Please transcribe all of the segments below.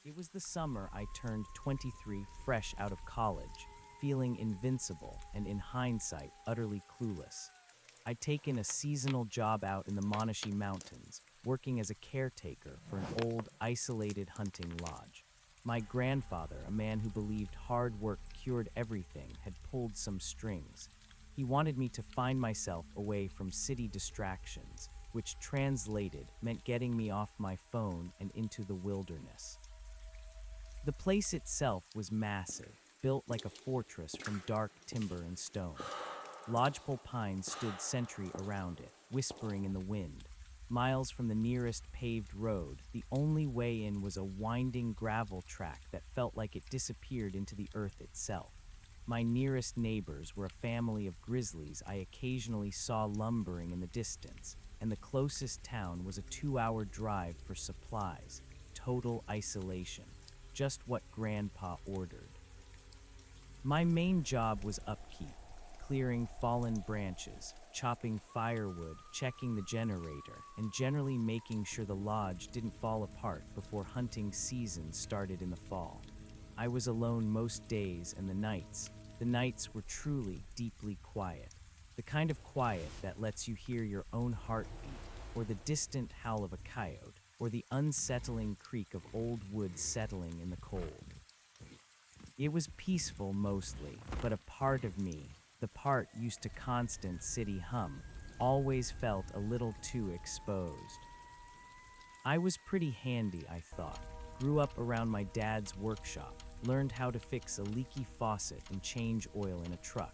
It was the summer I turned 23, fresh out of college, feeling invincible and, in hindsight, utterly clueless. I'd taken a seasonal job out in the Monashi Mountains, working as a caretaker for an old, isolated hunting lodge. My grandfather, a man who believed hard work cured everything, had pulled some strings. He wanted me to find myself away from city distractions, which translated meant getting me off my phone and into the wilderness. The place itself was massive, built like a fortress from dark timber and stone. Lodgepole pines stood sentry around it, whispering in the wind. Miles from the nearest paved road, the only way in was a winding gravel track that felt like it disappeared into the earth itself. My nearest neighbors were a family of grizzlies I occasionally saw lumbering in the distance, and the closest town was a 2-hour drive for supplies. Total isolation. Just what Grandpa ordered. My main job was upkeep, clearing fallen branches, chopping firewood, checking the generator, and generally making sure the lodge didn't fall apart before hunting season started in the fall. I was alone most days and the nights were truly deeply quiet. The kind of quiet that lets you hear your own heartbeat, or the distant howl of a coyote, or the unsettling creak of old wood settling in the cold. It was peaceful mostly, but a part of me, the part used to constant city hum, always felt a little too exposed. I was pretty handy, I thought. Grew up around my dad's workshop, learned how to fix a leaky faucet and change oil in a truck.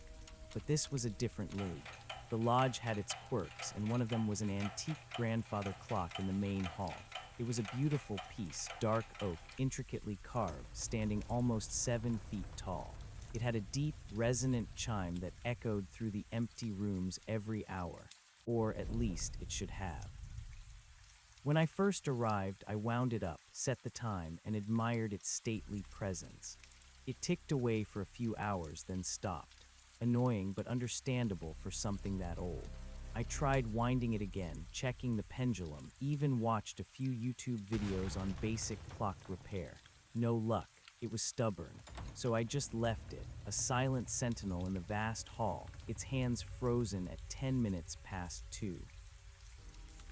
But this was a different league. The lodge had its quirks, and one of them was an antique grandfather clock in the main hall. It was a beautiful piece, dark oak, intricately carved, standing almost 7 feet tall. It had a deep, resonant chime that echoed through the empty rooms every hour, or at least it should have. When I first arrived, I wound it up, set the time, and admired its stately presence. It ticked away for a few hours, then stopped. Annoying but understandable for something that old. I tried winding it again, checking the pendulum, even watched a few YouTube videos on basic clock repair. No luck. It was stubborn. So I just left it, a silent sentinel in the vast hall, its hands frozen at 10 minutes past 2.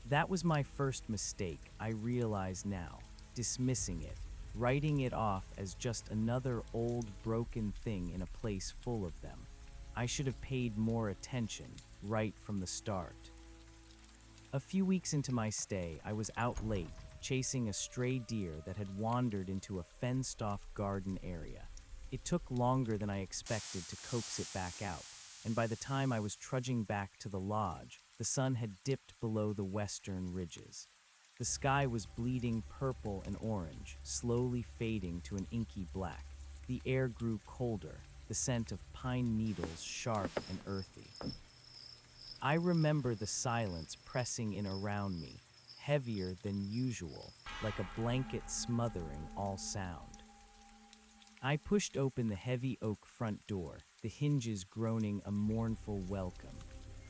That was my first mistake, I realize now, dismissing it, writing it off as just another old broken thing in a place full of them. I should have paid more attention, right from the start. A few weeks into my stay, I was out late, chasing a stray deer that had wandered into a fenced-off garden area. It took longer than I expected to coax it back out, and by the time I was trudging back to the lodge, the sun had dipped below the western ridges. The sky was bleeding purple and orange, slowly fading to an inky black. The air grew colder, the scent of pine needles sharp and earthy. I remember the silence pressing in around me, heavier than usual, like a blanket smothering all sound. I pushed open the heavy oak front door, the hinges groaning a mournful welcome.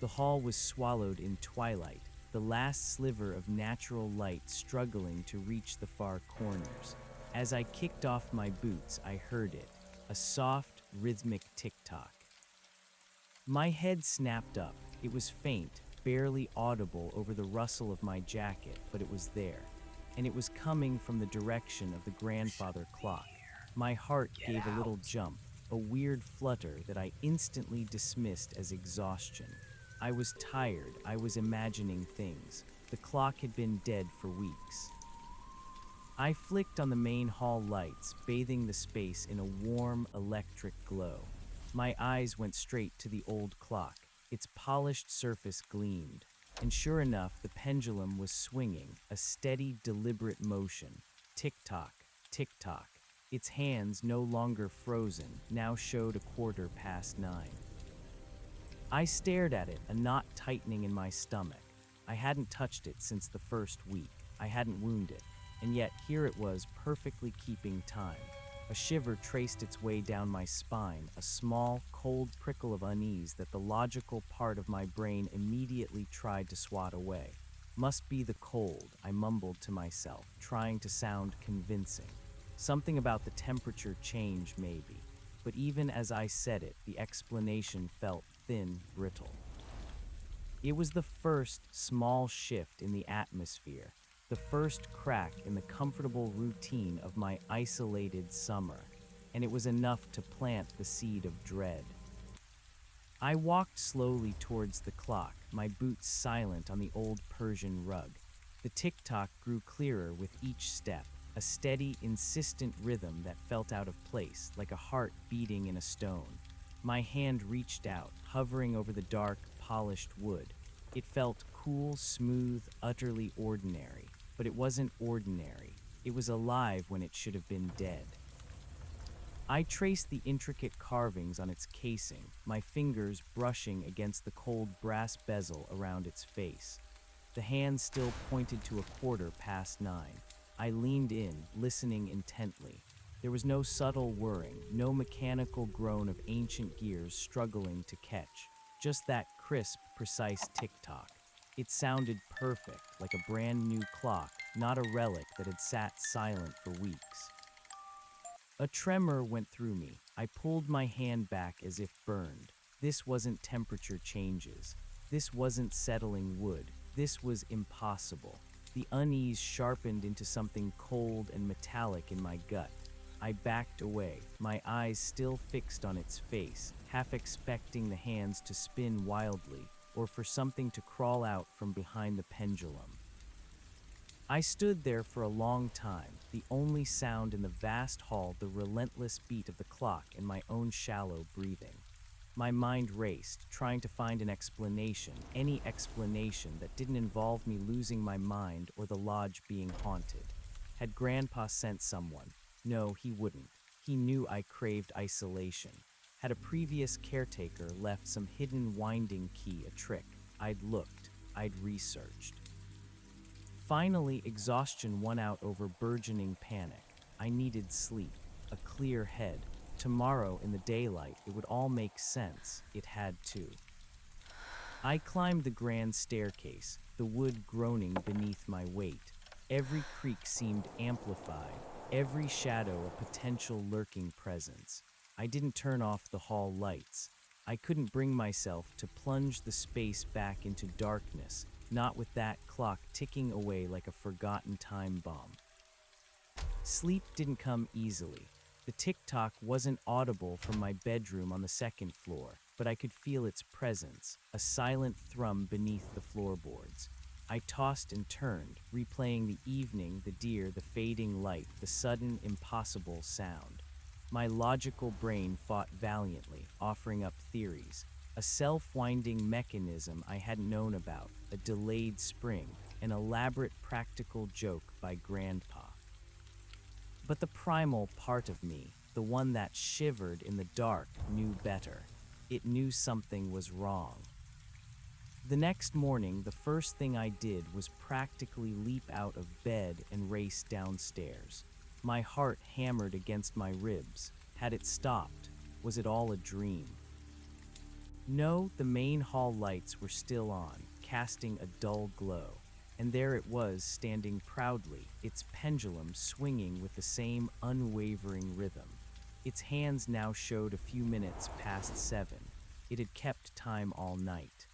The hall was swallowed in twilight, the last sliver of natural light struggling to reach the far corners. As I kicked off my boots, I heard it, a soft, rhythmic tick-tock. My head snapped up. It was faint, barely audible over the rustle of my jacket, but it was there. And it was coming from the direction of the grandfather clock. My heart gave a little jump, a weird flutter that I instantly dismissed as exhaustion. I was tired, I was imagining things. The clock had been dead for weeks. I flicked on the main hall lights, bathing the space in a warm, electric glow. My eyes went straight to the old clock. Its polished surface gleamed, and sure enough, the pendulum was swinging, a steady, deliberate motion. Tick-tock, tick-tock. Its hands, no longer frozen, now showed 9:15. I stared at it, a knot tightening in my stomach. I hadn't touched it since the first week. I hadn't wounded it. And yet here it was, perfectly keeping time. A shiver traced its way down my spine, a small, cold prickle of unease that the logical part of my brain immediately tried to swat away. Must be the cold, I mumbled to myself, trying to sound convincing. Something about the temperature change, maybe. But even as I said it, the explanation felt thin, brittle. It was the first small shift in the atmosphere, the first crack in the comfortable routine of my isolated summer, and it was enough to plant the seed of dread. I walked slowly towards the clock, my boots silent on the old Persian rug. The tick-tock grew clearer with each step, a steady, insistent rhythm that felt out of place, like a heart beating in a stone. My hand reached out, hovering over the dark, polished wood. It felt cool, smooth, utterly ordinary. But it wasn't ordinary. It was alive when it should have been dead. I traced the intricate carvings on its casing, my fingers brushing against the cold brass bezel around its face. The hand still pointed to 9:15. I leaned in, listening intently. There was no subtle whirring, no mechanical groan of ancient gears struggling to catch, just that crisp, precise tick-tock. It sounded perfect, like a brand new clock, not a relic that had sat silent for weeks. A tremor went through me. I pulled my hand back as if burned. This wasn't temperature changes. This wasn't settling wood. This was impossible. The unease sharpened into something cold and metallic in my gut. I backed away, my eyes still fixed on its face, half expecting the hands to spin wildly, or for something to crawl out from behind the pendulum. I stood there for a long time, the only sound in the vast hall the relentless beat of the clock and my own shallow breathing. My mind raced, trying to find an explanation, any explanation that didn't involve me losing my mind or the lodge being haunted. Had Grandpa sent someone? No, he wouldn't. He knew I craved isolation. Had a previous caretaker left some hidden winding key a trick? I'd looked, I'd researched. Finally, exhaustion won out over burgeoning panic. I needed sleep, a clear head. Tomorrow, in the daylight, it would all make sense. It had to. I climbed the grand staircase, the wood groaning beneath my weight. Every creak seemed amplified, every shadow a potential lurking presence. I didn't turn off the hall lights. I couldn't bring myself to plunge the space back into darkness, not with that clock ticking away like a forgotten time bomb. Sleep didn't come easily. The tick-tock wasn't audible from my bedroom on the second floor, but I could feel its presence, a silent thrum beneath the floorboards. I tossed and turned, replaying the evening, the deer, the fading light, the sudden, impossible sound. My logical brain fought valiantly, offering up theories. A self-winding mechanism I hadn't known about, a delayed spring, an elaborate practical joke by Grandpa. But the primal part of me, the one that shivered in the dark, knew better. It knew something was wrong. The next morning, the first thing I did was practically leap out of bed and race downstairs. My heart hammered against my ribs. Had it stopped? Was it all a dream? No, the main hall lights were still on, casting a dull glow. And there it was, standing proudly, its pendulum swinging with the same unwavering rhythm. Its hands now showed a few minutes past 7. It had kept time all night.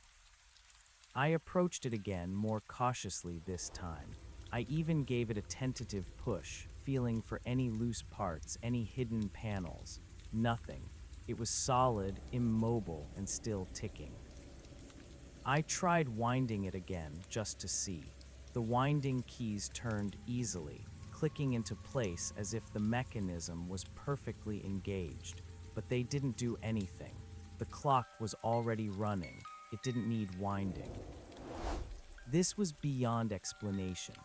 I approached it again, more cautiously this time. I even gave it a tentative push, feeling for any loose parts, any hidden panels. Nothing. It was solid, immobile, and still ticking. I tried winding it again, just to see. The winding keys turned easily, clicking into place as if the mechanism was perfectly engaged. But they didn't do anything. The clock was already running. It didn't need winding. This was beyond explanation.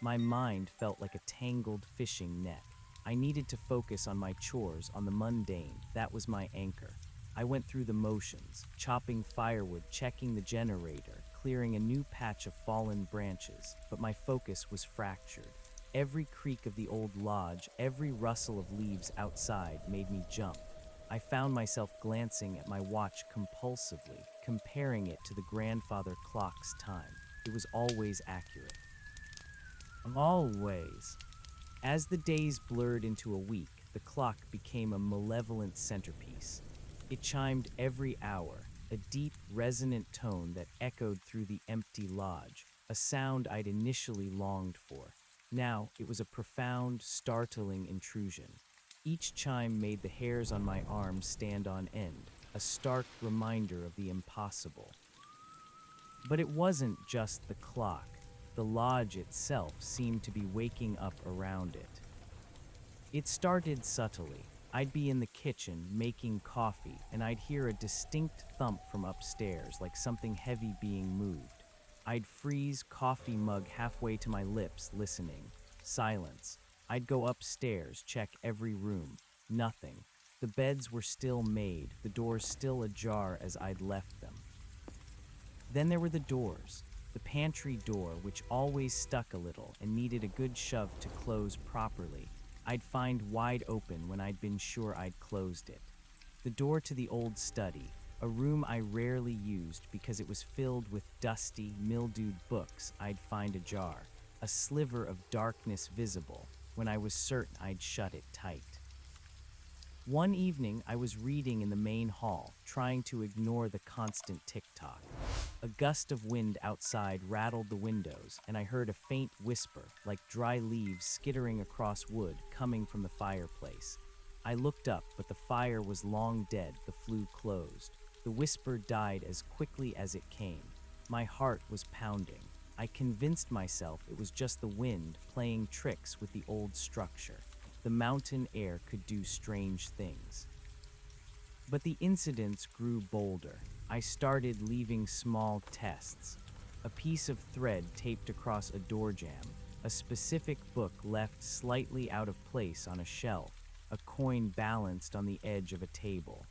My mind felt like a tangled fishing net. I needed to focus on my chores, on the mundane. That was my anchor. I went through the motions, chopping firewood, checking the generator, clearing a new patch of fallen branches, but my focus was fractured. Every creak of the old lodge, every rustle of leaves outside made me jump. I found myself glancing at my watch compulsively, comparing it to the grandfather clock's time. It was always accurate. Always. As the days blurred into a week, the clock became a malevolent centerpiece. It chimed every hour, a deep, resonant tone that echoed through the empty lodge, a sound I'd initially longed for. Now, it was a profound, startling intrusion. Each chime made the hairs on my arms stand on end, a stark reminder of the impossible. But it wasn't just the clock. The lodge itself seemed to be waking up around it. It started subtly. I'd be in the kitchen making coffee, and I'd hear a distinct thump from upstairs, like something heavy being moved. I'd freeze, coffee mug halfway to my lips, listening. Silence. I'd go upstairs, check every room. Nothing. The beds were still made, the doors still ajar as I'd left them. Then there were the doors. The pantry door, which always stuck a little and needed a good shove to close properly, I'd find wide open when I'd been sure I'd closed it. The door to the old study, a room I rarely used because it was filled with dusty, mildewed books, I'd find ajar, a sliver of darkness visible when I was certain I'd shut it tight. One evening, I was reading in the main hall, trying to ignore the constant tick-tock. A gust of wind outside rattled the windows, and I heard a faint whisper, like dry leaves skittering across wood, coming from the fireplace. I looked up, but the fire was long dead, the flue closed. The whisper died as quickly as it came. My heart was pounding. I convinced myself it was just the wind playing tricks with the old structure. The mountain air could do strange things. But the incidents grew bolder. I started leaving small tests. A piece of thread taped across a door jamb, a specific book left slightly out of place on a shelf, a coin balanced on the edge of a table.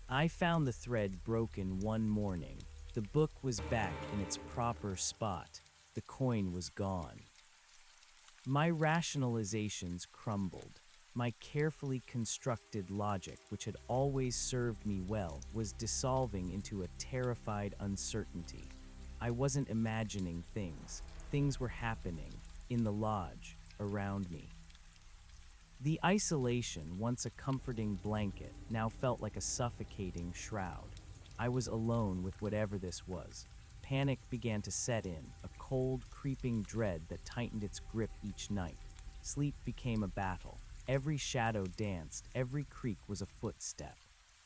I found the thread broken one morning. The book was back in its proper spot. The coin was gone. My rationalizations crumbled. My carefully constructed logic, which had always served me well, was dissolving into a terrified uncertainty. I wasn't imagining things. Things were happening, in the lodge, around me. The isolation, once a comforting blanket, now felt like a suffocating shroud. I was alone with whatever this was. Panic began to set in, a cold, creeping dread that tightened its grip each night. Sleep became a battle. Every shadow danced, every creak was a footstep.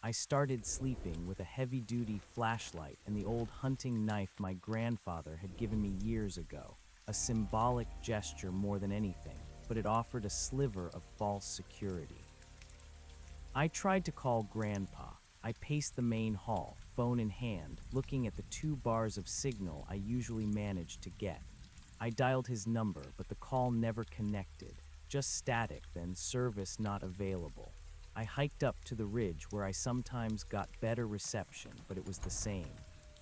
I started sleeping with a heavy-duty flashlight and the old hunting knife my grandfather had given me years ago, a symbolic gesture more than anything, but it offered a sliver of false security. I tried to call Grandpa. I paced the main hall, phone in hand, looking at the 2 bars of signal I usually managed to get. I dialed his number, but the call never connected. Just static, then service not available. I hiked up to the ridge where I sometimes got better reception, but it was the same.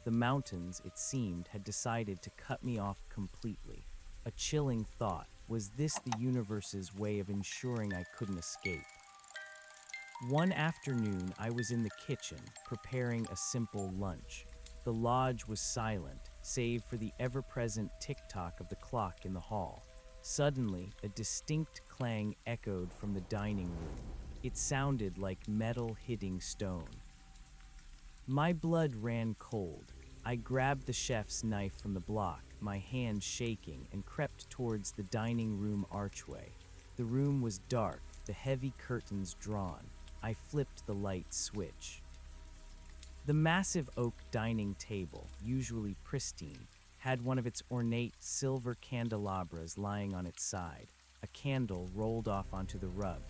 The mountains, it seemed, had decided to cut me off completely. A chilling thought. Was this the universe's way of ensuring I couldn't escape? One afternoon, I was in the kitchen, preparing a simple lunch. The lodge was silent, save for the ever-present tick-tock of the clock in the hall. Suddenly, a distinct clang echoed from the dining room. It sounded like metal hitting stone. My blood ran cold. I grabbed the chef's knife from the block, my hand shaking, and crept towards the dining room archway. The room was dark, the heavy curtains drawn. I flipped the light switch. The massive oak dining table, usually pristine, had one of its ornate silver candelabras lying on its side. A candle rolled off onto the rug.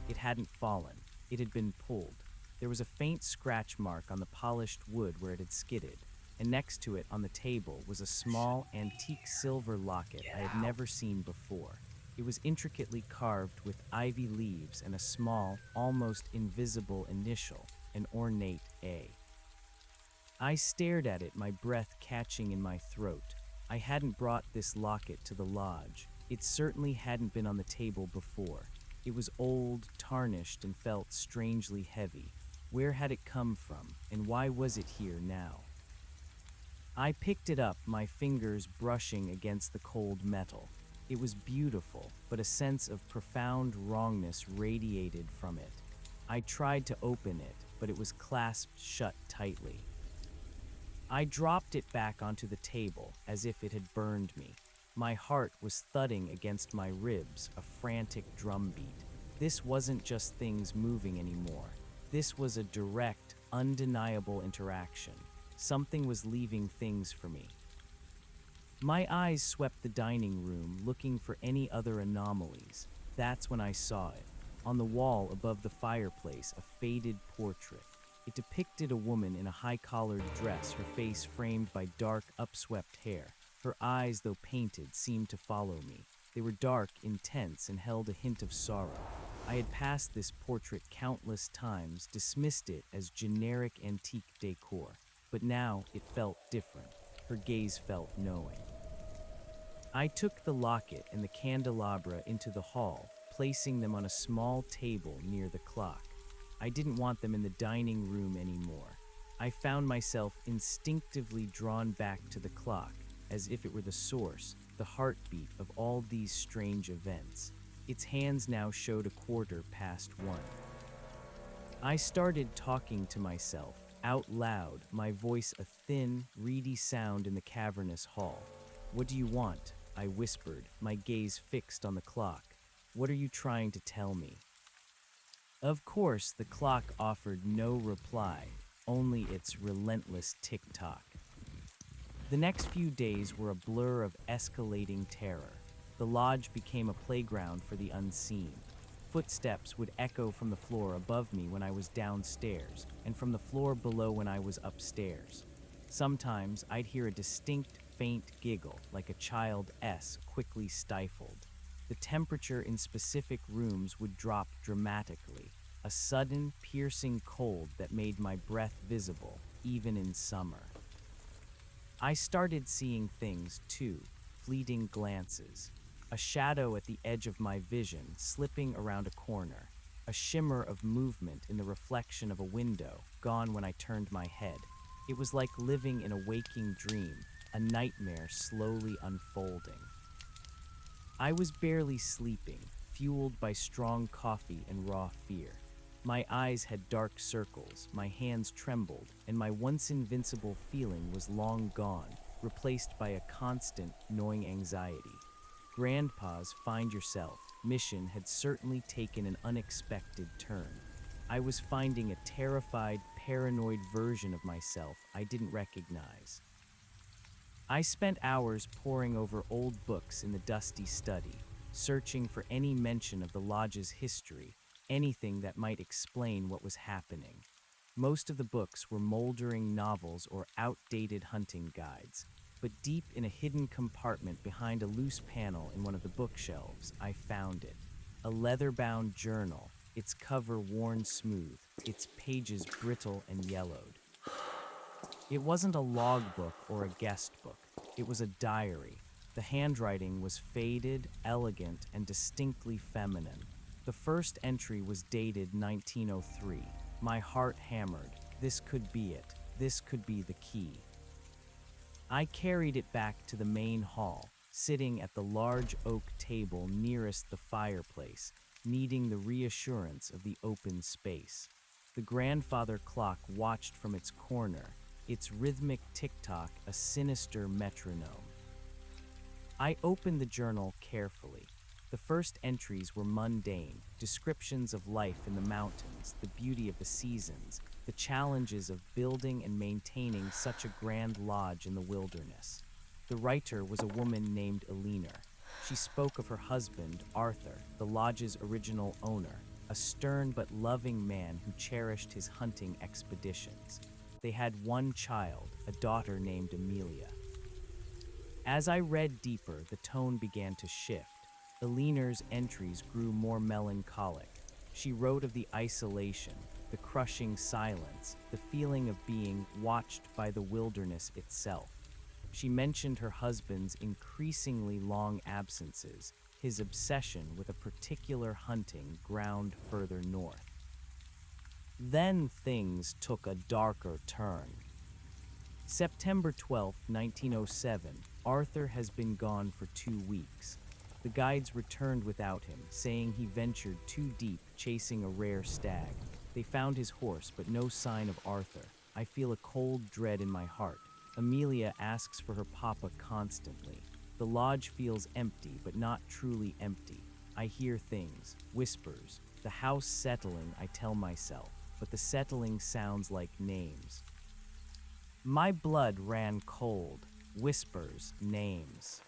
It hadn't fallen. It had been pulled. There was a faint scratch mark on the polished wood where it had skidded, and next to it on the table was a small, antique silver locket I had never seen before. It was intricately carved with ivy leaves and a small, almost invisible initial, an ornate A. I stared at it, my breath catching in my throat. I hadn't brought this locket to the lodge. It certainly hadn't been on the table before. It was old, tarnished, and felt strangely heavy. Where had it come from, and why was it here now? I picked it up, my fingers brushing against the cold metal. It was beautiful, but a sense of profound wrongness radiated from it. I tried to open it, but it was clasped shut tightly. I dropped it back onto the table as if it had burned me. My heart was thudding against my ribs, a frantic drumbeat. This wasn't just things moving anymore. This was a direct, undeniable interaction. Something was leaving things for me. My eyes swept the dining room, looking for any other anomalies. That's when I saw it. On the wall above the fireplace, a faded portrait. It depicted a woman in a high-collared dress, her face framed by dark, upswept hair. Her eyes, though painted, seemed to follow me. They were dark, intense, and held a hint of sorrow. I had passed this portrait countless times, dismissed it as generic antique decor. But now it felt different. Her gaze felt knowing. I took the locket and the candelabra into the hall, placing them on a small table near the clock. I didn't want them in the dining room anymore. I found myself instinctively drawn back to the clock, as if it were the source, the heartbeat of all these strange events. Its hands now showed 1:15. I started talking to myself, out loud, my voice a thin, reedy sound in the cavernous hall. "What do you want?" I whispered, my gaze fixed on the clock. "What are you trying to tell me?" Of course, the clock offered no reply, only its relentless tick-tock. The next few days were a blur of escalating terror. The lodge became a playground for the unseen. Footsteps would echo from the floor above me when I was downstairs, and from the floor below when I was upstairs. Sometimes I'd hear a distinct, faint giggle, like a child's quickly stifled. The temperature in specific rooms would drop dramatically, a sudden, piercing cold that made my breath visible, even in summer. I started seeing things, too, fleeting glances. A shadow at the edge of my vision, slipping around a corner. A shimmer of movement in the reflection of a window, gone when I turned my head. It was like living in a waking dream, a nightmare slowly unfolding. I was barely sleeping, fueled by strong coffee and raw fear. My eyes had dark circles, my hands trembled, and my once invincible feeling was long gone, replaced by a constant, gnawing anxiety. Grandpa's Find Yourself mission had certainly taken an unexpected turn. I was finding a terrified, paranoid version of myself I didn't recognize. I spent hours poring over old books in the dusty study, searching for any mention of the lodge's history, anything that might explain what was happening. Most of the books were moldering novels or outdated hunting guides, but deep in a hidden compartment behind a loose panel in one of the bookshelves, I found it. A leather-bound journal, its cover worn smooth, its pages brittle and yellowed. It wasn't a logbook or a guest book. It was a diary. The handwriting was faded, elegant, and distinctly feminine. The first entry was dated 1903. My heart hammered. This could be it. This could be the key. I carried it back to the main hall, sitting at the large oak table nearest the fireplace, needing the reassurance of the open space. The grandfather clock watched from its corner, its rhythmic tick-tock a sinister metronome. I opened the journal carefully. The first entries were mundane, descriptions of life in the mountains, the beauty of the seasons, the challenges of building and maintaining such a grand lodge in the wilderness. The writer was a woman named Eleanor. She spoke of her husband, Arthur, the lodge's original owner, a stern but loving man who cherished his hunting expeditions. They had one child, a daughter named Amelia. As I read deeper, the tone began to shift. Eleanor's entries grew more melancholic. She wrote of the isolation, the crushing silence, the feeling of being watched by the wilderness itself. She mentioned her husband's increasingly long absences, his obsession with a particular hunting ground further north. Then things took a darker turn. September 12, 1907, Arthur has been gone for 2 weeks. The guides returned without him, saying he ventured too deep chasing a rare stag. They found his horse, but no sign of Arthur. I feel a cold dread in my heart. Amelia asks for her papa constantly. The lodge feels empty, but not truly empty. I hear things, whispers. The house settling, I tell myself, but the settling sounds like names. My blood ran cold. Whispers, names.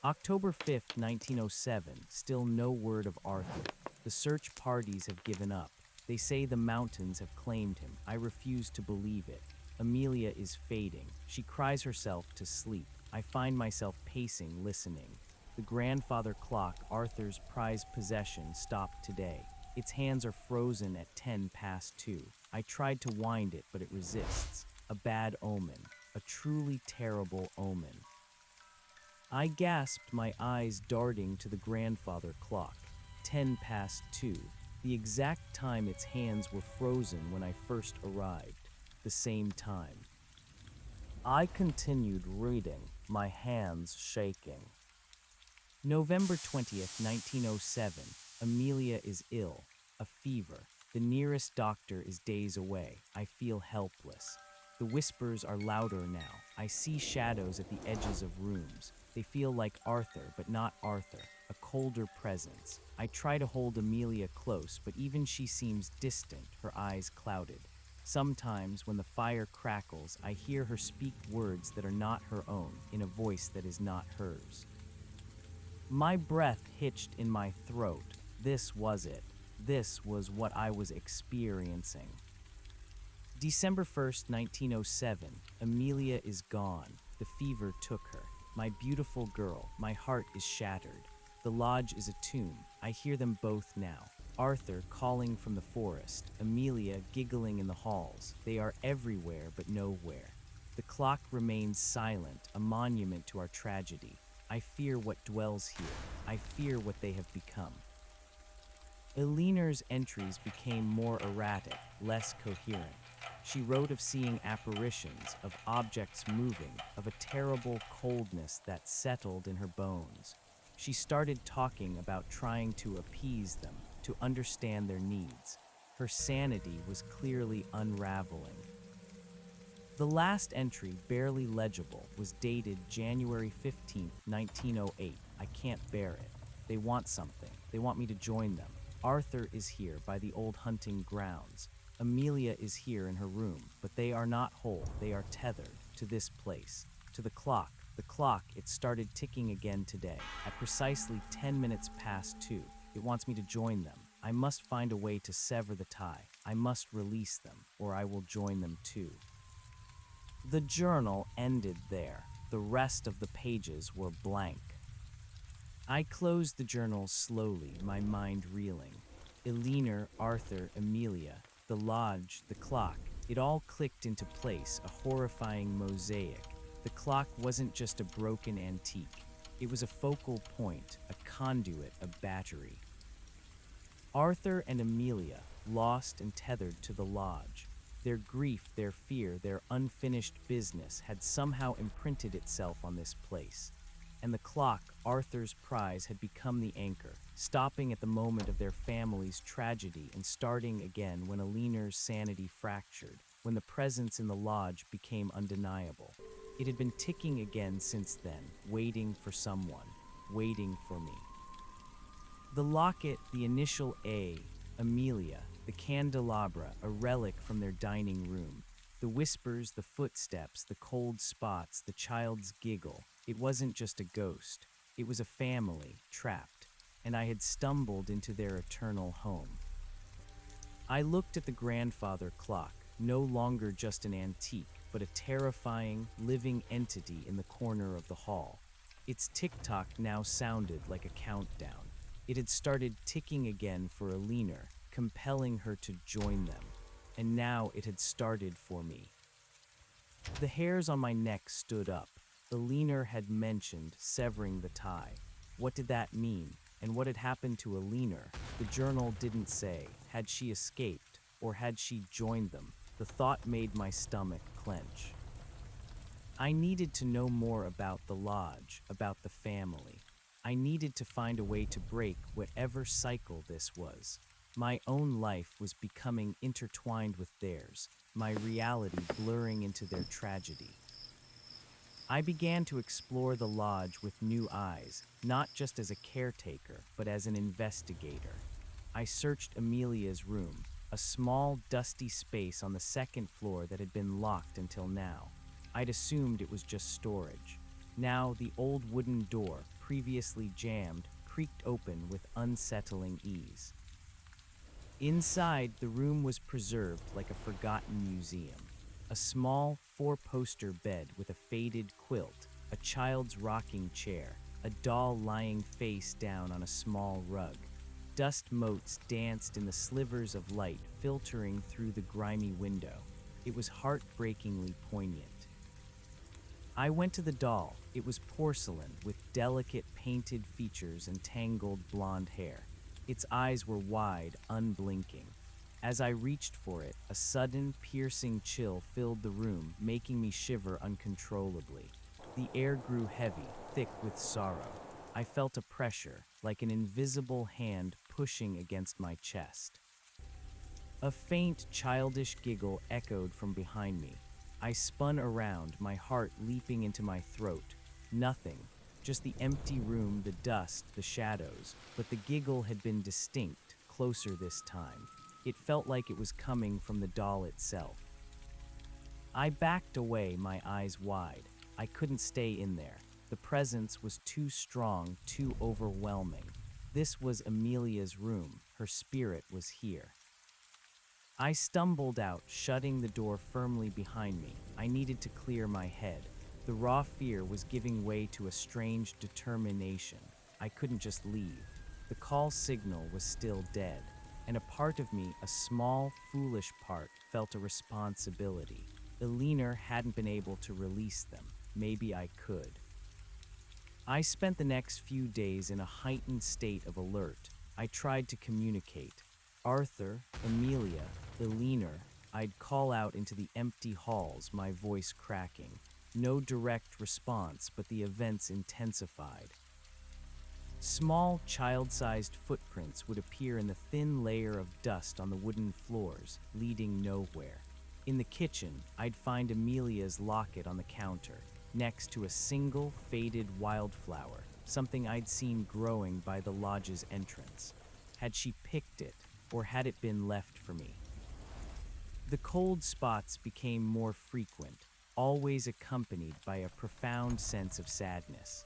October 5th, 1907, still no word of Arthur. The search parties have given up. They say the mountains have claimed him. I refuse to believe it. Amelia is fading. She cries herself to sleep. I find myself pacing, listening. The grandfather clock, Arthur's prized possession, stopped today. Its hands are frozen at 10 past 2. I tried to wind it, but it resists. A bad omen. A truly terrible omen. I gasped, my eyes darting to the grandfather clock. 10 past 2. The exact time its hands were frozen when I first arrived. The same time. I continued reading, my hands shaking. November 20th, 1907. Amelia is ill. A fever. The nearest doctor is days away. I feel helpless. The whispers are louder now. I see shadows at the edges of rooms. They feel like Arthur, but not Arthur. A colder presence. I try to hold Amelia close, but even she seems distant, her eyes clouded. Sometimes, when the fire crackles, I hear her speak words that are not her own, in a voice that is not hers. My breath hitched in my throat. This was it. This was what I was experiencing. December 1st, 1907. Amelia is gone. The fever took her. My beautiful girl, my heart is shattered. The lodge is a tomb. I hear them both now. Arthur calling from the forest, Amelia giggling in the halls. They are everywhere but nowhere. The clock remains silent, a monument to our tragedy. I fear what dwells here. I fear what they have become. Elinor's entries became more erratic, less coherent. She wrote of seeing apparitions, of objects moving, of a terrible coldness that settled in her bones. She started talking about trying to appease them, to understand their needs. Her sanity was clearly unraveling. The last entry, barely legible, was dated January 15, 1908. I can't bear it. They want something. They want me to join them. Arthur is here by the old hunting grounds. Amelia is here in her room, but they are not whole. They are tethered to this place, to the clock. The clock, it started ticking again today, at precisely 10 minutes past 2. It wants me to join them. I must find a way to sever the tie. I must release them, or I will join them too. The journal ended there. The rest of the pages were blank. I closed the journal slowly, my mind reeling. Elinor, Arthur, Amelia, the lodge, the clock, it all clicked into place, a horrifying mosaic. The clock wasn't just a broken antique. It was a focal point, a conduit, a battery. Arthur and Amelia, lost and tethered to the lodge. Their grief, their fear, their unfinished business had somehow imprinted itself on this place. And the clock, Arthur's prize, had become the anchor, stopping at the moment of their family's tragedy and starting again when Elinor's sanity fractured, when the presence in the lodge became undeniable. It had been ticking again since then, waiting for someone, waiting for me. The locket, the initial A, Amelia, the candelabra, a relic from their dining room. The whispers, the footsteps, the cold spots, the child's giggle. It wasn't just a ghost. It was a family, trapped, and I had stumbled into their eternal home. I looked at the grandfather clock, no longer just an antique, but a terrifying, living entity in the corner of the hall. Its tick-tock now sounded like a countdown. It had started ticking again for Elinor, compelling her to join them. And now it had started for me. The hairs on my neck stood up. Elinor had mentioned severing the tie. What did that mean? And what had happened to Elinor? The journal didn't say. Had she escaped? Or had she joined them? The thought made my stomach clench. I needed to know more about the lodge, about the family. I needed to find a way to break whatever cycle this was. My own life was becoming intertwined with theirs, my reality blurring into their tragedy. I began to explore the lodge with new eyes, not just as a caretaker, but as an investigator. I searched Amelia's room, a small, dusty space on the second floor that had been locked until now. I'd assumed it was just storage. Now, the old wooden door, previously jammed, creaked open with unsettling ease. Inside, the room was preserved like a forgotten museum. A small, four-poster bed with a faded quilt, a child's rocking chair, a doll lying face down on a small rug. Dust motes danced in the slivers of light filtering through the grimy window. It was heartbreakingly poignant. I went to the doll. It was porcelain with delicate painted features and tangled blonde hair. Its eyes were wide, unblinking. As I reached for it, a sudden, piercing chill filled the room, making me shiver uncontrollably. The air grew heavy, thick with sorrow. I felt a pressure, like an invisible hand pushing against my chest. A faint, childish giggle echoed from behind me. I spun around, my heart leaping into my throat. Nothing, just the empty room, the dust, the shadows, but the giggle had been distinct, closer this time. It felt like it was coming from the doll itself. I backed away, my eyes wide. I couldn't stay in there. The presence was too strong, too overwhelming. This was Amelia's room. Her spirit was here. I stumbled out, shutting the door firmly behind me. I needed to clear my head. The raw fear was giving way to a strange determination. I couldn't just leave. The call signal was still dead, and a part of me, a small, foolish part, felt a responsibility. Eleanor hadn't been able to release them. Maybe I could. I spent the next few days in a heightened state of alert. I tried to communicate. Arthur, Amelia, Eleanor. I'd call out into the empty halls, my voice cracking. No direct response, but the events intensified. Small, child-sized footprints would appear in the thin layer of dust on the wooden floors, leading nowhere. In the kitchen, I'd find Amelia's locket on the counter, next to a single, faded wildflower, something I'd seen growing by the lodge's entrance. Had she picked it, or had it been left for me? The cold spots became more frequent, always accompanied by a profound sense of sadness.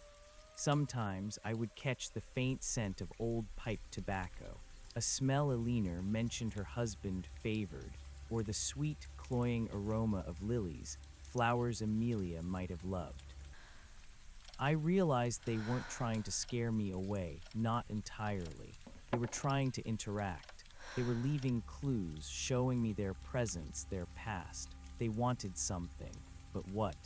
Sometimes I would catch the faint scent of old pipe tobacco, a smell Eleanor mentioned her husband favored, or the sweet, cloying aroma of lilies, flowers Amelia might have loved. I realized they weren't trying to scare me away, not entirely. They were trying to interact. They were leaving clues, showing me their presence, their past. They wanted something, but what?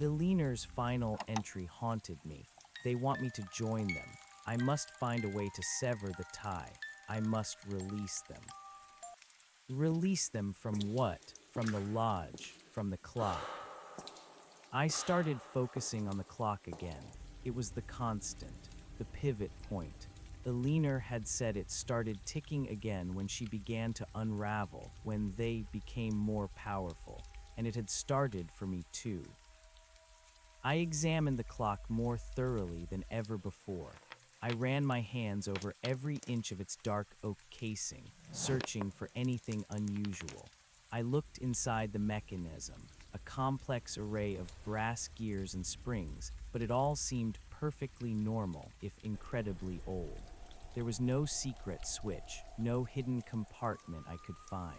Eleanor's final entry haunted me. They want me to join them. I must find a way to sever the tie. I must release them. Release them from what? From the lodge, from the clock. I started focusing on the clock again. It was the constant, the pivot point. Eleanor had said it started ticking again when she began to unravel, when they became more powerful, and it had started for me too. I examined the clock more thoroughly than ever before. I ran my hands over every inch of its dark oak casing, searching for anything unusual. I looked inside the mechanism, a complex array of brass gears and springs, but it all seemed perfectly normal, if incredibly old. There was no secret switch, no hidden compartment I could find.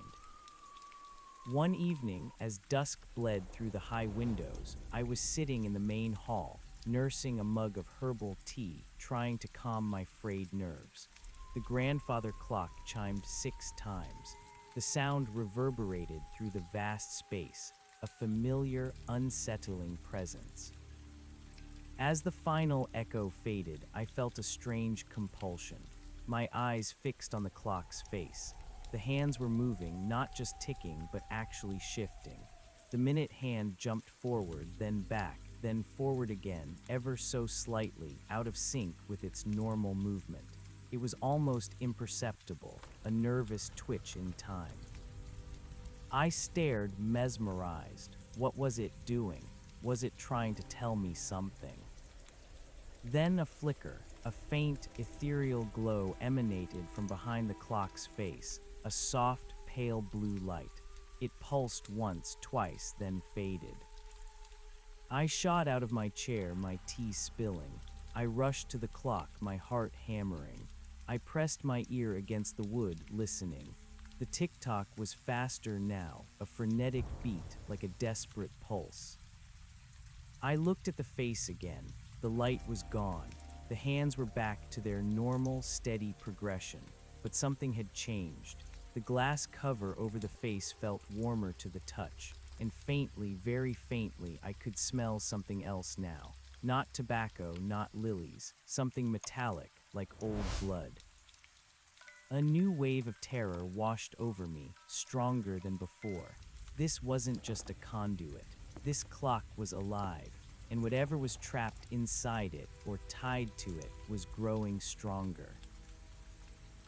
One evening, as dusk bled through the high windows, I was sitting in the main hall, nursing a mug of herbal tea, trying to calm my frayed nerves. The grandfather clock chimed 6 times. The sound reverberated through the vast space, a familiar, unsettling presence. As the final echo faded, I felt a strange compulsion. My eyes fixed on the clock's face. The hands were moving, not just ticking, but actually shifting. The minute hand jumped forward, then back, then forward again, ever so slightly, out of sync with its normal movement. It was almost imperceptible, a nervous twitch in time. I stared, mesmerized. What was it doing? Was it trying to tell me something? Then a flicker, a faint, ethereal glow emanated from behind the clock's face, a soft, pale blue light. It pulsed once, twice, then faded. I shot out of my chair, my tea spilling. I rushed to the clock, my heart hammering. I pressed my ear against the wood, listening. The tick-tock was faster now, a frenetic beat like a desperate pulse. I looked at the face again. The light was gone. The hands were back to their normal, steady progression. But something had changed. The glass cover over the face felt warmer to the touch, and faintly, very faintly, I could smell something else now. Not tobacco, not lilies, something metallic, like old blood. A new wave of terror washed over me, stronger than before. This wasn't just a conduit. This clock was alive, and whatever was trapped inside it or tied to it was growing stronger.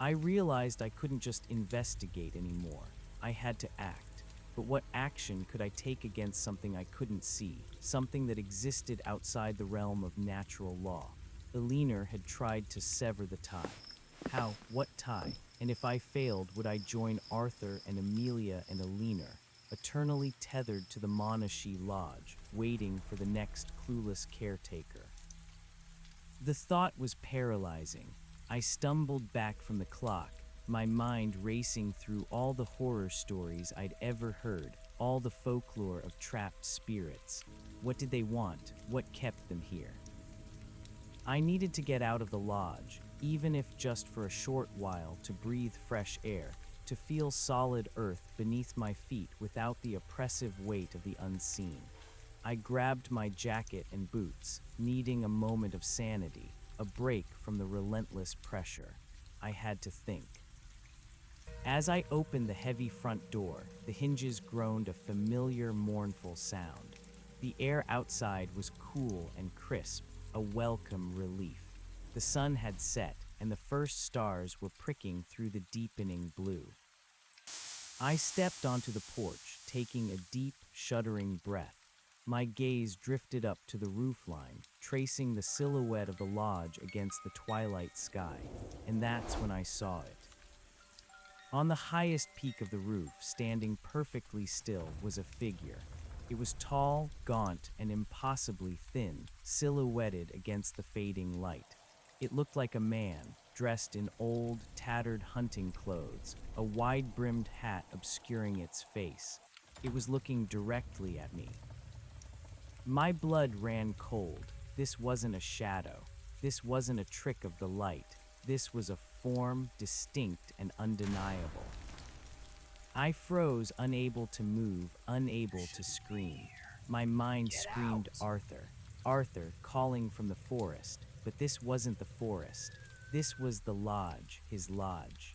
I realized I couldn't just investigate anymore. I had to act. But what action could I take against something I couldn't see, something that existed outside the realm of natural law? Elinor had tried to sever the tie. How? What tie? And if I failed, would I join Arthur and Amelia and Elinor, eternally tethered to the Monashi Lodge, waiting for the next clueless caretaker? The thought was paralyzing. I stumbled back from the clock, my mind racing through all the horror stories I'd ever heard, all the folklore of trapped spirits. What did they want? What kept them here? I needed to get out of the lodge, even if just for a short while, to breathe fresh air, to feel solid earth beneath my feet without the oppressive weight of the unseen. I grabbed my jacket and boots, needing a moment of sanity, a break from the relentless pressure. I had to think. As I opened the heavy front door, the hinges groaned a familiar, mournful sound. The air outside was cool and crisp, a welcome relief. The sun had set, and the first stars were pricking through the deepening blue. I stepped onto the porch, taking a deep, shuddering breath. My gaze drifted up to the roofline, tracing the silhouette of the lodge against the twilight sky, and that's when I saw it. On the highest peak of the roof, standing perfectly still, was a figure. It was tall, gaunt, and impossibly thin, silhouetted against the fading light. It looked like a man, dressed in old, tattered hunting clothes, a wide-brimmed hat obscuring its face. It was looking directly at me. My blood ran cold. This wasn't a shadow. This wasn't a trick of the light. This was a form, distinct and undeniable. I froze, unable to move, unable to scream. My mind screamed Arthur. Arthur, calling from the forest. But this wasn't the forest. This was the lodge, his lodge.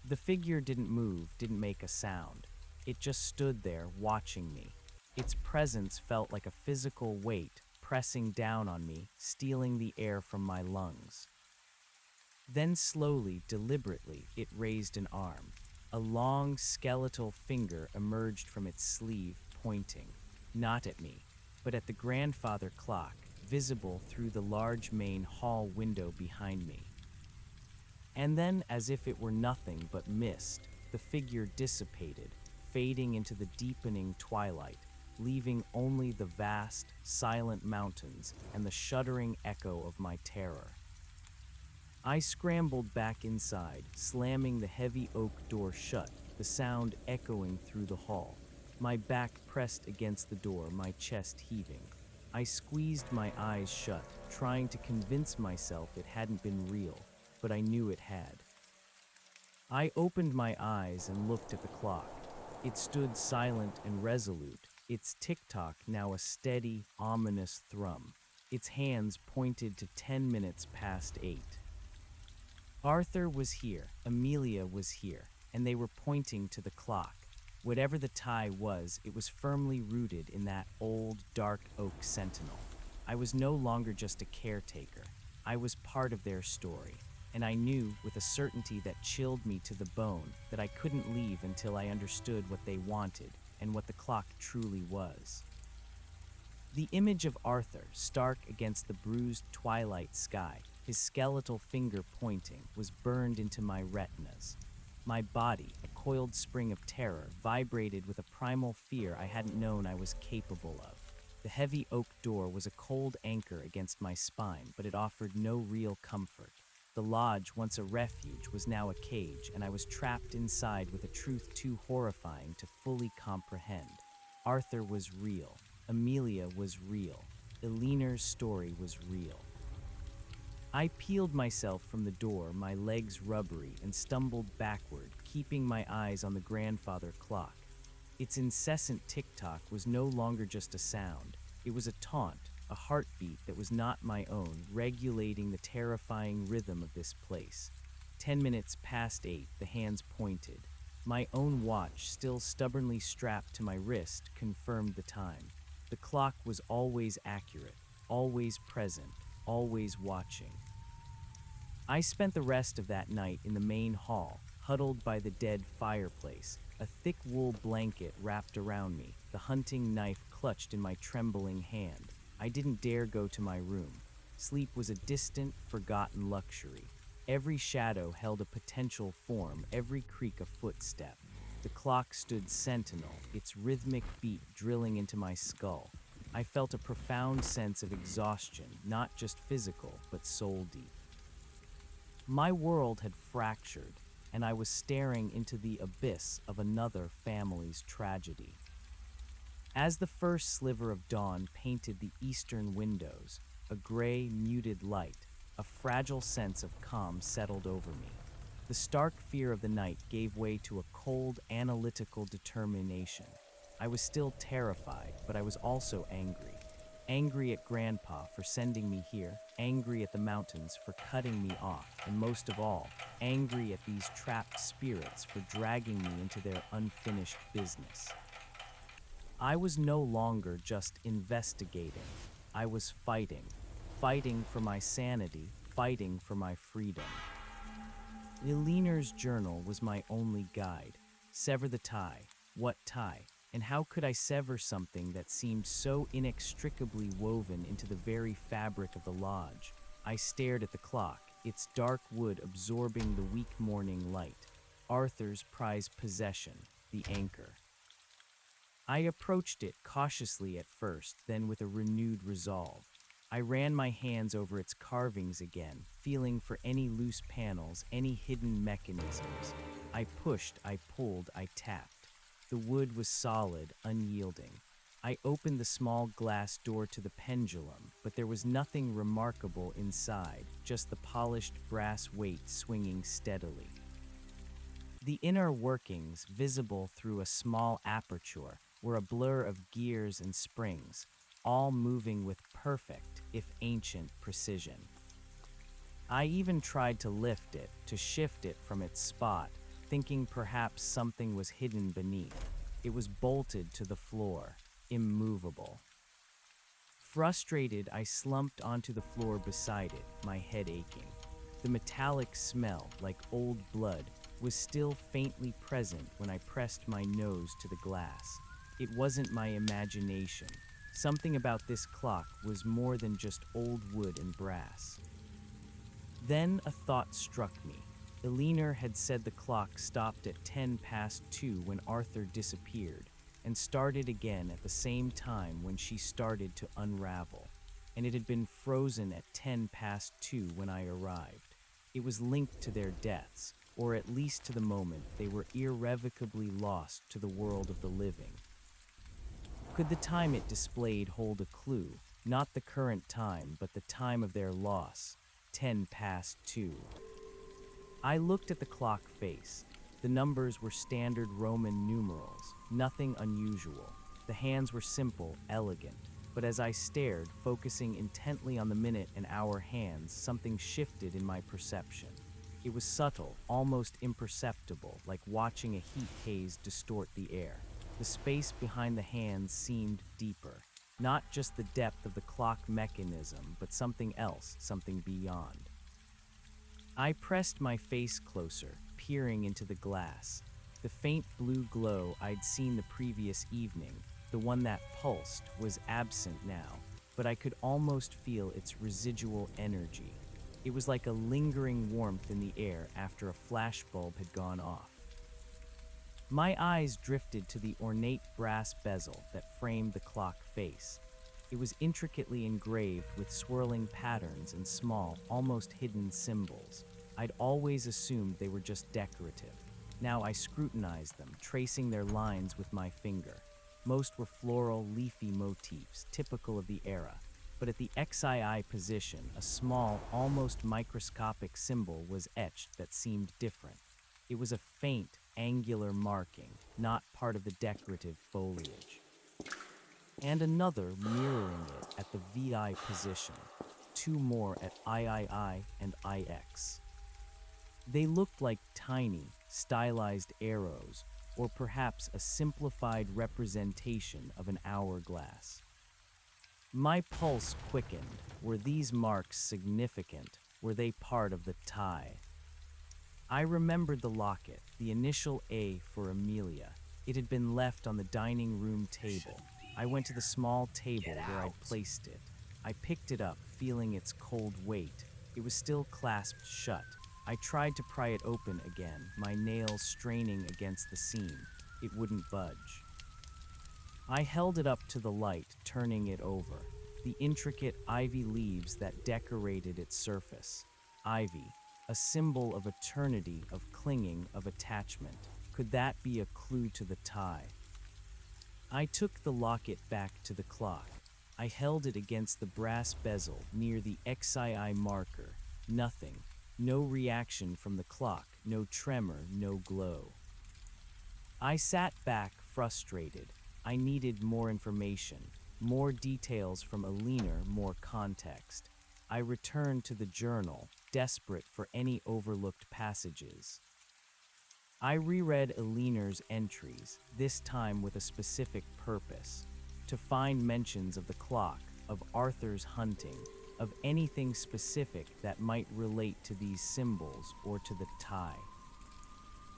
The figure didn't move, didn't make a sound. It just stood there, watching me. Its presence felt like a physical weight, pressing down on me, stealing the air from my lungs. Then slowly, deliberately, it raised an arm. A long, skeletal finger emerged from its sleeve, pointing, not at me, but at the grandfather clock, visible through the large main hall window behind me. And then, as if it were nothing but mist, the figure dissipated, fading into the deepening twilight, leaving only the vast, silent mountains and the shuddering echo of my terror. I scrambled back inside, slamming the heavy oak door shut, the sound echoing through the hall. My back pressed against the door, my chest heaving. I squeezed my eyes shut, trying to convince myself it hadn't been real, but I knew it had. I opened my eyes and looked at the clock. It stood silent and resolute, its tick-tock now a steady, ominous thrum. Its hands pointed to 10 minutes past 8. Arthur was here, Amelia was here, and they were pointing to the clock. Whatever the tie was, it was firmly rooted in that old, dark oak sentinel. I was no longer just a caretaker. I was part of their story, and I knew, with a certainty that chilled me to the bone, that I couldn't leave until I understood what they wanted and what the clock truly was. The image of Arthur, stark against the bruised twilight sky, his skeletal finger pointing, was burned into my retinas. My body, a coiled spring of terror, vibrated with a primal fear I hadn't known I was capable of. The heavy oak door was a cold anchor against my spine, but it offered no real comfort. The lodge, once a refuge, was now a cage, and I was trapped inside with a truth too horrifying to fully comprehend. Arthur was real. Amelia was real. Eleanor's story was real. I peeled myself from the door, my legs rubbery, and stumbled backward, keeping my eyes on the grandfather clock. Its incessant tick-tock was no longer just a sound. It was a taunt, a heartbeat that was not my own, regulating the terrifying rhythm of this place. 10 minutes past 8, the hands pointed. My own watch, still stubbornly strapped to my wrist, confirmed the time. The clock was always accurate, always present, always watching. I spent the rest of that night in the main hall, huddled by the dead fireplace, a thick wool blanket wrapped around me, the hunting knife clutched in my trembling hand. I didn't dare go to my room. Sleep was a distant, forgotten luxury. Every shadow held a potential form, every creak a footstep. The clock stood sentinel, its rhythmic beat drilling into my skull. I felt a profound sense of exhaustion, not just physical, but soul deep. My world had fractured, and I was staring into the abyss of another family's tragedy. As the first sliver of dawn painted the eastern windows, a gray, muted light, a fragile sense of calm settled over me. The stark fear of the night gave way to a cold, analytical determination. I was still terrified, but I was also angry. Angry at Grandpa for sending me here, angry at the mountains for cutting me off, and most of all, angry at these trapped spirits for dragging me into their unfinished business. I was no longer just investigating. I was fighting. Fighting for my sanity, fighting for my freedom. Eleanor's journal was my only guide. Sever the tie. What tie? And how could I sever something that seemed so inextricably woven into the very fabric of the lodge? I stared at the clock, its dark wood absorbing the weak morning light. Arthur's prized possession, the anchor. I approached it cautiously at first, then with a renewed resolve. I ran my hands over its carvings again, feeling for any loose panels, any hidden mechanisms. I pushed, I pulled, I tapped. The wood was solid, unyielding. I opened the small glass door to the pendulum, but there was nothing remarkable inside, just the polished brass weight swinging steadily. The inner workings, visible through a small aperture, were a blur of gears and springs, all moving with perfect, if ancient, precision. I even tried to lift it, to shift it from its spot, thinking perhaps something was hidden beneath. It was bolted to the floor, immovable. Frustrated, I slumped onto the floor beside it, my head aching. The metallic smell, like old blood, was still faintly present when I pressed my nose to the glass. It wasn't my imagination. Something about this clock was more than just old wood and brass. Then a thought struck me. Eleanor had said the clock stopped at 10 past 2 when Arthur disappeared, and started again at the same time when she started to unravel, and it had been frozen at 10 past 2 when I arrived. It was linked to their deaths, or at least to the moment they were irrevocably lost to the world of the living. Could the time it displayed hold a clue, not the current time, but the time of their loss, 10 past 2? I looked at the clock face. The numbers were standard Roman numerals, nothing unusual. The hands were simple, elegant, but as I stared, focusing intently on the minute and hour hands, something shifted in my perception. It was subtle, almost imperceptible, like watching a heat haze distort the air. The space behind the hands seemed deeper. Not just the depth of the clock mechanism, but something else, something beyond. I pressed my face closer, peering into the glass. The faint blue glow I'd seen the previous evening, the one that pulsed, was absent now, but I could almost feel its residual energy. It was like a lingering warmth in the air after a flashbulb had gone off. My eyes drifted to the ornate brass bezel that framed the clock face. It was intricately engraved with swirling patterns and small, almost hidden symbols. I'd always assumed they were just decorative. Now I scrutinized them, tracing their lines with my finger. Most were floral, leafy motifs, typical of the era. But at the XII position, a small, almost microscopic symbol was etched that seemed different. It was a faint, angular marking, not part of the decorative foliage. And another mirroring it at the VI position, two more at III and IX. They looked like tiny, stylized arrows, or perhaps a simplified representation of an hourglass. My pulse quickened. Were these marks significant? Were they part of the tie? I remembered the locket, the initial A for Amelia. It had been left on the dining room table. I went to the small table where I'd placed it. I picked it up, feeling its cold weight. It was still clasped shut. I tried to pry it open again, my nails straining against the seam. It wouldn't budge. I held it up to the light, turning it over. The intricate ivy leaves that decorated its surface. Ivy, a symbol of eternity, of clinging, of attachment. Could that be a clue to the tie? I took the locket back to the clock. I held it against the brass bezel near the XII marker. Nothing. No reaction from the clock, no tremor, no glow. I sat back, frustrated. I needed more information, more details from Alina, more context. I returned to the journal, desperate for any overlooked passages. I reread Alina's entries, this time with a specific purpose, to find mentions of the clock, of Arthur's hunting, of anything specific that might relate to these symbols or to the tie.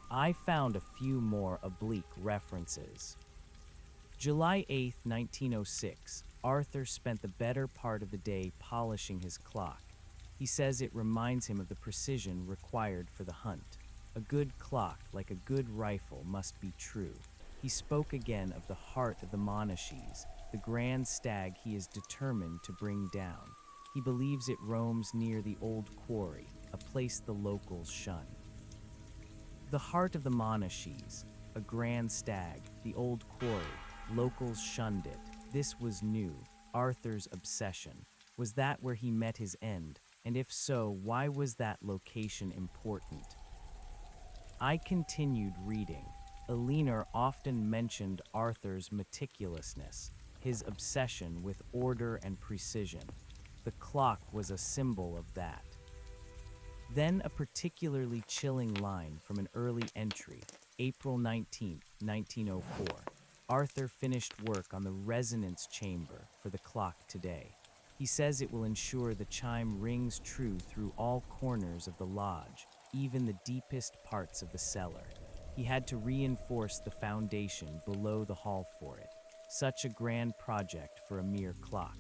I found a few more oblique references. July 8, 1906, Arthur spent the better part of the day polishing his clock. He says it reminds him of the precision required for the hunt. A good clock, like a good rifle, must be true. He spoke again of the heart of the Monashees, the grand stag he is determined to bring down. He believes it roams near the old quarry, a place the locals shun. The heart of the Monashees, a grand stag, the old quarry, locals shunned it. This was new, Arthur's obsession. Was that where he met his end? And if so, why was that location important? I continued reading. Alina often mentioned Arthur's meticulousness, his obsession with order and precision. The clock was a symbol of that. Then a particularly chilling line from an early entry, April 19, 1904. Arthur finished work on the resonance chamber for the clock today. He says it will ensure the chime rings true through all corners of the lodge, even the deepest parts of the cellar. He had to reinforce the foundation below the hall for it. Such a grand project for a mere clock.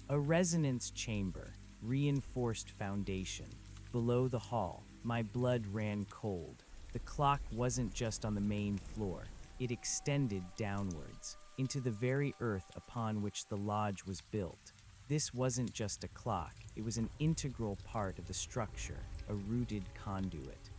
A resonance chamber, reinforced foundation. Below the hall, my blood ran cold. The clock wasn't just on the main floor. It extended downwards, into the very earth upon which the lodge was built. This wasn't just a clock, it was an integral part of the structure, a rooted conduit.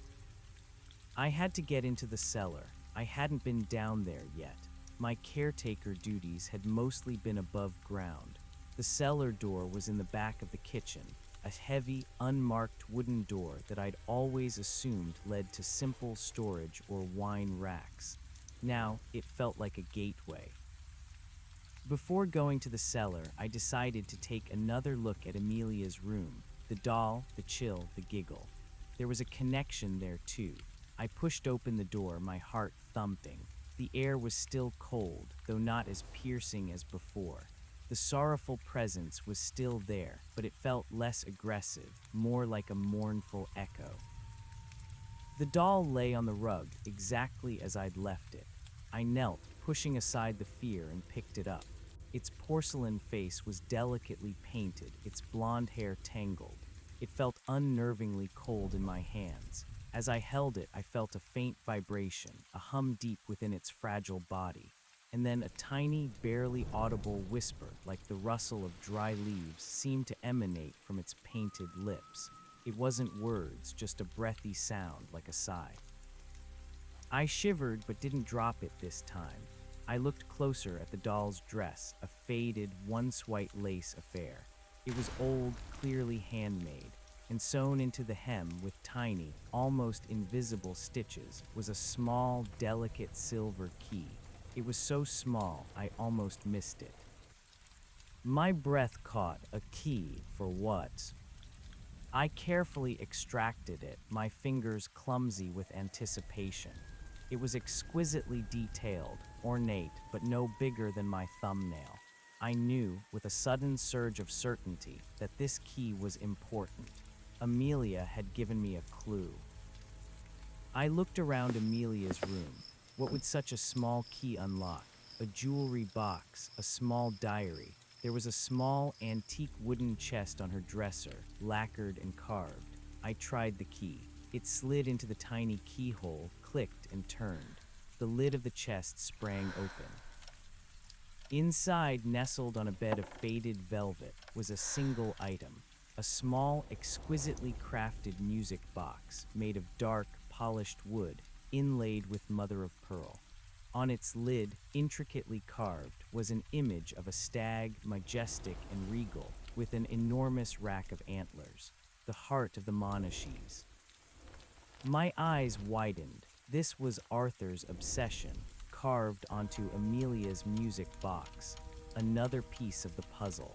I had to get into the cellar. I hadn't been down there yet. My caretaker duties had mostly been above ground. The cellar door was in the back of the kitchen, a heavy, unmarked wooden door that I'd always assumed led to simple storage or wine racks. Now, it felt like a gateway. Before going to the cellar, I decided to take another look at Amelia's room, the doll, the chill, the giggle. There was a connection there too. I pushed open the door, my heart thumping. The air was still cold, though not as piercing as before. The sorrowful presence was still there, but it felt less aggressive, more like a mournful echo. The doll lay on the rug, exactly as I'd left it. I knelt, pushing aside the fear, and picked it up. Its porcelain face was delicately painted, its blonde hair tangled. It felt unnervingly cold in my hands. As I held it, I felt a faint vibration, a hum deep within its fragile body, and then a tiny, barely audible whisper, like the rustle of dry leaves, seemed to emanate from its painted lips. It wasn't words, just a breathy sound, like a sigh. I shivered but didn't drop it this time. I looked closer at the doll's dress, a faded, once white lace affair. It was old, clearly handmade, and sewn into the hem with tiny, almost invisible stitches was a small, delicate silver key. It was so small, I almost missed it. My breath caught. A key for what? I carefully extracted it, my fingers clumsy with anticipation. It was exquisitely detailed, ornate, but no bigger than my thumbnail. I knew, with a sudden surge of certainty, that this key was important. Amelia had given me a clue. I looked around Amelia's room. What would such a small key unlock? A jewelry box, a small diary. There was a small, antique wooden chest on her dresser, lacquered and carved. I tried the key. It slid into the tiny keyhole, clicked and turned. The lid of the chest sprang open. Inside, nestled on a bed of faded velvet, was a single item. A small, exquisitely crafted music box, made of dark, polished wood, inlaid with mother-of-pearl. On its lid, intricately carved, was an image of a stag, majestic and regal, with an enormous rack of antlers, the heart of the Monashees. My eyes widened. This was Arthur's obsession, carved onto Amelia's music box, another piece of the puzzle.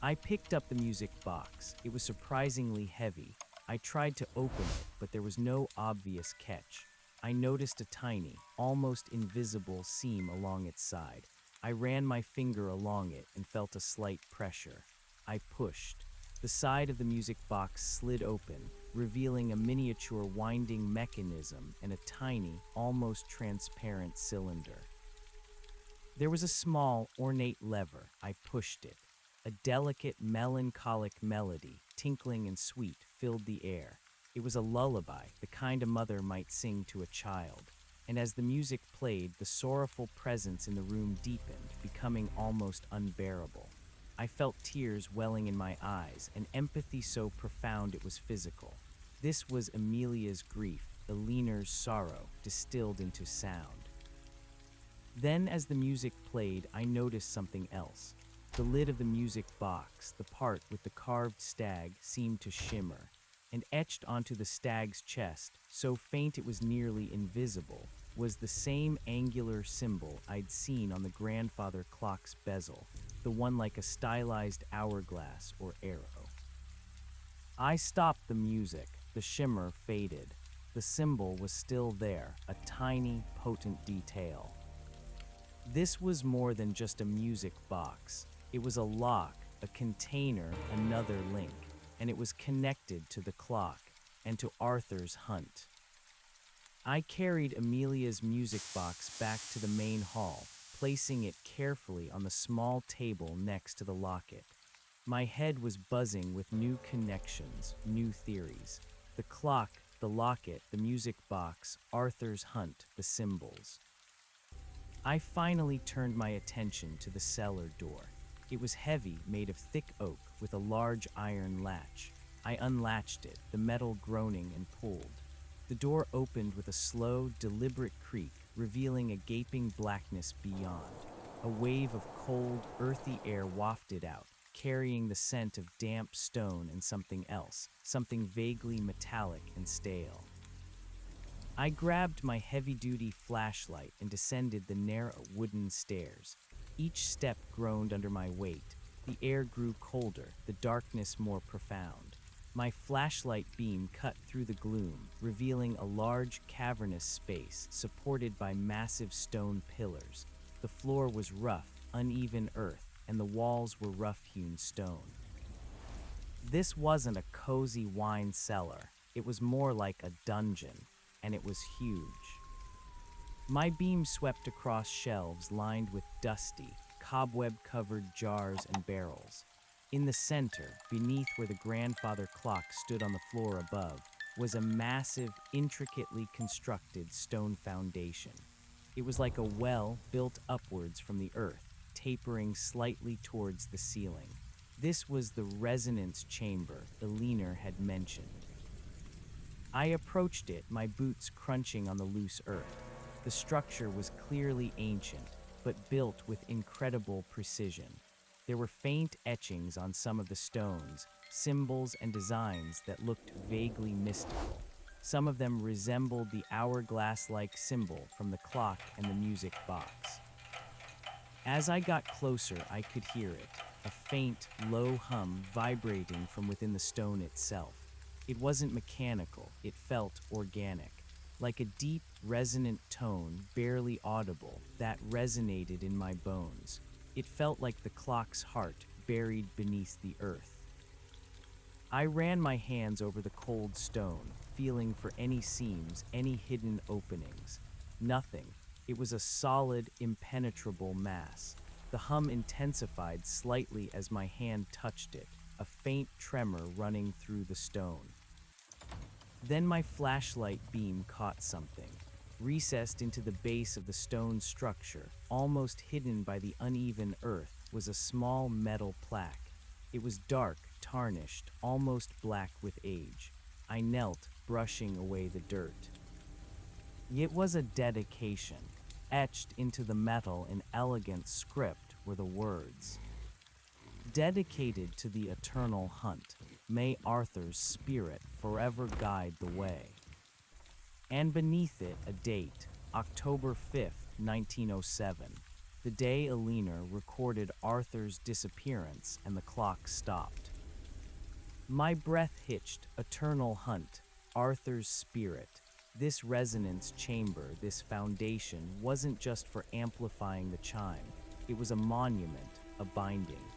I picked up the music box. It was surprisingly heavy. I tried to open it, but there was no obvious catch. I noticed a tiny, almost invisible seam along its side. I ran my finger along it and felt a slight pressure. I pushed. The side of the music box slid open, revealing a miniature winding mechanism and a tiny, almost transparent cylinder. There was a small, ornate lever. I pushed it. A delicate, melancholic melody, tinkling and sweet, filled the air. It was a lullaby, the kind a mother might sing to a child. And as the music played, the sorrowful presence in the room deepened, becoming almost unbearable. I felt tears welling in my eyes, an empathy so profound it was physical. This was Amelia's grief, Eleanor's sorrow, distilled into sound. Then, as the music played, I noticed something else. The lid of the music box, the part with the carved stag, seemed to shimmer, and etched onto the stag's chest, so faint it was nearly invisible, was the same angular symbol I'd seen on the grandfather clock's bezel, the one like a stylized hourglass or arrow. I stopped the music. The shimmer faded. The symbol was still there, a tiny, potent detail. This was more than just a music box. It was a lock, a container, another link, and it was connected to the clock and to Arthur's hunt. I carried Amelia's music box back to the main hall, placing it carefully on the small table next to the locket. My head was buzzing with new connections, new theories. The clock, the locket, the music box, Arthur's hunt, the symbols. I finally turned my attention to the cellar door. It was heavy, made of thick oak, with a large iron latch. I unlatched it, the metal groaning and pulled. The door opened with a slow, deliberate creak, revealing a gaping blackness beyond. A wave of cold, earthy air wafted out, carrying the scent of damp stone and something else, something vaguely metallic and stale. I grabbed my heavy-duty flashlight and descended the narrow wooden stairs. Each step groaned under my weight. The air grew colder, the darkness more profound. My flashlight beam cut through the gloom, revealing a large, cavernous space supported by massive stone pillars. The floor was rough, uneven earth, and the walls were rough-hewn stone. This wasn't a cozy wine cellar. It was more like a dungeon, and it was huge. My beam swept across shelves lined with dusty, cobweb-covered jars and barrels. In the center, beneath where the grandfather clock stood on the floor above, was a massive, intricately constructed stone foundation. It was like a well built upwards from the earth, tapering slightly towards the ceiling. This was the resonance chamber Eleanor had mentioned. I approached it, my boots crunching on the loose earth. The structure was clearly ancient, but built with incredible precision. There were faint etchings on some of the stones, symbols and designs that looked vaguely mystical. Some of them resembled the hourglass-like symbol from the clock and the music box. As I got closer, I could hear it, a faint, low hum vibrating from within the stone itself. It wasn't mechanical, it felt organic, like a deep, resonant tone, barely audible, that resonated in my bones. It felt like the clock's heart buried beneath the earth. I ran my hands over the cold stone, feeling for any seams, any hidden openings. Nothing. It was a solid, impenetrable mass. The hum intensified slightly as my hand touched it, a faint tremor running through the stone. Then my flashlight beam caught something. Recessed into the base of the stone structure, almost hidden by the uneven earth, was a small metal plaque. It was dark, tarnished, almost black with age. I knelt, brushing away the dirt. It was a dedication. Etched into the metal in elegant script were the words, "Dedicated to the eternal hunt, may Arthur's spirit forever guide the way." And beneath it a date, October 5th, 1907, the day Eleanor recorded Arthur's disappearance and the clock stopped. My breath hitched. Eternal hunt, Arthur's spirit. This resonance chamber, this foundation, wasn't just for amplifying the chime. It was a monument, a binding.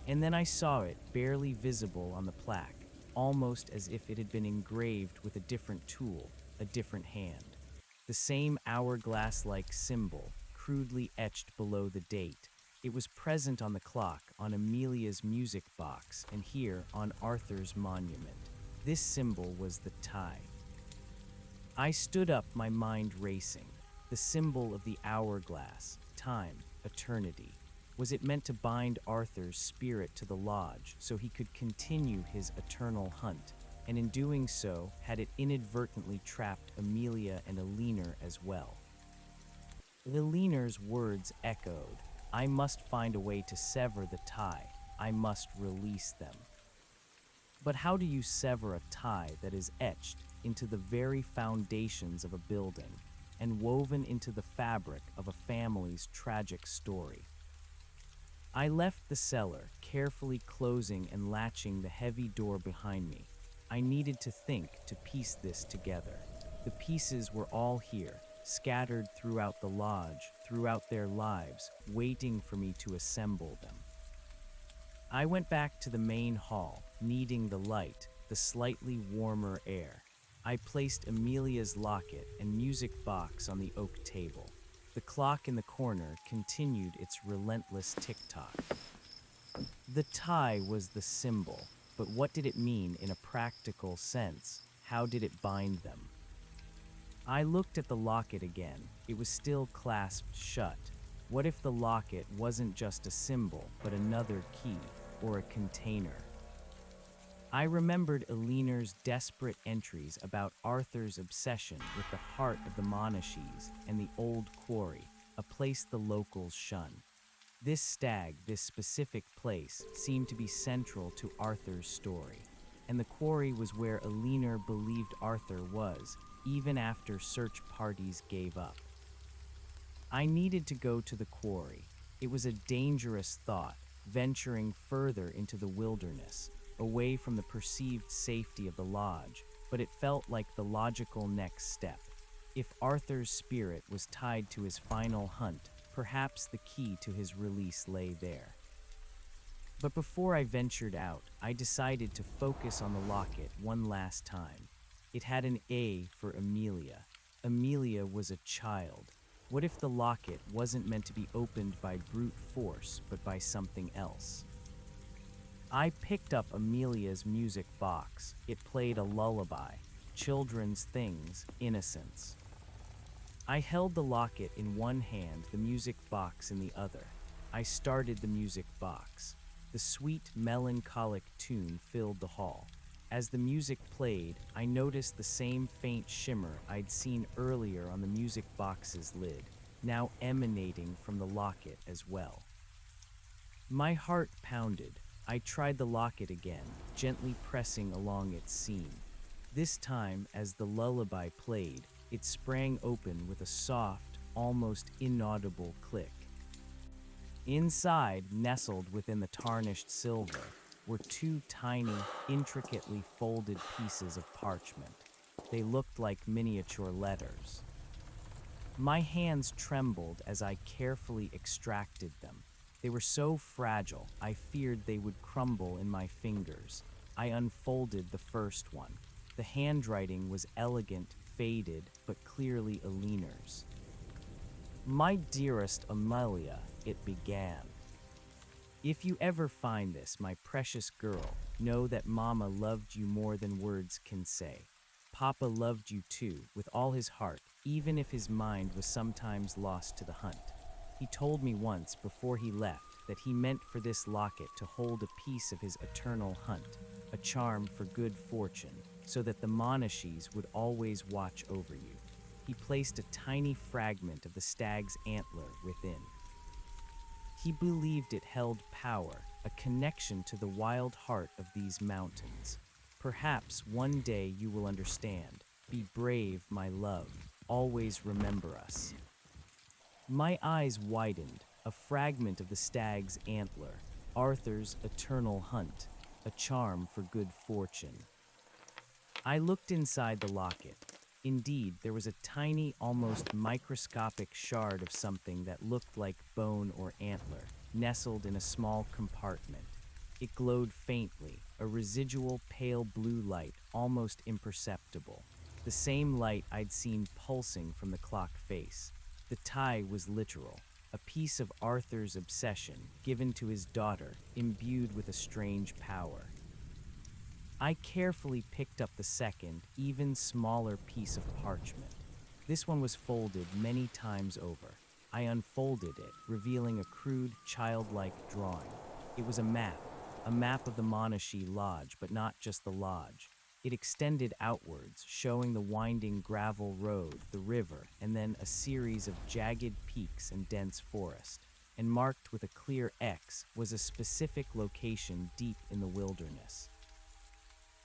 And then I saw it, barely visible on the plaque, almost as if it had been engraved with a different tool, a different hand. The same hourglass-like symbol, crudely etched below the date. It was present on the clock, on Amelia's music box, and here on Arthur's monument. This symbol was the tie. I stood up, my mind racing. The symbol of the hourglass, time, eternity. Was it meant to bind Arthur's spirit to the lodge so he could continue his eternal hunt? And in doing so, had it inadvertently trapped Amelia and Eleanor as well? Eleanor's words echoed. I must find a way to sever the tie. I must release them. But how do you sever a tie that is etched into the very foundations of a building and woven into the fabric of a family's tragic story? I left the cellar, carefully closing and latching the heavy door behind me. I needed to think, to piece this together. The pieces were all here, scattered throughout the lodge, throughout their lives, waiting for me to assemble them. I went back to the main hall, needing the light, the slightly warmer air. I placed Amelia's locket and music box on the oak table. The clock in the corner continued its relentless tick-tock. The tie was the symbol, but what did it mean in a practical sense? How did it bind them? I looked at the locket again. It was still clasped shut. What if the locket wasn't just a symbol, but another key, or a container? I remembered Eleanor's desperate entries about Arthur's obsession with the heart of the Monashees and the old quarry, a place the locals shun. This stag, this specific place, seemed to be central to Arthur's story, and the quarry was where Eleanor believed Arthur was, even after search parties gave up. I needed to go to the quarry. It was a dangerous thought, venturing further into the wilderness. away from the perceived safety of the lodge, but it felt like the logical next step. If Arthur's spirit was tied to his final hunt, perhaps the key to his release lay there. But before I ventured out, I decided to focus on the locket one last time. It had an A for Amelia. Amelia was a child. What if the locket wasn't meant to be opened by brute force, but by something else? I picked up Amelia's music box. It played a lullaby, children's things, innocence. I held the locket in one hand, the music box in the other. I started the music box. The sweet, melancholic tune filled the hall. As the music played, I noticed the same faint shimmer I'd seen earlier on the music box's lid, now emanating from the locket as well. My heart pounded. I tried the locket again, gently pressing along its seam. This time, as the lullaby played, it sprang open with a soft, almost inaudible click. Inside, nestled within the tarnished silver, were two tiny, intricately folded pieces of parchment. They looked like miniature letters. My hands trembled as I carefully extracted them. They were so fragile, I feared they would crumble in my fingers. I unfolded the first one. The handwriting was elegant, faded, but clearly Eleanor's. "My dearest Amelia," it began. "If you ever find this, my precious girl, know that Mama loved you more than words can say. Papa loved you too, with all his heart, even if his mind was sometimes lost to the hunt. He told me once, before he left, that he meant for this locket to hold a piece of his eternal hunt, a charm for good fortune, so that the Monashees would always watch over you." He placed a tiny fragment of the stag's antler within. He believed it held power, a connection to the wild heart of these mountains. "Perhaps one day you will understand. Be brave, my love. Always remember us." My eyes widened. A fragment of the stag's antler, Arthur's eternal hunt, a charm for good fortune. I looked inside the locket. Indeed, there was a tiny, almost microscopic shard of something that looked like bone or antler, nestled in a small compartment. It glowed faintly, a residual pale blue light, almost imperceptible. The same light I'd seen pulsing from the clock face. The tie was literal, a piece of Arthur's obsession, given to his daughter, imbued with a strange power. I carefully picked up the second, even smaller piece of parchment. This one was folded many times over. I unfolded it, revealing a crude, childlike drawing. It was a map of the Monashee Lodge, but not just the lodge. It extended outwards, showing the winding gravel road, the river, and then a series of jagged peaks and dense forest. And marked with a clear X was a specific location deep in the wilderness.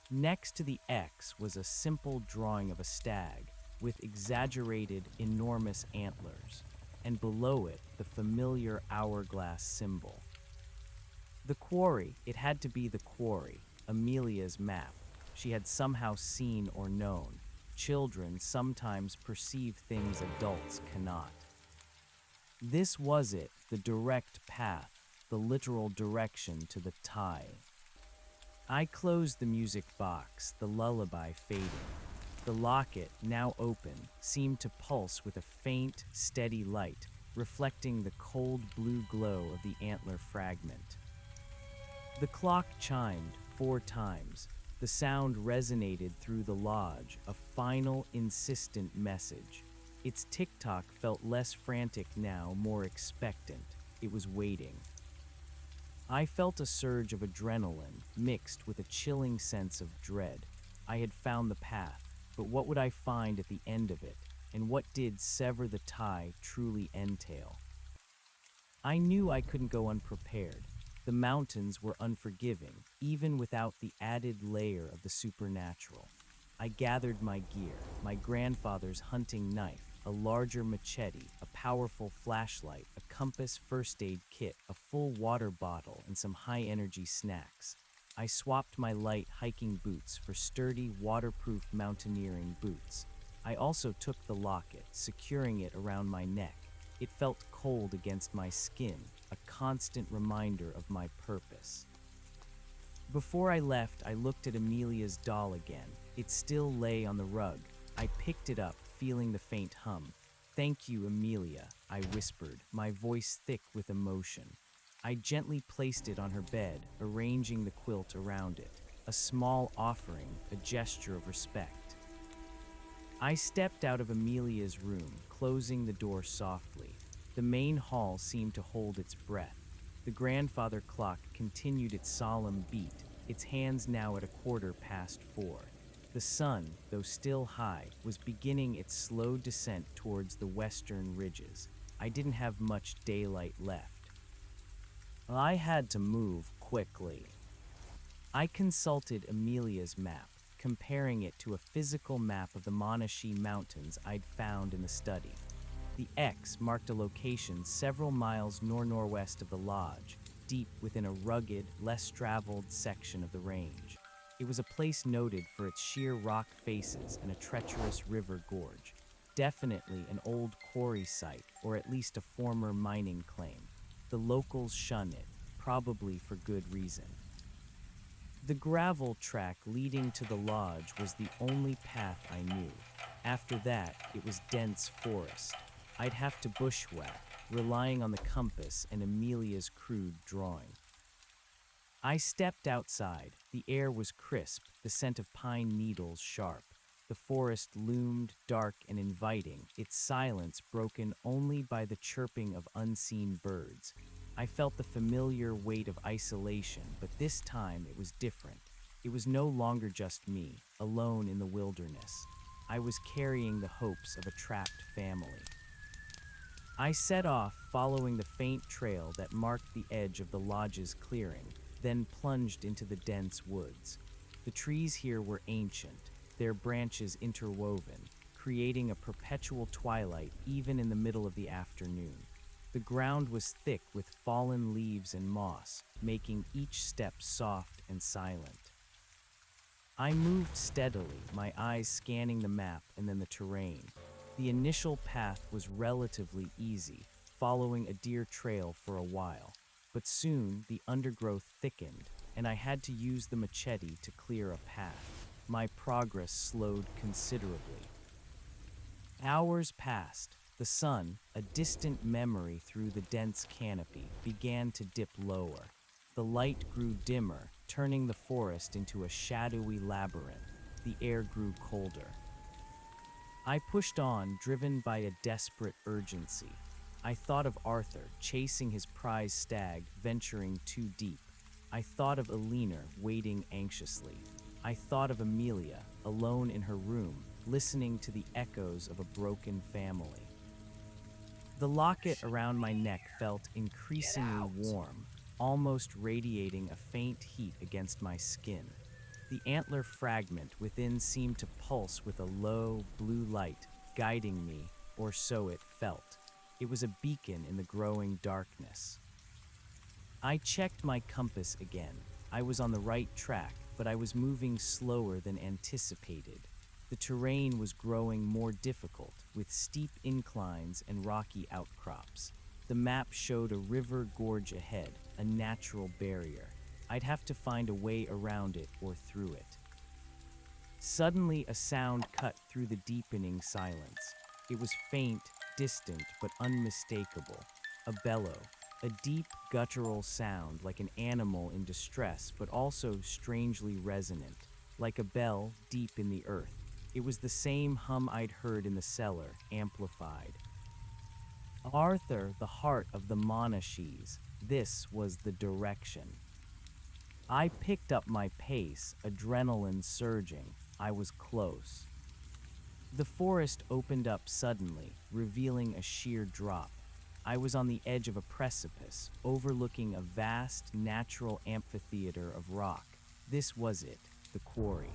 Next to the X was a simple drawing of a stag, with exaggerated, enormous antlers, and below it, the familiar hourglass symbol. The quarry, it had to be the quarry, Amelia's map. She had somehow seen or known. Children sometimes perceive things adults cannot. This was it, the direct path, the literal direction to the tie. I closed the music box, the lullaby fading. The locket, now open, seemed to pulse with a faint, steady light, reflecting the cold blue glow of the antler fragment. The clock chimed 4 times. The sound resonated through the lodge, a final, insistent message. Its tick-tock felt less frantic now, more expectant. It was waiting. I felt a surge of adrenaline, mixed with a chilling sense of dread. I had found the path, but what would I find at the end of it, and what did sever the tie truly entail? I knew I couldn't go unprepared. The mountains were unforgiving, even without the added layer of the supernatural. I gathered my gear, my grandfather's hunting knife, a larger machete, a powerful flashlight, a compass first aid kit, a full water bottle, and some high-energy snacks. I swapped my light hiking boots for sturdy, waterproof mountaineering boots. I also took the locket, securing it around my neck. It felt cold against my skin, a constant reminder of my purpose. Before I left, I looked at Amelia's doll again. It still lay on the rug. I picked it up, feeling the faint hum. "Thank you, Amelia," I whispered, my voice thick with emotion. I gently placed it on her bed, arranging the quilt around it. A small offering, a gesture of respect. I stepped out of Amelia's room, closing the door softly. The main hall seemed to hold its breath. The grandfather clock continued its solemn beat, its hands now at 4:15. The sun, though still high, was beginning its slow descent towards the western ridges. I didn't have much daylight left. I had to move quickly. I consulted Amelia's map, comparing it to a physical map of the Monashee Mountains I'd found in the study. The X marked a location several miles northwest of the lodge, deep within a rugged, less traveled section of the range. It was a place noted for its sheer rock faces and a treacherous river gorge. Definitely an old quarry site, or at least a former mining claim. The locals shun it, probably for good reason. The gravel track leading to the lodge was the only path I knew. After that, it was dense forest. I'd have to bushwhack, relying on the compass and Amelia's crude drawing. I stepped outside. The air was crisp, the scent of pine needles sharp. The forest loomed, dark and inviting, its silence broken only by the chirping of unseen birds. I felt the familiar weight of isolation, but this time it was different. It was no longer just me, alone in the wilderness. I was carrying the hopes of a trapped family. I set off, following the faint trail that marked the edge of the lodge's clearing, then plunged into the dense woods. The trees here were ancient, their branches interwoven, creating a perpetual twilight even in the middle of the afternoon. The ground was thick with fallen leaves and moss, making each step soft and silent. I moved steadily, my eyes scanning the map and then the terrain. The initial path was relatively easy, following a deer trail for a while. But soon, the undergrowth thickened, and I had to use the machete to clear a path. My progress slowed considerably. Hours passed. The sun, a distant memory through the dense canopy, began to dip lower. The light grew dimmer, turning the forest into a shadowy labyrinth. The air grew colder. I pushed on, driven by a desperate urgency. I thought of Arthur, chasing his prize stag, venturing too deep. I thought of Eleanor, waiting anxiously. I thought of Amelia, alone in her room, listening to the echoes of a broken family. The locket around my neck felt increasingly warm, almost radiating a faint heat against my skin. The antler fragment within seemed to pulse with a low, blue light, guiding me, or so it felt. It was a beacon in the growing darkness. I checked my compass again. I was on the right track, but I was moving slower than anticipated. The terrain was growing more difficult, with steep inclines and rocky outcrops. The map showed a river gorge ahead, a natural barrier. I'd have to find a way around it or through it. Suddenly, a sound cut through the deepening silence. It was faint, distant, but unmistakable. A bellow, a deep, guttural sound like an animal in distress, but also strangely resonant, like a bell deep in the earth. It was the same hum I'd heard in the cellar, amplified. Arthur, the heart of the Monashees. This was the direction. I picked up my pace, adrenaline surging. I was close. The forest opened up suddenly, revealing a sheer drop. I was on the edge of a precipice, overlooking a vast, natural amphitheater of rock. This was it, the quarry.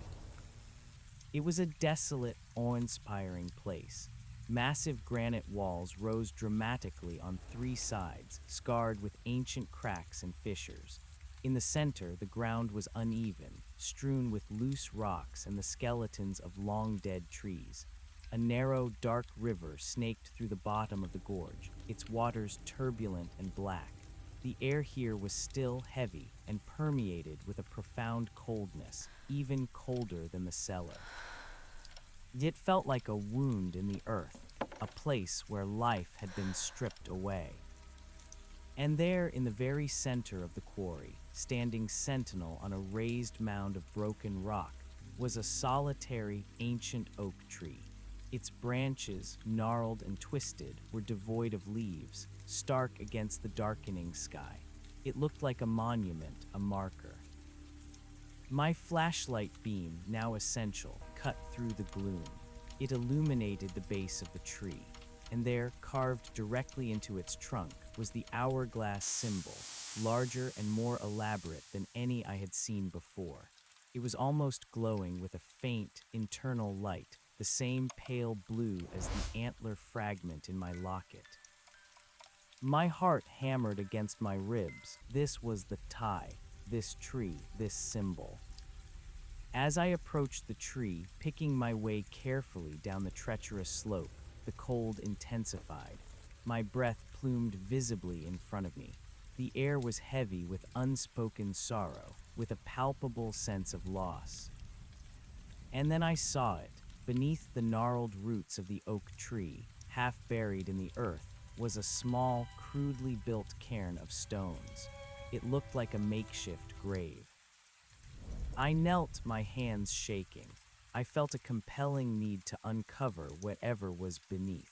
It was a desolate, awe-inspiring place. Massive granite walls rose dramatically on three sides, scarred with ancient cracks and fissures. In the center, the ground was uneven, strewn with loose rocks and the skeletons of long-dead trees. A narrow, dark river snaked through the bottom of the gorge, its waters turbulent and black. The air here was still heavy and permeated with a profound coldness, even colder than the cellar. It felt like a wound in the earth, a place where life had been stripped away. And there, in the very center of the quarry, standing sentinel on a raised mound of broken rock, was a solitary, ancient oak tree. Its branches, gnarled and twisted, were devoid of leaves, stark against the darkening sky. It looked like a monument, a marker. My flashlight beam, now essential, cut through the gloom. It illuminated the base of the tree, and there, carved directly into its trunk, was the hourglass symbol, larger and more elaborate than any I had seen before. It was almost glowing with a faint, internal light, the same pale blue as the antler fragment in my locket. My heart hammered against my ribs. This was the tie, this tree, this symbol. As I approached the tree, picking my way carefully down the treacherous slope, the cold intensified. My breath plumed visibly in front of me. The air was heavy with unspoken sorrow, with a palpable sense of loss. And then I saw it. Beneath the gnarled roots of the oak tree, half buried in the earth, was a small, crudely built cairn of stones. It looked like a makeshift grave. I knelt, my hands shaking. I felt a compelling need to uncover whatever was beneath.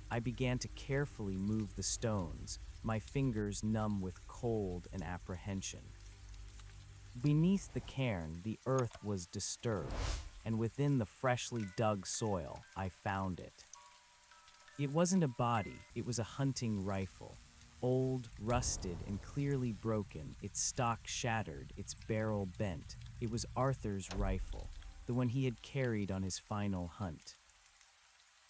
I began to carefully move the stones, my fingers numb with cold and apprehension. Beneath the cairn, the earth was disturbed, and within the freshly dug soil, I found it. It wasn't a body, it was a hunting rifle. Old, rusted, and clearly broken, its stock shattered, its barrel bent. It was Arthur's rifle, the one he had carried on his final hunt.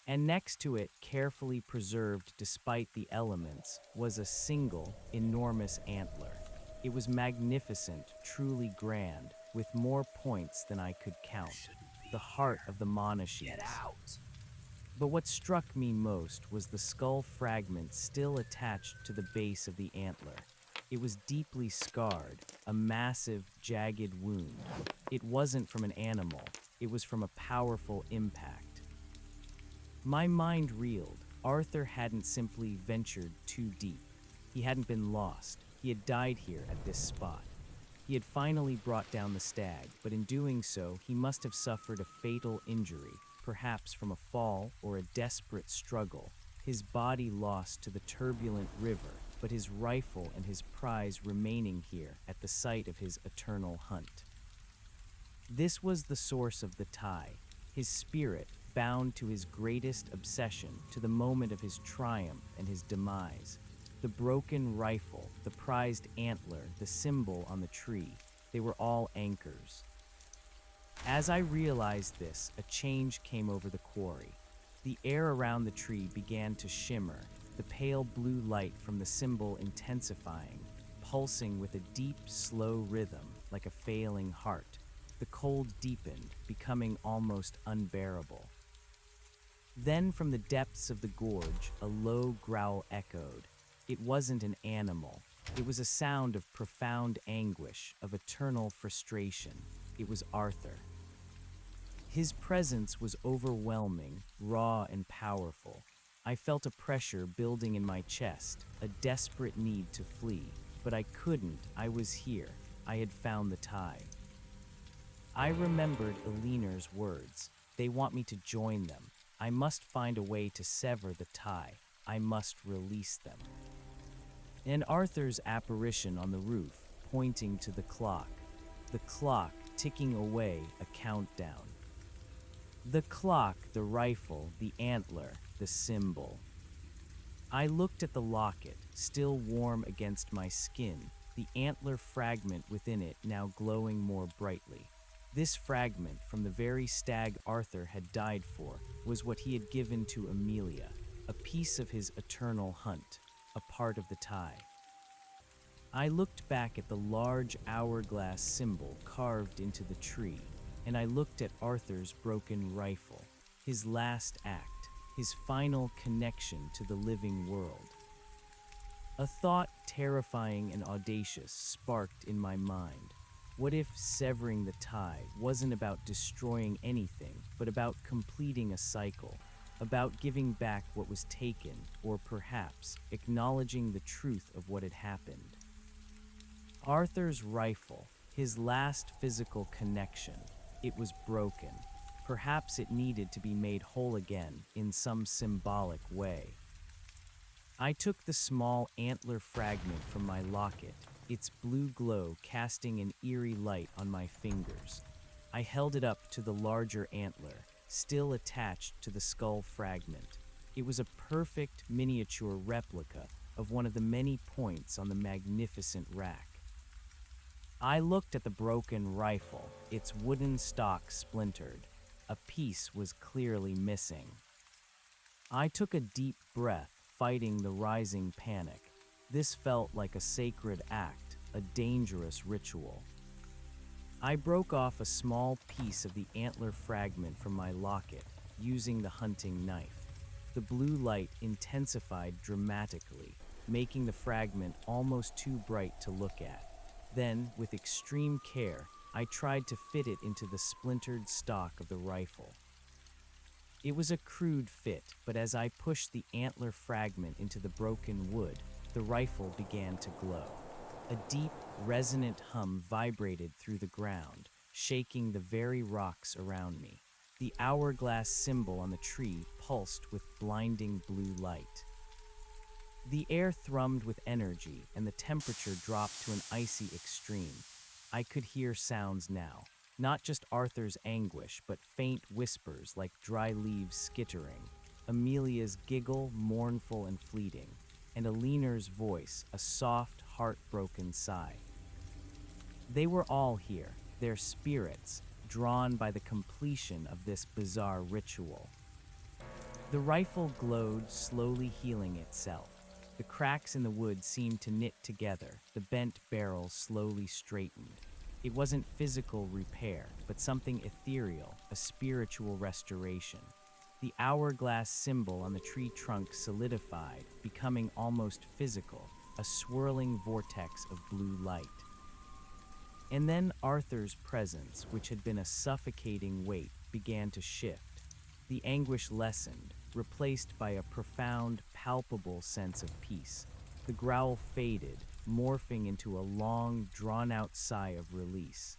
And next to it, carefully preserved despite the elements, was a single, enormous antler. It was magnificent, truly grand, with more points than I could count. The heart of the Monashees. Get out! But what struck me most was the skull fragment still attached to the base of the antler. It was deeply scarred, a massive, jagged wound. It wasn't from an animal, it was from a powerful impact. My mind reeled. Arthur hadn't simply ventured too deep. He hadn't been lost. He had died here at this spot. He had finally brought down the stag, but in doing so, he must have suffered a fatal injury, perhaps from a fall or a desperate struggle. His body lost to the turbulent river, but his rifle and his prize remaining here at the site of his eternal hunt. This was the source of the tie, his spirit bound to his greatest obsession, to the moment of his triumph and his demise. The broken rifle, the prized antler, the symbol on the tree, they were all anchors. As I realized this, a change came over the quarry. The air around the tree began to shimmer, the pale blue light from the symbol intensifying, pulsing with a deep, slow rhythm like a failing heart. The cold deepened, becoming almost unbearable. Then from the depths of the gorge, a low growl echoed. It wasn't an animal. It was a sound of profound anguish, of eternal frustration. It was Arthur. His presence was overwhelming, raw and powerful. I felt a pressure building in my chest, a desperate need to flee. But I couldn't. I was here. I had found the tie. I remembered Elinar's words. They want me to join them. I must find a way to sever the tie. I must release them. And Arthur's apparition on the roof, pointing to the clock ticking away, a countdown. The clock, the rifle, the antler, the symbol. I looked at the locket, still warm against my skin, the antler fragment within it now glowing more brightly. This fragment, from the very stag Arthur had died for, was what he had given to Amelia, a piece of his eternal hunt, a part of the tie. I looked back at the large hourglass symbol carved into the tree, and I looked at Arthur's broken rifle, his last act, his final connection to the living world. A thought terrifying and audacious sparked in my mind. What if severing the tie wasn't about destroying anything, but about completing a cycle, about giving back what was taken, or perhaps acknowledging the truth of what had happened? Arthur's rifle, his last physical connection, it was broken. Perhaps it needed to be made whole again in some symbolic way. I took the small antler fragment from my locket, its blue glow casting an eerie light on my fingers. I held it up to the larger antler, still attached to the skull fragment. It was a perfect miniature replica of one of the many points on the magnificent rack. I looked at the broken rifle, its wooden stock splintered. A piece was clearly missing. I took a deep breath, fighting the rising panic. This felt like a sacred act, a dangerous ritual. I broke off a small piece of the antler fragment from my locket, using the hunting knife. The blue light intensified dramatically, making the fragment almost too bright to look at. Then, with extreme care, I tried to fit it into the splintered stock of the rifle. It was a crude fit, but as I pushed the antler fragment into the broken wood, the rifle began to glow. A deep, resonant hum vibrated through the ground, shaking the very rocks around me. The hourglass symbol on the tree pulsed with blinding blue light. The air thrummed with energy, and the temperature dropped to an icy extreme. I could hear sounds now, not just Arthur's anguish, but faint whispers like dry leaves skittering, Amelia's giggle, mournful and fleeting, and Aliner's voice, a soft, heartbroken sigh. They were all here, their spirits, drawn by the completion of this bizarre ritual. The rifle glowed, slowly healing itself. The cracks in the wood seemed to knit together, the bent barrel slowly straightened. It wasn't physical repair, but something ethereal, a spiritual restoration. The hourglass symbol on the tree trunk solidified, becoming almost physical, a swirling vortex of blue light. And then Arthur's presence, which had been a suffocating weight, began to shift. The anguish lessened, replaced by a profound, palpable sense of peace. The growl faded, morphing into a long, drawn-out sigh of release.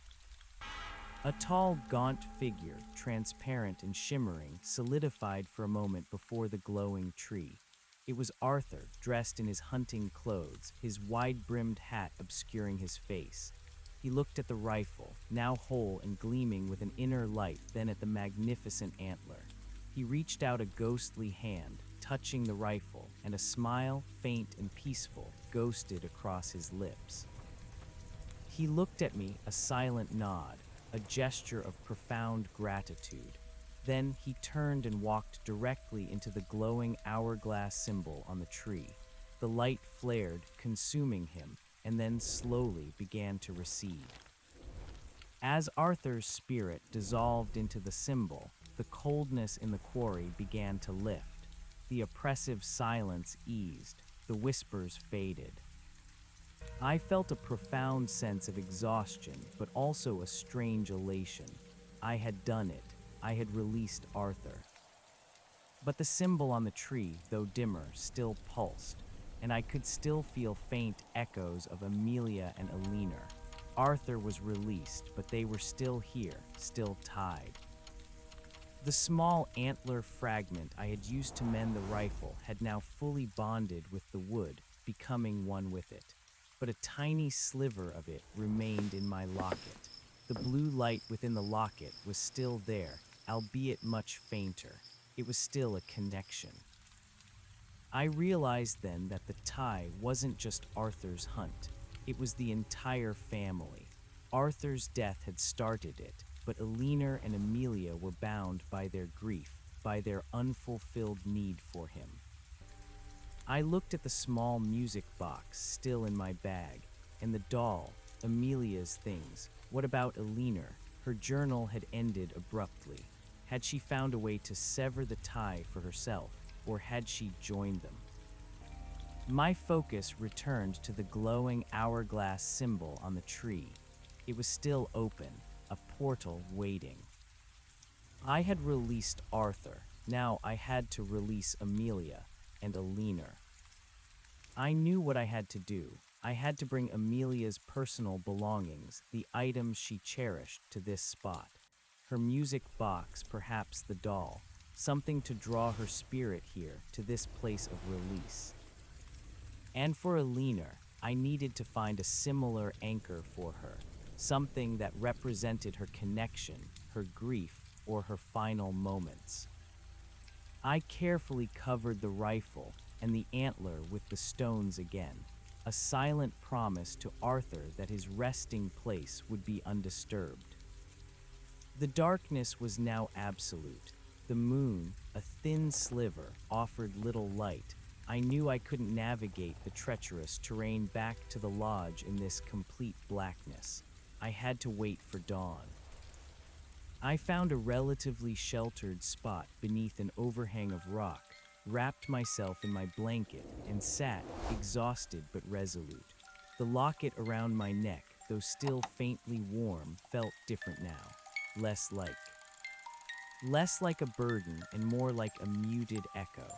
A tall, gaunt figure, transparent and shimmering, solidified for a moment before the glowing tree. It was Arthur, dressed in his hunting clothes, his wide-brimmed hat obscuring his face. He looked at the rifle, now whole and gleaming with an inner light, then at the magnificent antler. He reached out a ghostly hand, touching the rifle, and a smile, faint and peaceful, ghosted across his lips. He looked at me, a silent nod, a gesture of profound gratitude. Then he turned and walked directly into the glowing hourglass symbol on the tree. The light flared, consuming him, and then slowly began to recede. As Arthur's spirit dissolved into the symbol, the coldness in the quarry began to lift. The oppressive silence eased, the whispers faded. I felt a profound sense of exhaustion, but also a strange elation. I had done it. I had released Arthur. But the symbol on the tree, though dimmer, still pulsed, and I could still feel faint echoes of Amelia and Aliner. Arthur was released, but they were still here, still tied. The small antler fragment I had used to mend the rifle had now fully bonded with the wood, becoming one with it. But a tiny sliver of it remained in my locket. The blue light within the locket was still there, albeit much fainter. It was still a connection. I realized then that the tie wasn't just Arthur's hunt. It was the entire family. Arthur's death had started it, but Aliner and Amelia were bound by their grief, by their unfulfilled need for him. I looked at the small music box still in my bag. And the doll, Amelia's things. What about Eleanor? Her journal had ended abruptly. Had she found a way to sever the tie for herself, or had she joined them? My focus returned to the glowing hourglass symbol on the tree. It was still open, a portal waiting. I had released Arthur. Now I had to release Amelia and Eleanor. I knew what I had to do. I had to bring Amelia's personal belongings, the items she cherished, to this spot. Her music box, perhaps the doll, something to draw her spirit here, to this place of release. And for Eleanor, I needed to find a similar anchor for her, something that represented her connection, her grief, or her final moments. I carefully covered the rifle and the antler with the stones again, a silent promise to Arthur that his resting place would be undisturbed. The darkness was now absolute. The moon, a thin sliver, offered little light. I knew I couldn't navigate the treacherous terrain back to the lodge in this complete blackness. I had to wait for dawn. I found a relatively sheltered spot beneath an overhang of rock, wrapped myself in my blanket, and sat, exhausted but resolute. The locket around my neck, though still faintly warm, felt different now. Less like a burden and more like a muted echo.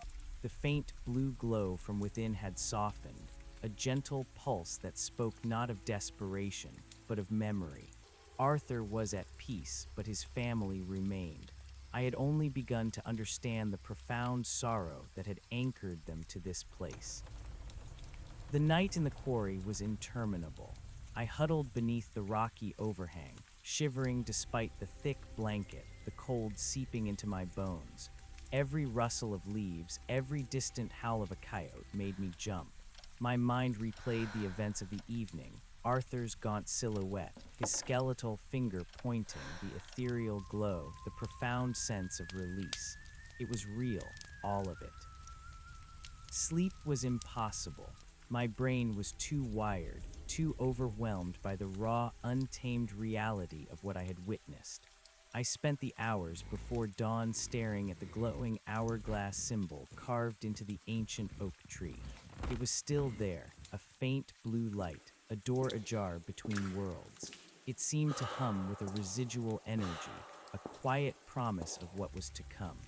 The faint blue glow from within had softened, a gentle pulse that spoke not of desperation, but of memory. Arthur was at peace, but his family remained. I had only begun to understand the profound sorrow that had anchored them to this place. The night in the quarry was interminable. I huddled beneath the rocky overhang, shivering despite the thick blanket, the cold seeping into my bones. Every rustle of leaves, every distant howl of a coyote made me jump. My mind replayed the events of the evening, Arthur's gaunt silhouette, his skeletal finger pointing, the ethereal glow, the profound sense of release. It was real, all of it. Sleep was impossible. My brain was too wired, too overwhelmed by the raw, untamed reality of what I had witnessed. I spent the hours before dawn staring at the glowing hourglass symbol carved into the ancient oak tree. It was still there, a faint blue light, a door ajar between worlds. It seemed to hum with a residual energy, a quiet promise of what was to come.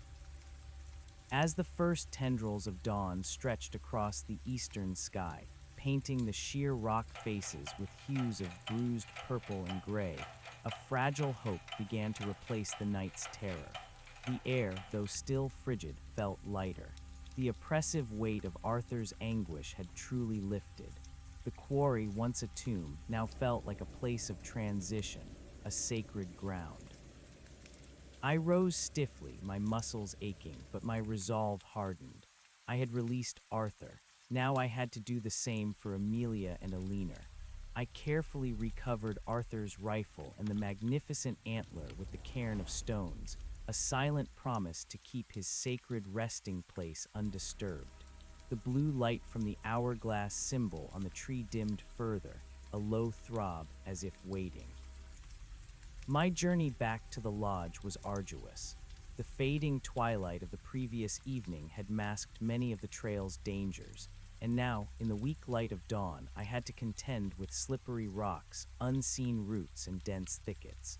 As the first tendrils of dawn stretched across the eastern sky, painting the sheer rock faces with hues of bruised purple and gray, a fragile hope began to replace the night's terror. The air, though still frigid, felt lighter. The oppressive weight of Arthur's anguish had truly lifted. The quarry, once a tomb, now felt like a place of transition, a sacred ground. I rose stiffly, my muscles aching, but my resolve hardened. I had released Arthur. Now I had to do the same for Amelia and Eleanor. I carefully recovered Arthur's rifle and the magnificent antler with the cairn of stones, a silent promise to keep his sacred resting place undisturbed. The blue light from the hourglass symbol on the tree dimmed further, a low throb as if waiting. My journey back to the lodge was arduous. The fading twilight of the previous evening had masked many of the trail's dangers, and now, in the weak light of dawn, I had to contend with slippery rocks, unseen roots, and dense thickets.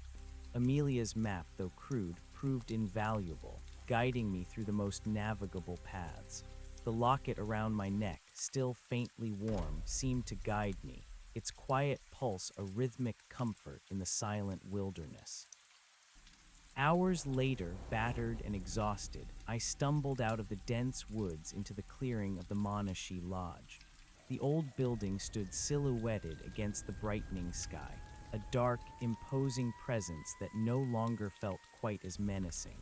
Amelia's map, though crude, proved invaluable, guiding me through the most navigable paths. The locket around my neck, still faintly warm, seemed to guide me, its quiet pulse a rhythmic comfort in the silent wilderness. Hours later, battered and exhausted, I stumbled out of the dense woods into the clearing of the Monashi Lodge. The old building stood silhouetted against the brightening sky, a dark, imposing presence that no longer felt quite as menacing.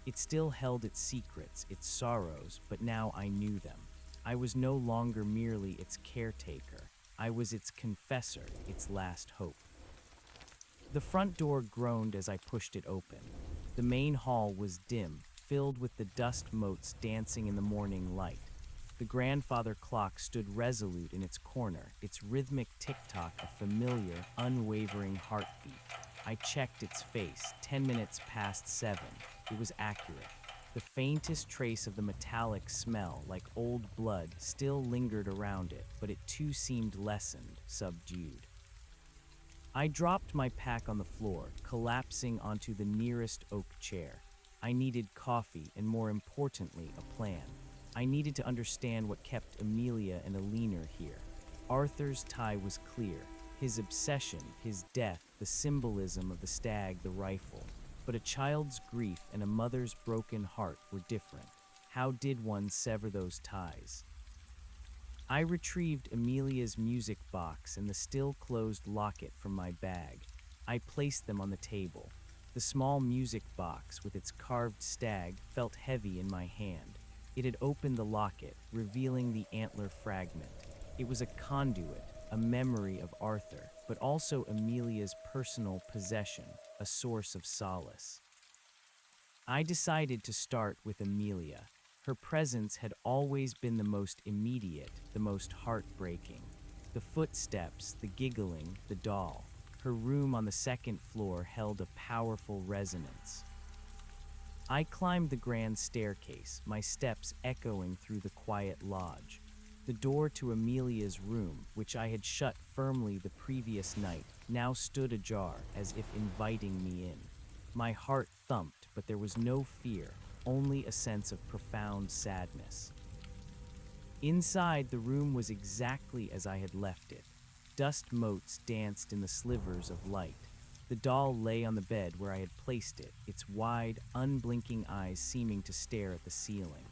It still held its secrets, its sorrows, but now I knew them. I was no longer merely its caretaker. I was its confessor, its last hope. The front door groaned as I pushed it open. The main hall was dim, filled with the dust motes dancing in the morning light. The grandfather clock stood resolute in its corner, its rhythmic tick-tock a familiar, unwavering heartbeat. I checked its face, 10 minutes past 7. It was accurate. The faintest trace of the metallic smell, like old blood, still lingered around it, but it too seemed lessened, subdued. I dropped my pack on the floor, collapsing onto the nearest oak chair. I needed coffee and, more importantly, a plan. I needed to understand what kept Amelia and Alina here. Arthur's tie was clear. His obsession, his death, the symbolism of the stag, the rifle. But a child's grief and a mother's broken heart were different. How did one sever those ties? I retrieved Amelia's music box and the still-closed locket from my bag. I placed them on the table. The small music box, with its carved stag, felt heavy in my hand. It had opened the locket, revealing the antler fragment. It was a conduit, a memory of Arthur, but also Amelia's personal possession, a source of solace. I decided to start with Amelia. Her presence had always been the most immediate, the most heartbreaking. The footsteps, the giggling, the doll. Her room on the second floor held a powerful resonance. I climbed the grand staircase, my steps echoing through the quiet lodge. The door to Amelia's room, which I had shut firmly the previous night, now stood ajar, as if inviting me in. My heart thumped, but there was no fear, only a sense of profound sadness. Inside, the room was exactly as I had left it. Dust motes danced in the slivers of light. The doll lay on the bed where I had placed it, its wide, unblinking eyes seeming to stare at the ceiling.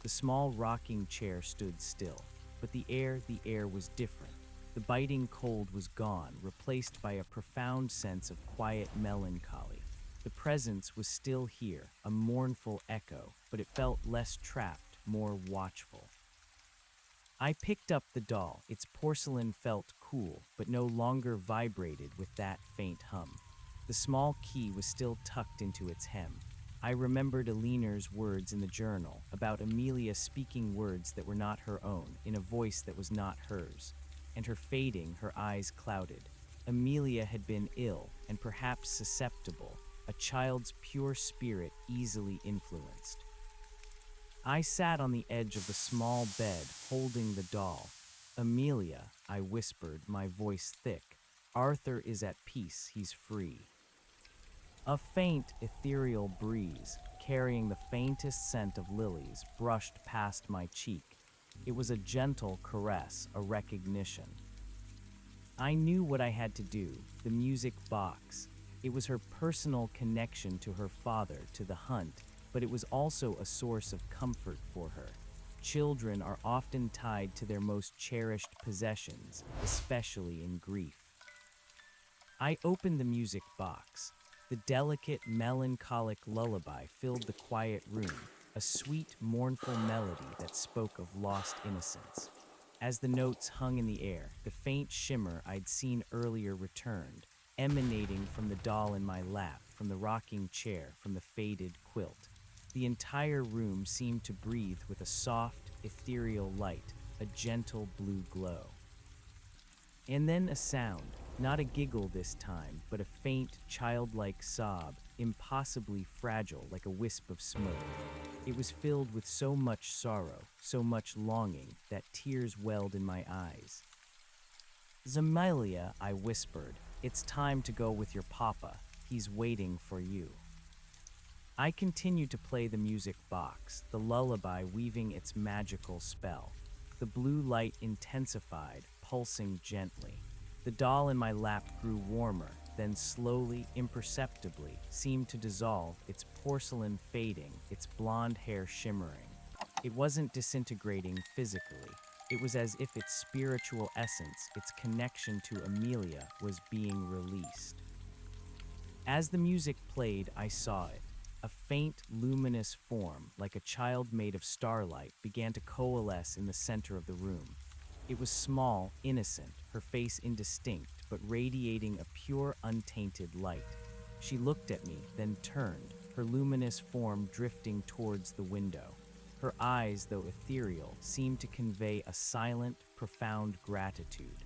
The small rocking chair stood still, but the air was different. The biting cold was gone, replaced by a profound sense of quiet melancholy. The presence was still here, a mournful echo, but it felt less trapped, more watchful. I picked up the doll. Its porcelain felt cool, but no longer vibrated with that faint hum. The small key was still tucked into its hem. I remembered Alina's words in the journal, about Amelia speaking words that were not her own, in a voice that was not hers. And her fading, her eyes clouded. Amelia had been ill, and perhaps susceptible, a child's pure spirit easily influenced. I sat on the edge of the small bed, holding the doll. "Amelia," I whispered, my voice thick. "Arthur is at peace, he's free." A faint, ethereal breeze, carrying the faintest scent of lilies, brushed past my cheek. It was a gentle caress, a recognition. I knew what I had to do, the music box. It was her personal connection to her father, to the hunt, but it was also a source of comfort for her. Children are often tied to their most cherished possessions, especially in grief. I opened the music box. The delicate, melancholic lullaby filled the quiet room, a sweet, mournful melody that spoke of lost innocence. As the notes hung in the air, the faint shimmer I'd seen earlier returned, emanating from the doll in my lap, from the rocking chair, from the faded quilt. The entire room seemed to breathe with a soft, ethereal light, a gentle blue glow. And then a sound, not a giggle this time, but a faint, childlike sob, impossibly fragile like a wisp of smoke. It was filled with so much sorrow, so much longing, that tears welled in my eyes. "Zamalia," I whispered, "it's time to go with your papa. He's waiting for you." I continued to play the music box, the lullaby weaving its magical spell. The blue light intensified, pulsing gently. The doll in my lap grew warmer, then slowly, imperceptibly, seemed to dissolve, its porcelain fading, its blonde hair shimmering. It wasn't disintegrating physically. It was as if its spiritual essence, its connection to Amelia, was being released. As the music played, I saw it. A faint, luminous form, like a child made of starlight, began to coalesce in the center of the room. It was small, innocent, her face indistinct, but radiating a pure, untainted light. She looked at me, then turned, her luminous form drifting towards the window. Her eyes, though ethereal, seemed to convey a silent, profound gratitude.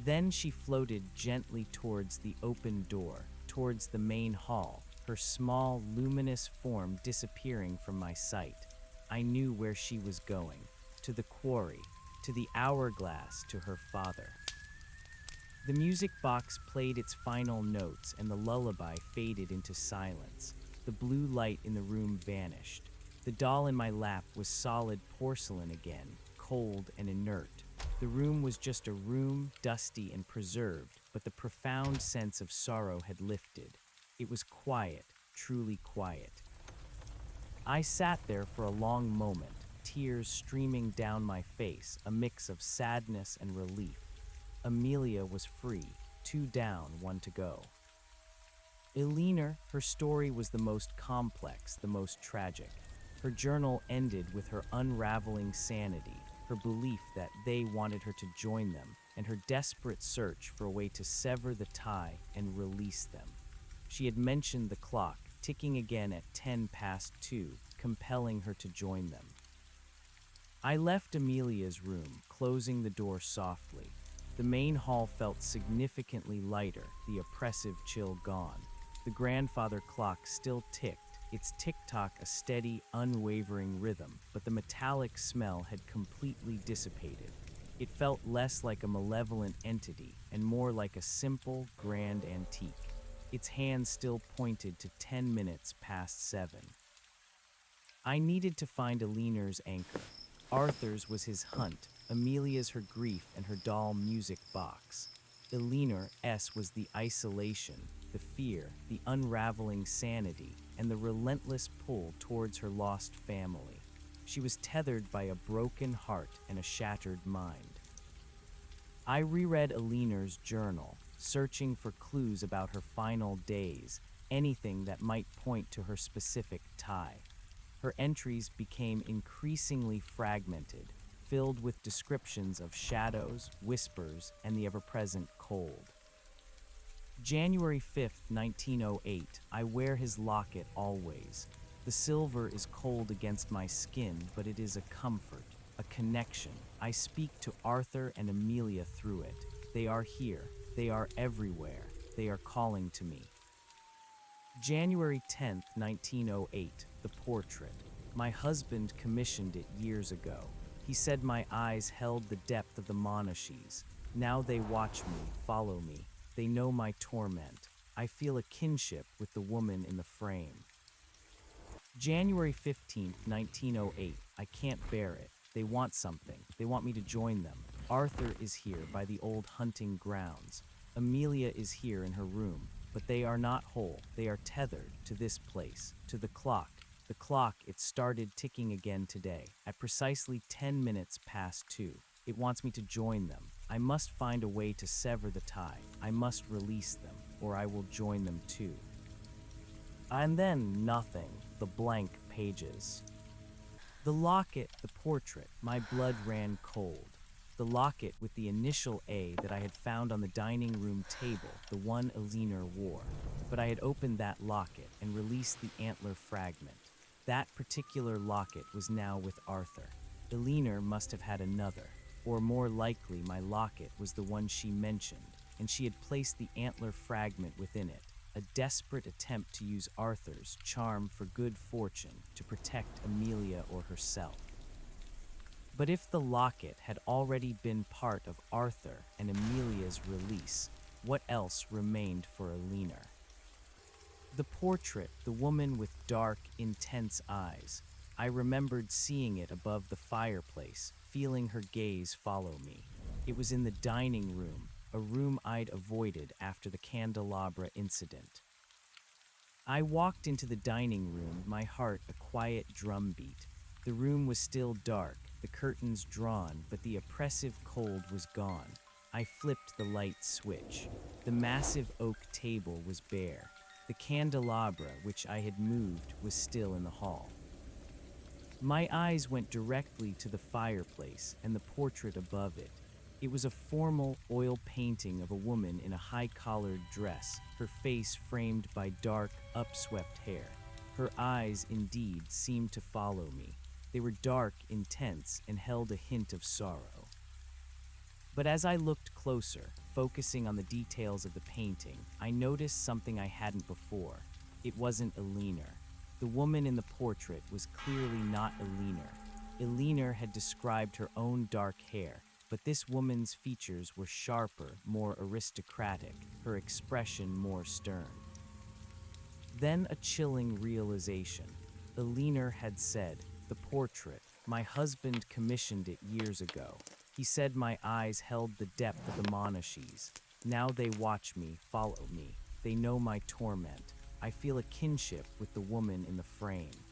Then she floated gently towards the open door, towards the main hall, her small, luminous form disappearing from my sight. I knew where she was going, to the quarry, to the hourglass, to her father. The music box played its final notes and the lullaby faded into silence. The blue light in the room vanished. The doll in my lap was solid porcelain again, cold and inert. The room was just a room, dusty and preserved, but the profound sense of sorrow had lifted. It was quiet, truly quiet. I sat there for a long moment, tears streaming down my face, a mix of sadness and relief. Amelia was free, 2 down, 1 to go. Eleanor, her story was the most complex, the most tragic. Her journal ended with her unraveling sanity, her belief that they wanted her to join them, and her desperate search for a way to sever the tie and release them. She had mentioned the clock, ticking again at 2:10, compelling her to join them. I left Amelia's room, closing the door softly. The main hall felt significantly lighter, the oppressive chill gone. The grandfather clock still ticked, its tick-tock a steady, unwavering rhythm, but the metallic smell had completely dissipated. It felt less like a malevolent entity and more like a simple, grand antique. Its hand still pointed to 10 minutes past 7. I needed to find Eleanor's anchor. Arthur's was his hunt, Amelia's her grief and her doll music box. Eleanor's was the isolation, the fear, the unraveling sanity, and the relentless pull towards her lost family. She was tethered by a broken heart and a shattered mind. I reread Eleanor's journal, searching for clues about her final days, anything that might point to her specific tie. Her entries became increasingly fragmented, filled with descriptions of shadows, whispers, and the ever-present cold. January 5th, 1908, I wear his locket always. The silver is cold against my skin, but it is a comfort, a connection. I speak to Arthur and Amelia through it. They are here. They are everywhere. They are calling to me. January 10th, 1908, the portrait. My husband commissioned it years ago. He said my eyes held the depth of the Monashees. Now they watch me, follow me. They know my torment. I feel a kinship with the woman in the frame. January 15th, 1908. I can't bear it. They want something. They want me to join them. Arthur is here by the old hunting grounds. Amelia is here in her room, but they are not whole. They are tethered to this place, to the clock. The clock, it started ticking again today, at precisely 10 minutes past 2. It wants me to join them. I must find a way to sever the tie. I must release them, or I will join them too. And then nothing, the blank pages. The locket, the portrait, my blood ran cold. The locket with the initial A that I had found on the dining room table, the one Eleanor wore. But I had opened that locket and released the antler fragment. That particular locket was now with Arthur. Eleanor must have had another, or more likely my locket was the one she mentioned, and she had placed the antler fragment within it, a desperate attempt to use Arthur's charm for good fortune to protect Amelia or herself. But if the locket had already been part of Arthur and Amelia's release, what else remained for Eleanor? The portrait, the woman with dark, intense eyes. I remembered seeing it above the fireplace, feeling her gaze follow me. It was in the dining room, a room I'd avoided after the candelabra incident. I walked into the dining room, my heart a quiet drumbeat. The room was still dark, the curtains drawn, but the oppressive cold was gone. I flipped the light switch. The massive oak table was bare. The candelabra, which I had moved, was still in the hall. My eyes went directly to the fireplace and the portrait above it. It was a formal oil painting of a woman in a high-collared dress, her face framed by dark, upswept hair. Her eyes, indeed, seemed to follow me. They were dark, intense, and held a hint of sorrow. But as I looked closer, focusing on the details of the painting, I noticed something I hadn't before. It wasn't Elinor. The woman in the portrait was clearly not Elinor. Elinor had described her own dark hair, but this woman's features were sharper, more aristocratic, her expression more stern. Then a chilling realization. Elinor had said, "The portrait, my husband commissioned it years ago. He said my eyes held the depth of the Monashees. Now they watch me, follow me. They know my torment. I feel a kinship with the woman in the frame."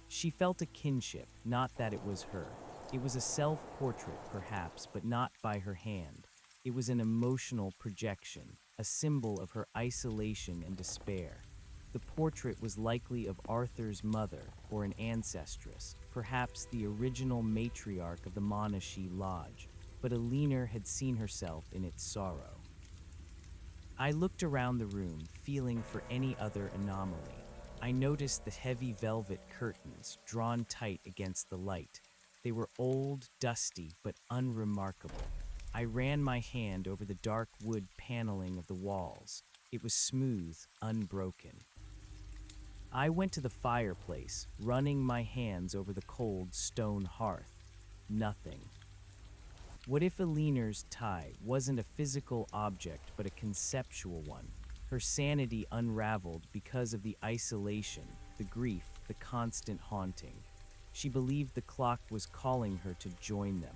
She felt a kinship, not that it was her. It was a self-portrait, perhaps, but not by her hand. It was an emotional projection, a symbol of her isolation and despair. The portrait was likely of Arthur's mother or an ancestress, perhaps the original matriarch of the Monashee Lodge, but Elinor had seen herself in its sorrow. I looked around the room, feeling for any other anomaly. I noticed the heavy velvet curtains drawn tight against the light. They were old, dusty, but unremarkable. I ran my hand over the dark wood paneling of the walls. It was smooth, unbroken. I went to the fireplace, running my hands over the cold stone hearth. Nothing. What if Elinor's tie wasn't a physical object but a conceptual one? Her sanity unraveled because of the isolation, the grief, the constant haunting. She believed the clock was calling her to join them.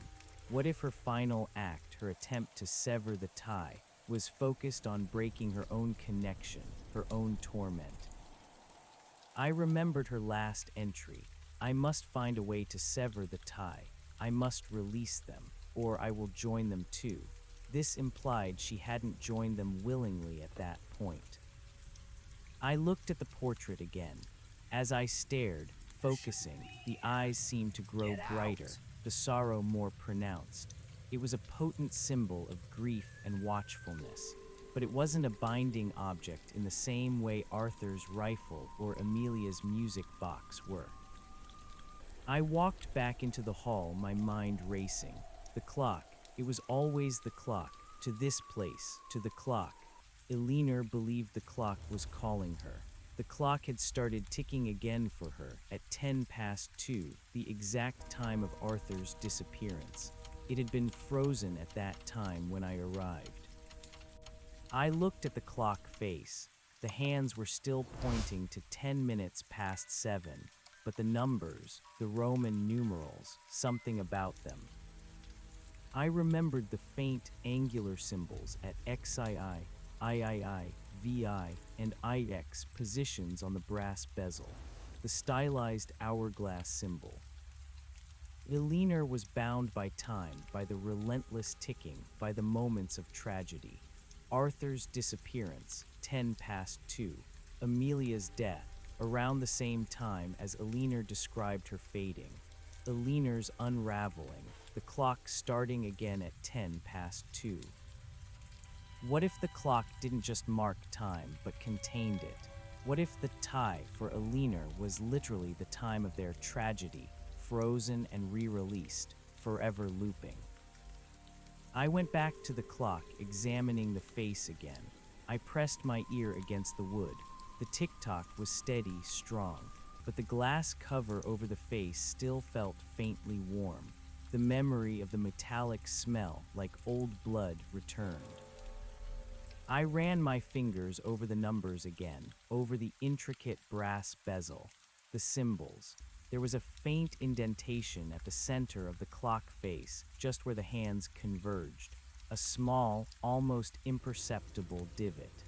What if her final act, her attempt to sever the tie, was focused on breaking her own connection, her own torment? I remembered her last entry. I must find a way to sever the tie. I must release them, or I will join them too. This implied she hadn't joined them willingly at that point. I looked at the portrait again. As I stared, focusing, the eyes seemed to grow brighter, the sorrow more pronounced. It was a potent symbol of grief and watchfulness. But it wasn't a binding object in the same way Arthur's rifle or Amelia's music box were. I walked back into the hall, my mind racing. The clock, it was always the clock, to this place, to the clock. Elinor believed the clock was calling her. The clock had started ticking again for her at 2:10, the exact time of Arthur's disappearance. It had been frozen at that time when I arrived. I looked at the clock face. The hands were still pointing to 10 minutes past 7, but the numbers, the Roman numerals, something about them. I remembered the faint, angular symbols at XII, III, VI, and IX positions on the brass bezel, the stylized hourglass symbol. Elinor was bound by time, by the relentless ticking, by the moments of tragedy. Arthur's disappearance, 2:10. Amelia's death, around the same time as Elinor described her fading. Elinor's unraveling, the clock starting again at 2:10. What if the clock didn't just mark time, but contained it? What if the tie for Elinor was literally the time of their tragedy, frozen and re-released, forever looping? I went back to the clock, examining the face again. I pressed my ear against the wood. The tick-tock was steady, strong, but the glass cover over the face still felt faintly warm. The memory of the metallic smell, like old blood, returned. I ran my fingers over the numbers again, over the intricate brass bezel, the symbols. There was a faint indentation at the center of the clock face, just where the hands converged, a small, almost imperceptible divot.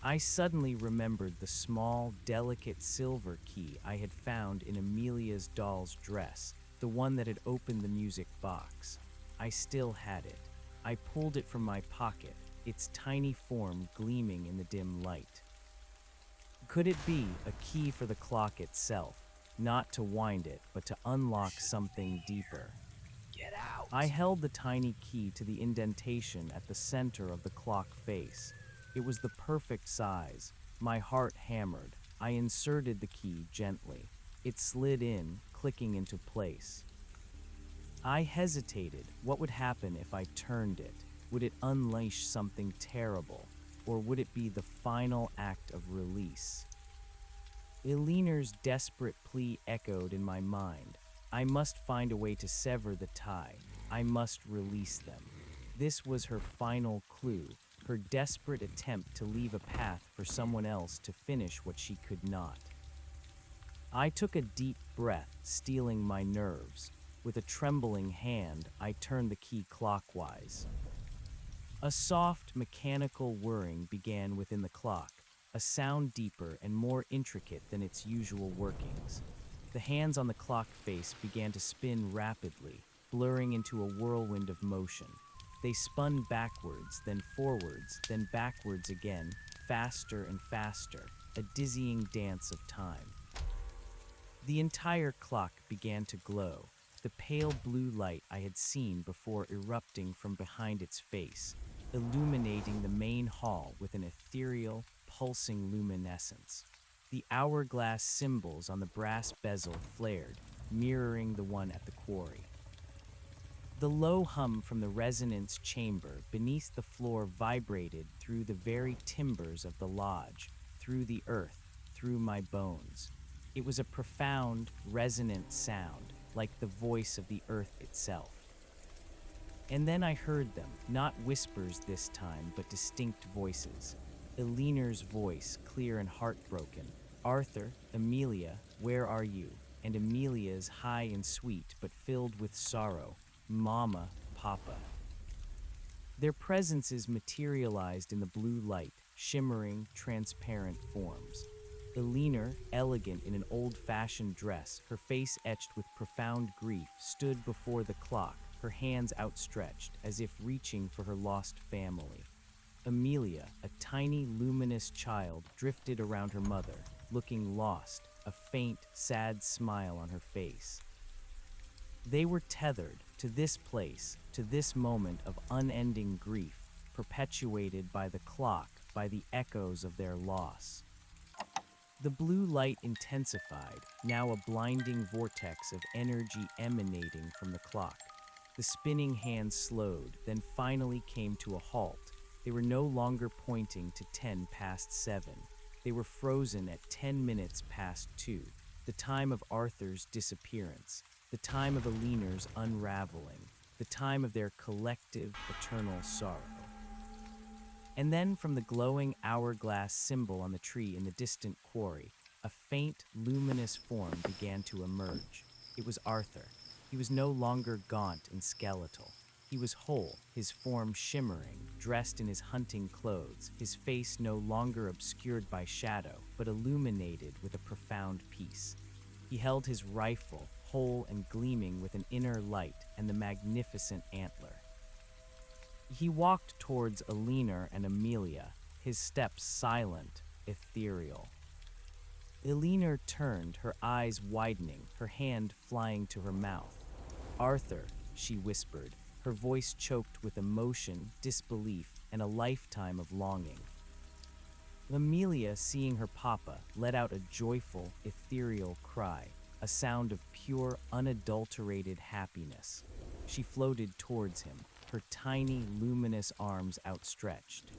I suddenly remembered the small, delicate silver key I had found in Amelia's doll's dress, the one that had opened the music box. I still had it. I pulled it from my pocket, its tiny form gleaming in the dim light. Could it be a key for the clock itself? Not to wind it, but to unlock something deeper. Get out! I held the tiny key to the indentation at the center of the clock face. It was the perfect size. My heart hammered. I inserted the key gently. It slid in, clicking into place. I hesitated. What would happen if I turned it? Would it unleash something terrible? Or would it be the final act of release? Eleanor's desperate plea echoed in my mind. I must find a way to sever the tie. I must release them. This was her final clue, her desperate attempt to leave a path for someone else to finish what she could not. I took a deep breath, steeling my nerves. With a trembling hand, I turned the key clockwise. A soft, mechanical whirring began within the clock, a sound deeper and more intricate than its usual workings. The hands on the clock face began to spin rapidly, blurring into a whirlwind of motion. They spun backwards, then forwards, then backwards again, faster and faster, a dizzying dance of time. The entire clock began to glow, the pale blue light I had seen before erupting from behind its face, illuminating the main hall with an ethereal, pulsing luminescence. The hourglass symbols on the brass bezel flared, mirroring the one at the quarry. The low hum from the resonance chamber beneath the floor vibrated through the very timbers of the lodge, through the earth, through my bones. It was a profound, resonant sound, like the voice of the earth itself. And then I heard them, not whispers this time, but distinct voices. Eleanor's voice, clear and heartbroken. "Arthur, Amelia, where are you?" And Amelia's, high and sweet, but filled with sorrow. "Mama, Papa." Their presences materialized in the blue light, shimmering, transparent forms. Eleanor, elegant in an old-fashioned dress, her face etched with profound grief, stood before the clock, her hands outstretched, as if reaching for her lost family. Amelia, a tiny, luminous child, drifted around her mother, looking lost, a faint, sad smile on her face. They were tethered to this place, to this moment of unending grief, perpetuated by the clock, by the echoes of their loss. The blue light intensified, now a blinding vortex of energy emanating from the clock. The spinning hands slowed, then finally came to a halt. They were no longer pointing to 7:10. They were frozen at 2:10, the time of Arthur's disappearance, the time of Eleanor's unraveling, the time of their collective eternal sorrow. And then from the glowing hourglass symbol on the tree in the distant quarry, a faint, luminous form began to emerge. It was Arthur. He was no longer gaunt and skeletal. He was whole, his form shimmering, dressed in his hunting clothes, his face no longer obscured by shadow, but illuminated with a profound peace. He held his rifle, whole and gleaming with an inner light and the magnificent antler. He walked towards Eleanor and Amelia, his steps silent, ethereal. Eleanor turned, her eyes widening, her hand flying to her mouth. "Arthur," she whispered, her voice choked with emotion, disbelief, and a lifetime of longing. Amelia, seeing her papa, let out a joyful, ethereal cry, a sound of pure, unadulterated happiness. She floated towards him, her tiny, luminous arms outstretched.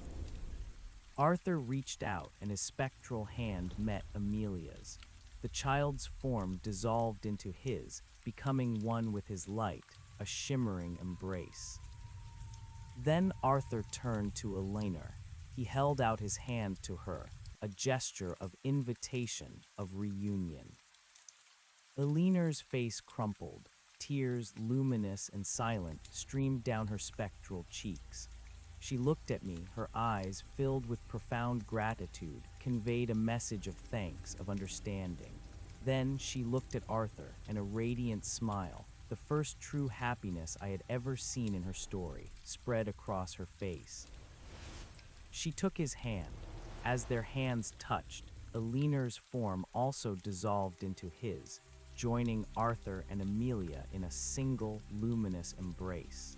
Arthur reached out, and his spectral hand met Amelia's. The child's form dissolved into his, becoming one with his light, a shimmering embrace. Then Arthur turned to Eleanor. He held out his hand to her, a gesture of invitation, of reunion. Eleanor's face crumpled. Tears, luminous and silent, streamed down her spectral cheeks. She looked at me, her eyes, filled with profound gratitude, conveyed a message of thanks, of understanding. Then she looked at Arthur, and a radiant smile, the first true happiness I had ever seen in her story, spread across her face. She took his hand. As their hands touched, Eleanor's form also dissolved into his, joining Arthur and Amelia in a single, luminous embrace.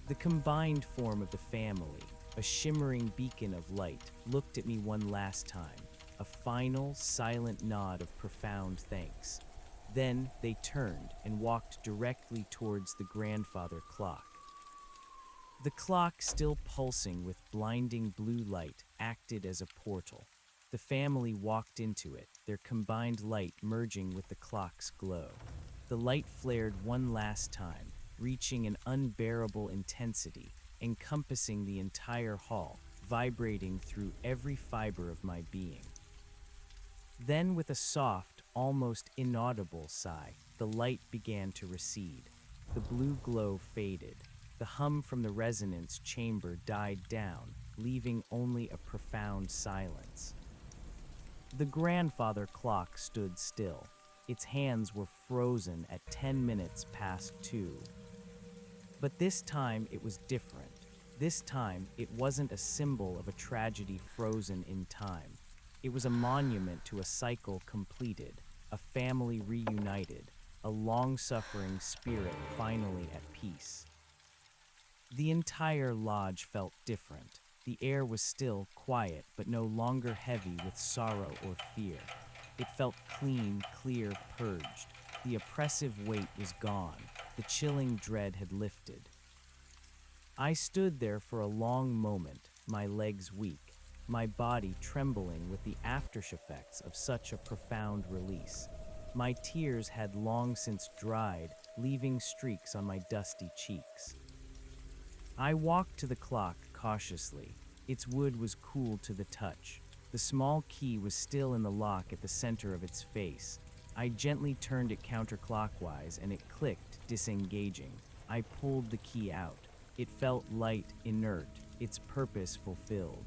The combined form of the family, a shimmering beacon of light, looked at me one last time, a final, silent nod of profound thanks. Then they turned and walked directly towards the grandfather clock. The clock, still pulsing with blinding blue light, acted as a portal. The family walked into it, their combined light merging with the clock's glow. The light flared one last time, reaching an unbearable intensity, encompassing the entire hall, vibrating through every fiber of my being. Then, with a soft, almost inaudible sigh, the light began to recede. The blue glow faded. The hum from the resonance chamber died down, leaving only a profound silence. The grandfather clock stood still. Its hands were frozen at 10 minutes past 2. But this time it was different. This time it wasn't a symbol of a tragedy frozen in time. It was a monument to a cycle completed, a family reunited, a long-suffering spirit finally at peace. The entire lodge felt different. The air was still quiet, but no longer heavy with sorrow or fear. It felt clean, clear, purged. The oppressive weight was gone. The chilling dread had lifted. I stood there for a long moment, my legs weak, my body trembling with the aftereffects of such a profound release. My tears had long since dried, leaving streaks on my dusty cheeks. I walked to the clock cautiously. Its wood was cool to the touch. The small key was still in the lock at the center of its face. I gently turned it counterclockwise and it clicked, disengaging. I pulled the key out. It felt light, inert, its purpose fulfilled.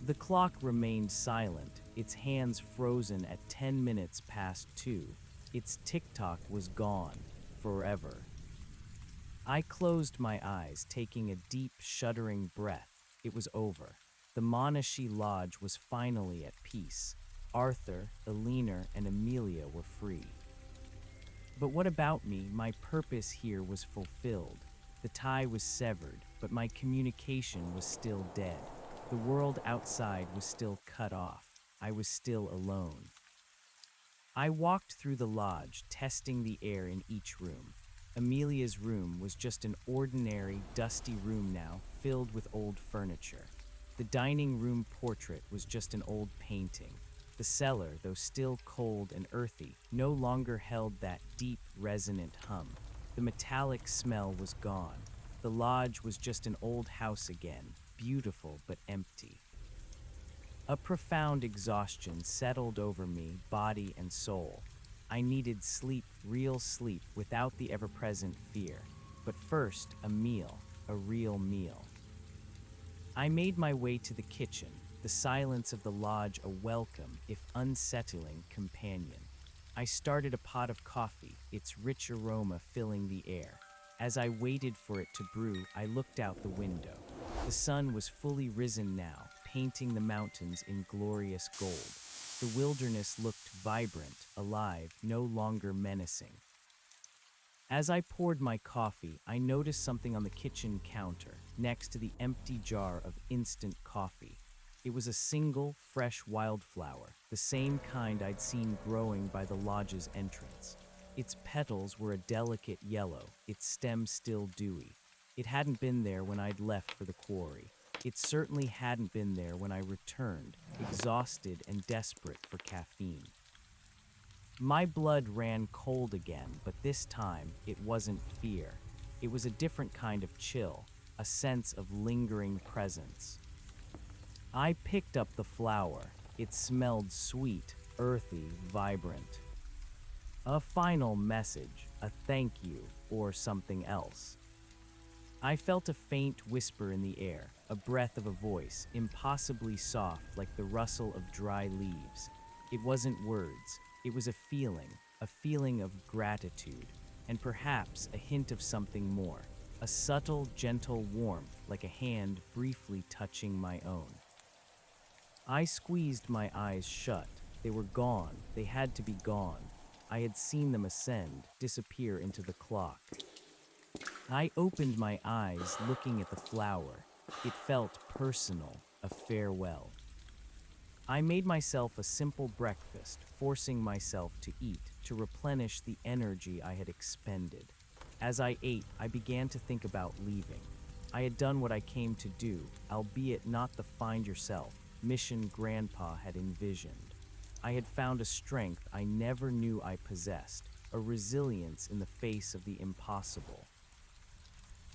The clock remained silent, its hands frozen at 10 minutes past 2. Its tick-tock was gone, forever. I closed my eyes, taking a deep, shuddering breath. It was over. The Monashi Lodge was finally at peace. Arthur, Eleanor, and Amelia were free. But what about me? My purpose here was fulfilled. The tie was severed, but my communication was still dead. The world outside was still cut off. I was still alone. I walked through the lodge, testing the air in each room. Amelia's room was just an ordinary, dusty room now, filled with old furniture. The dining room portrait was just an old painting. The cellar, though still cold and earthy, no longer held that deep, resonant hum. The metallic smell was gone. The lodge was just an old house again, beautiful but empty. A profound exhaustion settled over me, body and soul. I needed sleep, real sleep, without the ever-present fear. But first, a meal, a real meal. I made my way to the kitchen, the silence of the lodge a welcome, if unsettling, companion. I started a pot of coffee, its rich aroma filling the air. As I waited for it to brew, I looked out the window. The sun was fully risen now, painting the mountains in glorious gold. The wilderness looked vibrant, alive, no longer menacing. As I poured my coffee, I noticed something on the kitchen counter, next to the empty jar of instant coffee. It was a single, fresh wildflower, the same kind I'd seen growing by the lodge's entrance. Its petals were a delicate yellow, its stem still dewy. It hadn't been there when I'd left for the quarry. It certainly hadn't been there when I returned, exhausted and desperate for caffeine. My blood ran cold again, but this time it wasn't fear. It was a different kind of chill, a sense of lingering presence. I picked up the flower. It smelled sweet, earthy, vibrant. A final message, a thank you, or something else. I felt a faint whisper in the air, a breath of a voice, impossibly soft like the rustle of dry leaves. It wasn't words, it was a feeling of gratitude, and perhaps a hint of something more, a subtle, gentle warmth like a hand briefly touching my own. I squeezed my eyes shut. They were gone, they had to be gone. I had seen them ascend, disappear into the clock. I opened my eyes, looking at the flower. It felt personal, a farewell. I made myself a simple breakfast, forcing myself to eat to replenish the energy I had expended. As I ate, I began to think about leaving. I had done what I came to do, albeit not the find yourself mission Grandpa had envisioned. I had found a strength I never knew I possessed, a resilience in the face of the impossible.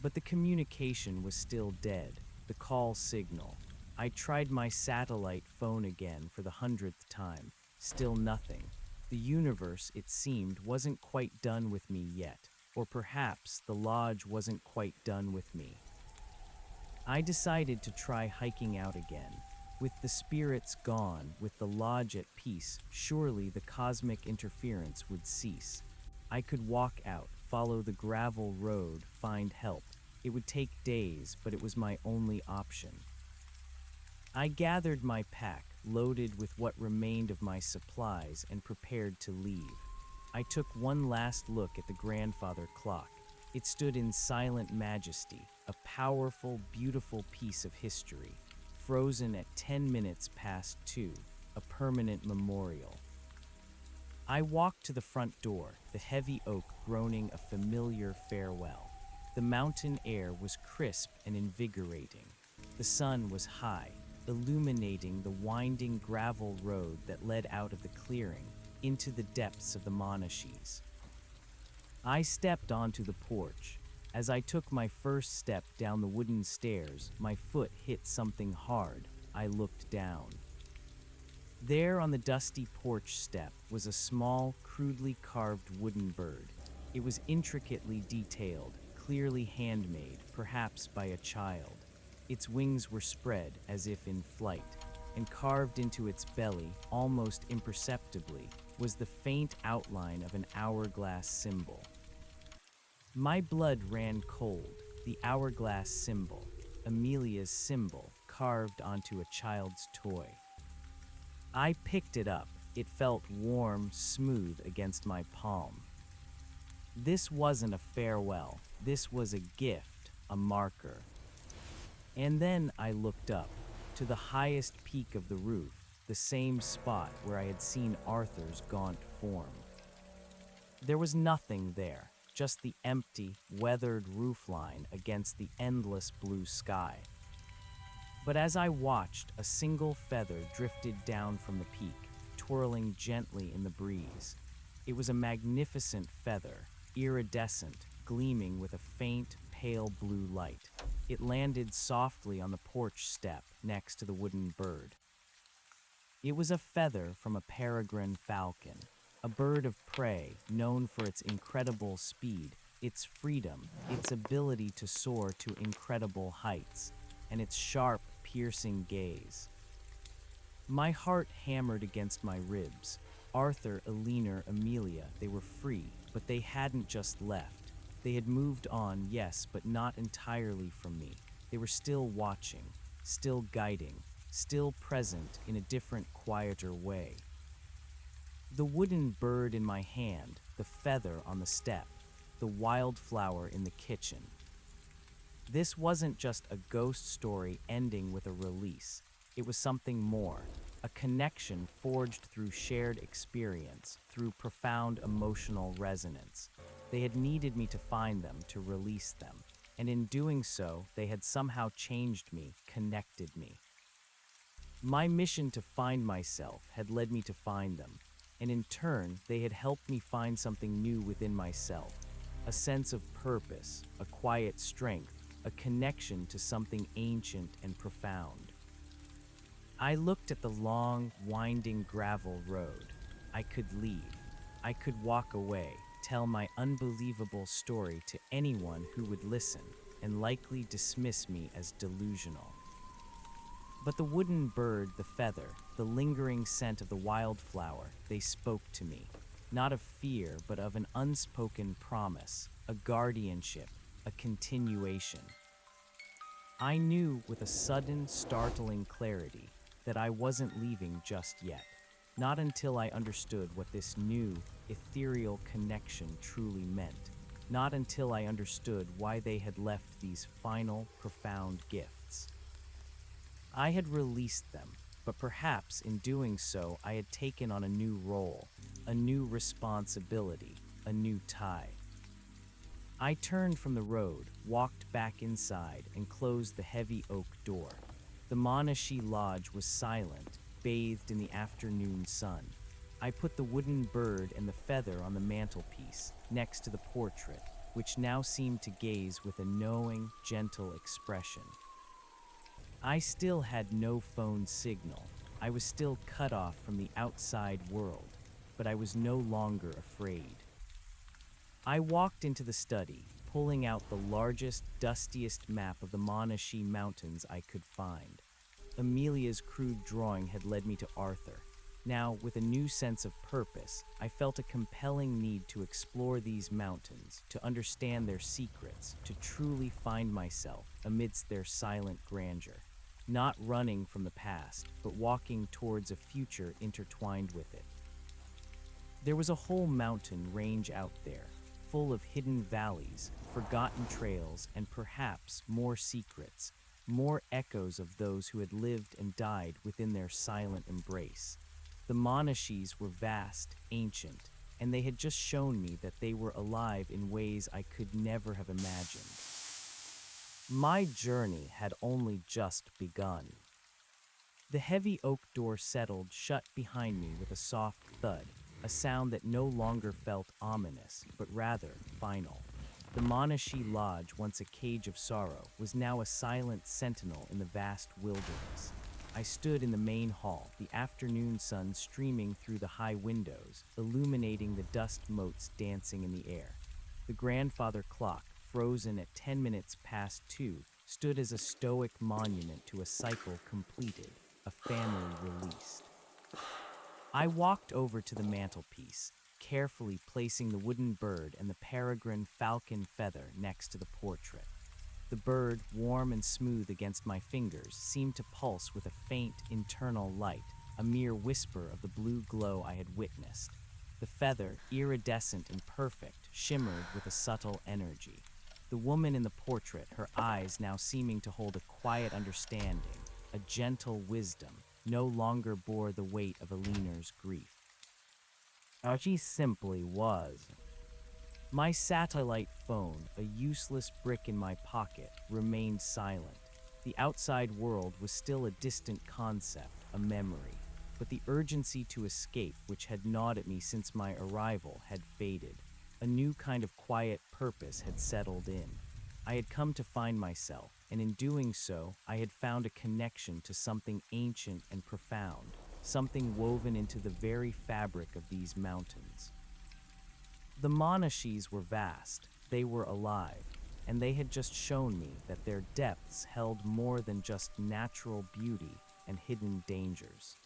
But the communication was still dead, the call signal. I tried my satellite phone again for the 100th time. Still nothing. The universe, it seemed, wasn't quite done with me yet. Or perhaps the lodge wasn't quite done with me. I decided to try hiking out again. With the spirits gone, with the lodge at peace, surely the cosmic interference would cease. I could walk out, follow the gravel road, find help. It would take days, but it was my only option. I gathered my pack, loaded with what remained of my supplies, and prepared to leave. I took one last look at the grandfather clock. It stood in silent majesty, a powerful, beautiful piece of history, frozen at 10 minutes past 2, a permanent memorial. I walked to the front door, the heavy oak groaning a familiar farewell. The mountain air was crisp and invigorating. The sun was high, illuminating the winding gravel road that led out of the clearing into the depths of the Monashees. I stepped onto the porch. As I took my first step down the wooden stairs, my foot hit something hard. I looked down. There on the dusty porch step was a small, crudely carved wooden bird. It was intricately detailed, clearly handmade, perhaps by a child. Its wings were spread as if in flight, and carved into its belly, almost imperceptibly, was the faint outline of an hourglass symbol. My blood ran cold. The hourglass symbol, Amelia's symbol, carved onto a child's toy. I picked it up. It felt warm, smooth against my palm. This wasn't a farewell. This was a gift, a marker. And then I looked up, to the highest peak of the roof, the same spot where I had seen Arthur's gaunt form. There was nothing there, just the empty, weathered roofline against the endless blue sky. But as I watched, a single feather drifted down from the peak, twirling gently in the breeze. It was a magnificent feather, iridescent, gleaming with a faint, pale blue light. It landed softly on the porch step next to the wooden bird. It was a feather from a peregrine falcon, a bird of prey known for its incredible speed, its freedom, its ability to soar to incredible heights, and its sharp, piercing gaze. My heart hammered against my ribs. Arthur, Eleanor, Amelia, they were free, but they hadn't just left. They had moved on, yes, but not entirely from me. They were still watching, still guiding, still present in a different, quieter way. The wooden bird in my hand, the feather on the step, the wildflower in the kitchen. This wasn't just a ghost story ending with a release. It was something more, a connection forged through shared experience, through profound emotional resonance. They had needed me to find them, to release them, and in doing so, they had somehow changed me, connected me. My mission to find myself had led me to find them, and in turn, they had helped me find something new within myself, a sense of purpose, a quiet strength, a connection to something ancient and profound. I looked at the long, winding gravel road. I could leave. I could walk away, tell my unbelievable story to anyone who would listen, and likely dismiss me as delusional. But the wooden bird, the feather, the lingering scent of the wildflower, they spoke to me, not of fear, but of an unspoken promise, a guardianship, a continuation. I knew with a sudden, startling clarity that I wasn't leaving just yet, not until I understood what this new, ethereal connection truly meant, not until I understood why they had left these final, profound gifts. I had released them. but perhaps in doing so I had taken on a new role, a new responsibility, a new tie. I turned from the road, walked back inside, and closed the heavy oak door. The Monashi Lodge was silent, bathed in the afternoon sun. I put the wooden bird and the feather on the mantelpiece, next to the portrait, which now seemed to gaze with a knowing, gentle expression. I still had no phone signal. I was still cut off from the outside world, but I was no longer afraid. I walked into the study, pulling out the largest, dustiest map of the Monashi Mountains I could find. Amelia's crude drawing had led me to Arthur. Now, with a new sense of purpose, I felt a compelling need to explore these mountains, to understand their secrets, to truly find myself amidst their silent grandeur. Not running from the past, but walking towards a future intertwined with it. There was a whole mountain range out there, full of hidden valleys, forgotten trails, and perhaps more secrets, more echoes of those who had lived and died within their silent embrace. The Monashis were vast, ancient, and they had just shown me that they were alive in ways I could never have imagined. My journey had only just begun. The heavy oak door settled shut behind me with a soft thud, a sound that no longer felt ominous, but rather final. The Monashi Lodge, once a cage of sorrow, was now a silent sentinel in the vast wilderness. I stood in the main hall, the afternoon sun streaming through the high windows, illuminating the dust motes dancing in the air. The grandfather clock, frozen at 10 minutes past 2, stood as a stoic monument to a cycle completed, a family released. I walked over to the mantelpiece, carefully placing the wooden bird and the peregrine falcon feather next to the portrait. The bird, warm and smooth against my fingers, seemed to pulse with a faint, internal light, a mere whisper of the blue glow I had witnessed. The feather, iridescent and perfect, shimmered with a subtle energy. The woman in the portrait, her eyes now seeming to hold a quiet understanding, a gentle wisdom, no longer bore the weight of Elinor's grief. She simply was. My satellite phone, a useless brick in my pocket, remained silent. The outside world was still a distant concept, a memory, but the urgency to escape, which had gnawed at me since my arrival, had faded. A new kind of quiet purpose had settled in. I had come to find myself, and in doing so, I had found a connection to something ancient and profound, something woven into the very fabric of these mountains. The Monashis were vast, they were alive, and they had just shown me that their depths held more than just natural beauty and hidden dangers.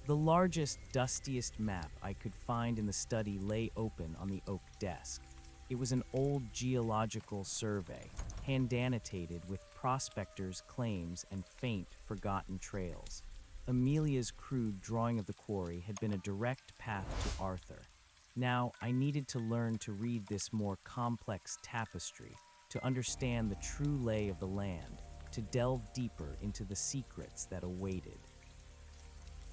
The largest, dustiest map I could find in the study lay open on the oak desk. It was an old geological survey, hand-annotated with prospectors' claims and faint, forgotten trails. Amelia's crude drawing of the quarry had been a direct path to Arthur. Now, I needed to learn to read this more complex tapestry, to understand the true lay of the land, to delve deeper into the secrets that awaited.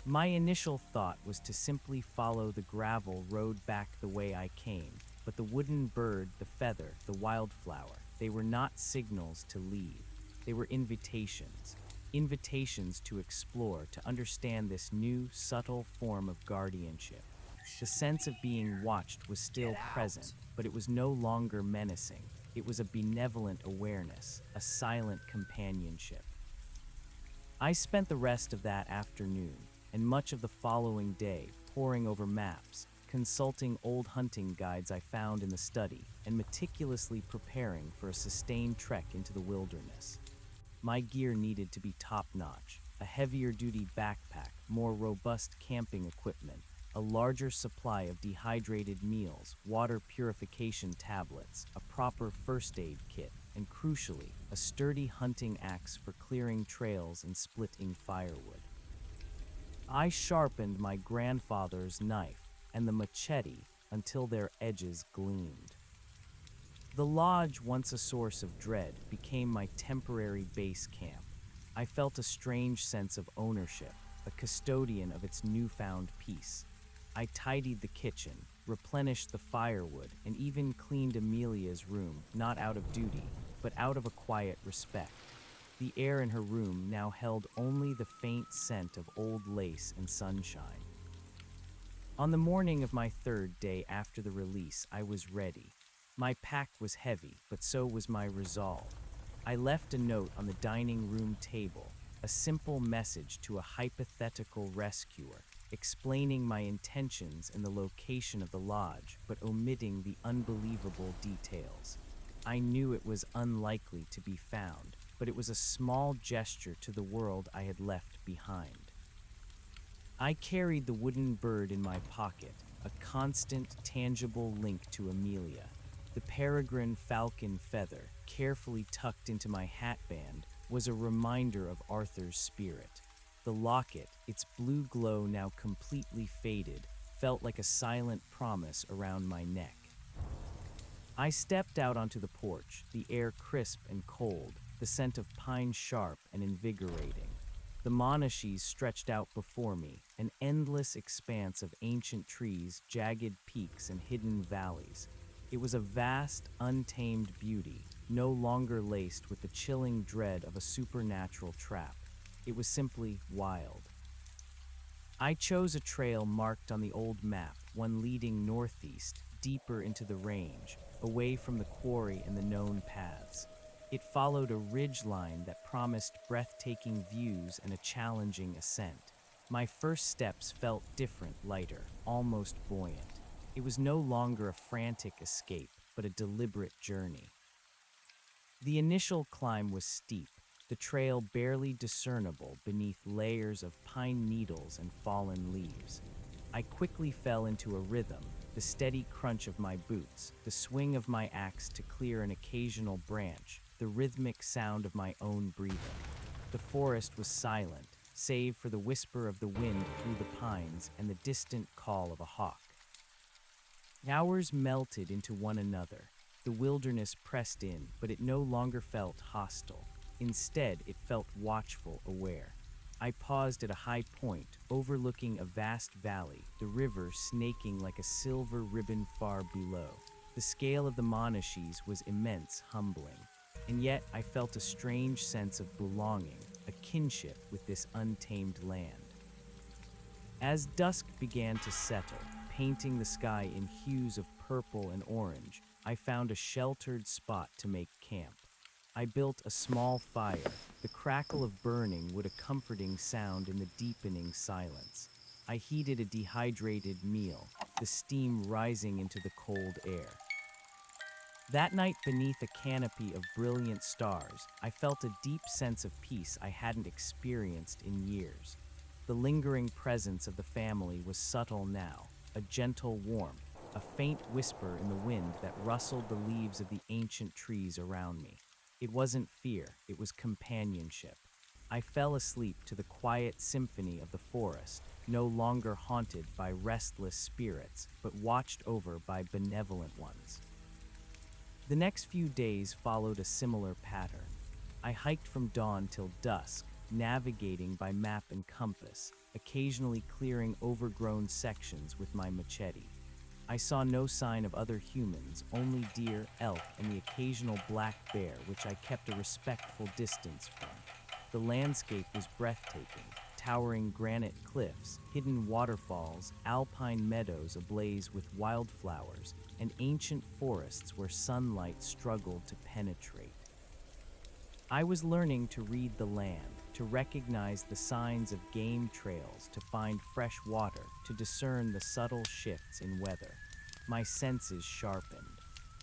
My initial thought was to simply follow the gravel road back the way I came, but the wooden bird, the feather, the wildflower, they were not signals to leave. They were invitations. Invitations to explore, to understand this new, subtle form of guardianship. The sense of being watched was still present, but it was no longer menacing. It was a benevolent awareness, a silent companionship. I spent the rest of that afternoon, and much of the following day, poring over maps, consulting old hunting guides I found in the study, and meticulously preparing for a sustained trek into the wilderness. My gear needed to be top-notch, a heavier-duty backpack, more robust camping equipment, a larger supply of dehydrated meals, water purification tablets, a proper first aid kit, and crucially, a sturdy hunting axe for clearing trails and splitting firewood. I sharpened my grandfather's knife and the machete until their edges gleamed. The lodge, once a source of dread, became my temporary base camp. I felt a strange sense of ownership, a custodian of its newfound peace. I tidied the kitchen, replenished the firewood, and even cleaned Amelia's room, not out of duty, but out of a quiet respect. The air in her room now held only the faint scent of old lace and sunshine. On the morning of my third day after the release, I was ready. My pack was heavy, but so was my resolve. I left a note on the dining room table, a simple message to a hypothetical rescuer, explaining my intentions and the location of the lodge, but omitting the unbelievable details. I knew it was unlikely to be found, but it was a small gesture to the world I had left behind. I carried the wooden bird in my pocket, a constant, tangible link to Amelia. The peregrine falcon feather, carefully tucked into my hatband, was a reminder of Arthur's spirit. The locket, its blue glow now completely faded, felt like a silent promise around my neck. I stepped out onto the porch, the air crisp and cold, the scent of pine sharp and invigorating. The Monashees stretched out before me, an endless expanse of ancient trees, jagged peaks, and hidden valleys. It was a vast, untamed beauty, no longer laced with the chilling dread of a supernatural trap. It was simply wild. I chose a trail marked on the old map, one leading northeast, deeper into the range, away from the quarry and the known paths. It followed a ridge line that promised breathtaking views and a challenging ascent. My first steps felt different, lighter, almost buoyant. It was no longer a frantic escape, but a deliberate journey. The initial climb was steep, the trail barely discernible beneath layers of pine needles and fallen leaves. I quickly fell into a rhythm, the steady crunch of my boots, the swing of my axe to clear an occasional branch, the rhythmic sound of my own breathing. The forest was silent, save for the whisper of the wind through the pines and the distant call of a hawk. Hours melted into one another. The wilderness pressed in, but it no longer felt hostile. Instead, it felt watchful, aware. I paused at a high point, overlooking a vast valley, the river snaking like a silver ribbon far below. The scale of the Monashees was immense, humbling. And yet I felt a strange sense of belonging, a kinship with this untamed land. As dusk began to settle, painting the sky in hues of purple and orange, I found a sheltered spot to make camp. I built a small fire. The crackle of burning would a comforting sound in the deepening silence. I heated a dehydrated meal, the steam rising into the cold air. That night, beneath a canopy of brilliant stars, I felt a deep sense of peace I hadn't experienced in years. The lingering presence of the family was subtle now, a gentle warmth, a faint whisper in the wind that rustled the leaves of the ancient trees around me. It wasn't fear, it was companionship. I fell asleep to the quiet symphony of the forest, no longer haunted by restless spirits, but watched over by benevolent ones. The next few days followed a similar pattern. I hiked from dawn till dusk, navigating by map and compass, occasionally clearing overgrown sections with my machete. I saw no sign of other humans, only deer, elk, and the occasional black bear, which I kept a respectful distance from. The landscape was breathtaking, towering granite cliffs, hidden waterfalls, alpine meadows ablaze with wildflowers, and ancient forests where sunlight struggled to penetrate. I was learning to read the land, to recognize the signs of game trails, to find fresh water, to discern the subtle shifts in weather. My senses sharpened.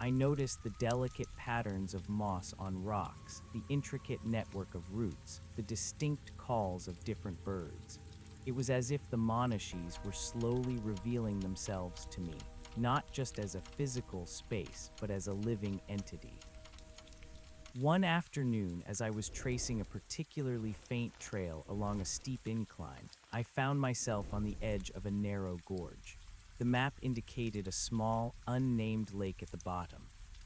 I noticed the delicate patterns of moss on rocks, the intricate network of roots, the distinct calls of different birds. It was as if the Monashees were slowly revealing themselves to me, not just as a physical space, but as a living entity. One afternoon, as I was tracing a particularly faint trail along a steep incline, I found myself on the edge of a narrow gorge. The map indicated a small, unnamed lake at the bottom.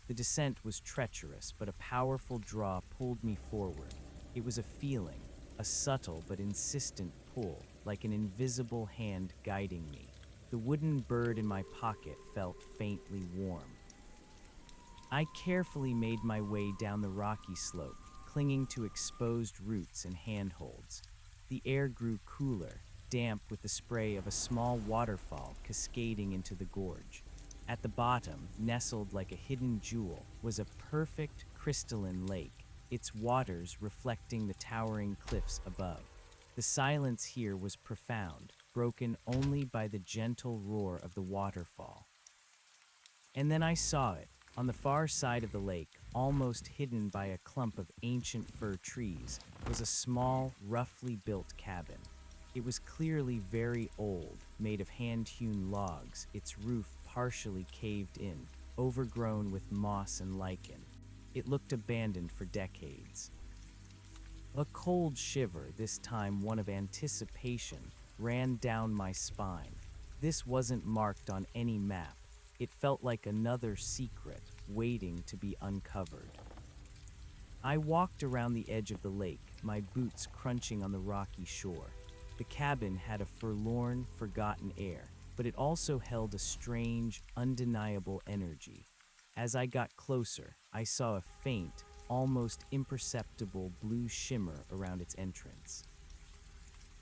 The descent was treacherous, but a powerful draw pulled me forward. It was a feeling, a subtle but insistent pull, like an invisible hand guiding me. The wooden bird in my pocket felt faintly warm. I carefully made my way down the rocky slope, clinging to exposed roots and handholds. The air grew cooler, damp with the spray of a small waterfall cascading into the gorge. At the bottom, nestled like a hidden jewel, was a perfect crystalline lake, its waters reflecting the towering cliffs above. The silence here was profound, broken only by the gentle roar of the waterfall. And then I saw it. On the far side of the lake, almost hidden by a clump of ancient fir trees, was a small, roughly built cabin. It was clearly very old, made of hand-hewn logs, its roof partially caved in, overgrown with moss and lichen. It looked abandoned for decades. A cold shiver, this time one of anticipation, ran down my spine. This wasn't marked on any map. It felt like another secret, waiting to be uncovered. I walked around the edge of the lake, my boots crunching on the rocky shore. The cabin had a forlorn, forgotten air, but it also held a strange, undeniable energy. As I got closer, I saw a faint, almost imperceptible blue shimmer around its entrance.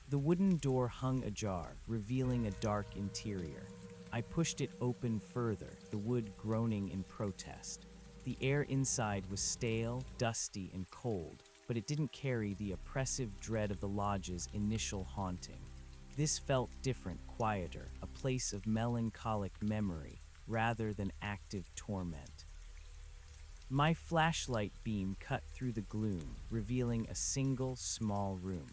The wooden door hung ajar, revealing a dark interior. I pushed it open further, the wood groaning in protest. The air inside was stale, dusty, and cold, but it didn't carry the oppressive dread of the lodge's initial haunting. This felt different, quieter, a place of melancholic memory rather than active torment. My flashlight beam cut through the gloom, revealing a single, small room.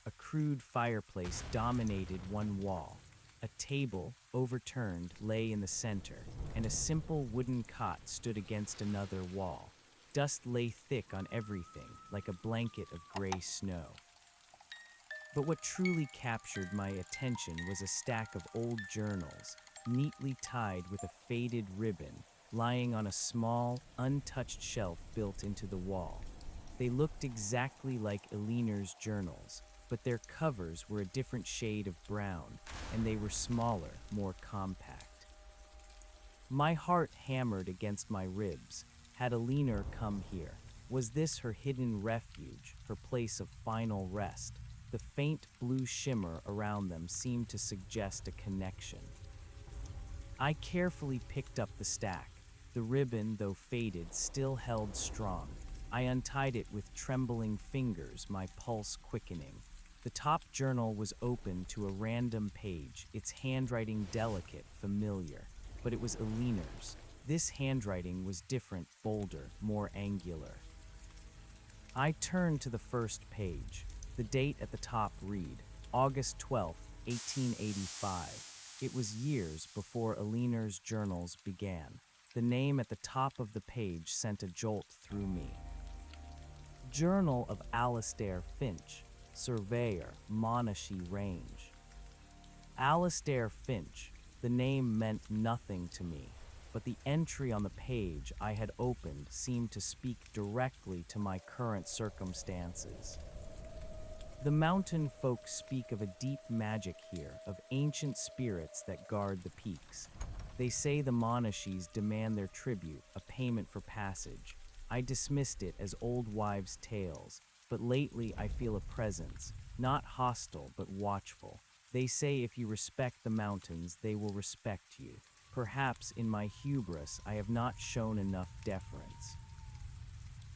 A crude fireplace dominated one wall. A table, overturned, lay in the center, and a simple wooden cot stood against another wall. Dust lay thick on everything, like a blanket of gray snow. But what truly captured my attention was a stack of old journals, neatly tied with a faded ribbon, lying on a small, untouched shelf built into the wall. They looked exactly like Elinor's journals, but their covers were a different shade of brown, and they were smaller, more compact. My heart hammered against my ribs. Had Elinor come here? Was this her hidden refuge, her place of final rest? The faint blue shimmer around them seemed to suggest a connection. I carefully picked up the stack. The ribbon, though faded, still held strong. I untied it with trembling fingers, my pulse quickening. The top journal was open to a random page, its handwriting delicate, familiar, but it was Elinor's. This handwriting was different, bolder, more angular. I turned to the first page. The date at the top read, August 12th, 1885. It was years before Elinor's journals began. The name at the top of the page sent a jolt through me. Journal of Alastair Finch, Surveyor, Monashee Range. Alastair Finch. The name meant nothing to me, but the entry on the page I had opened seemed to speak directly to my current circumstances. The mountain folk speak of a deep magic here, of ancient spirits that guard the peaks. They say the Monashees demand their tribute, a payment for passage. I dismissed it as old wives' tales, but lately I feel a presence, not hostile but watchful. They say if you respect the mountains, they will respect you. Perhaps in my hubris I have not shown enough deference.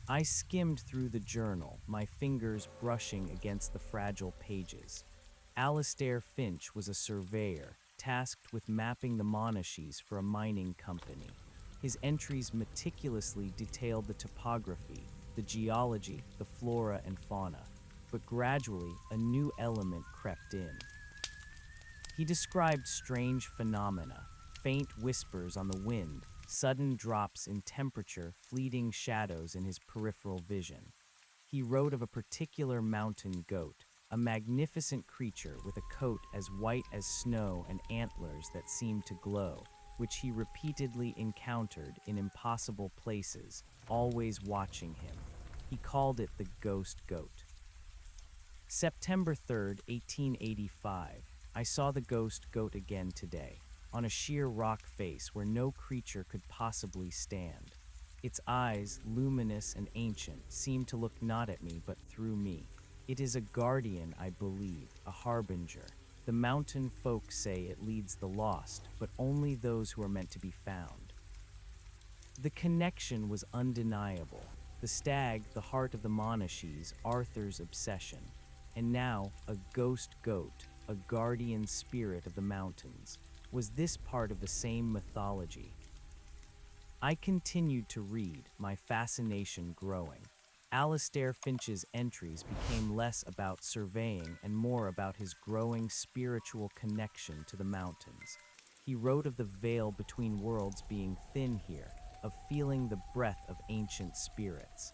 I skimmed through the journal, my fingers brushing against the fragile pages. Alastair Finch was a surveyor, tasked with mapping the Monashees for a mining company. His entries meticulously detailed the topography, the geology, the flora and fauna, but gradually a new element crept in. He described strange phenomena, faint whispers on the wind, sudden drops in temperature, fleeting shadows in his peripheral vision. He wrote of a particular mountain goat, a magnificent creature with a coat as white as snow and antlers that seemed to glow, which he repeatedly encountered in impossible places, always watching him. He called it the ghost goat. September 3rd, 1885. I saw the ghost goat again today, on a sheer rock face where no creature could possibly stand. Its eyes, luminous and ancient, seemed to look not at me but through me. It is a guardian, I believe, a harbinger. The mountain folk say it leads the lost, but only those who are meant to be found. The connection was undeniable. The stag, the heart of the Monashees, Arthur's obsession. And now, a ghost goat, a guardian spirit of the mountains. Was this part of the same mythology? I continued to read, my fascination growing. Alastair Finch's entries became less about surveying and more about his growing spiritual connection to the mountains. He wrote of the veil between worlds being thin here, of feeling the breath of ancient spirits.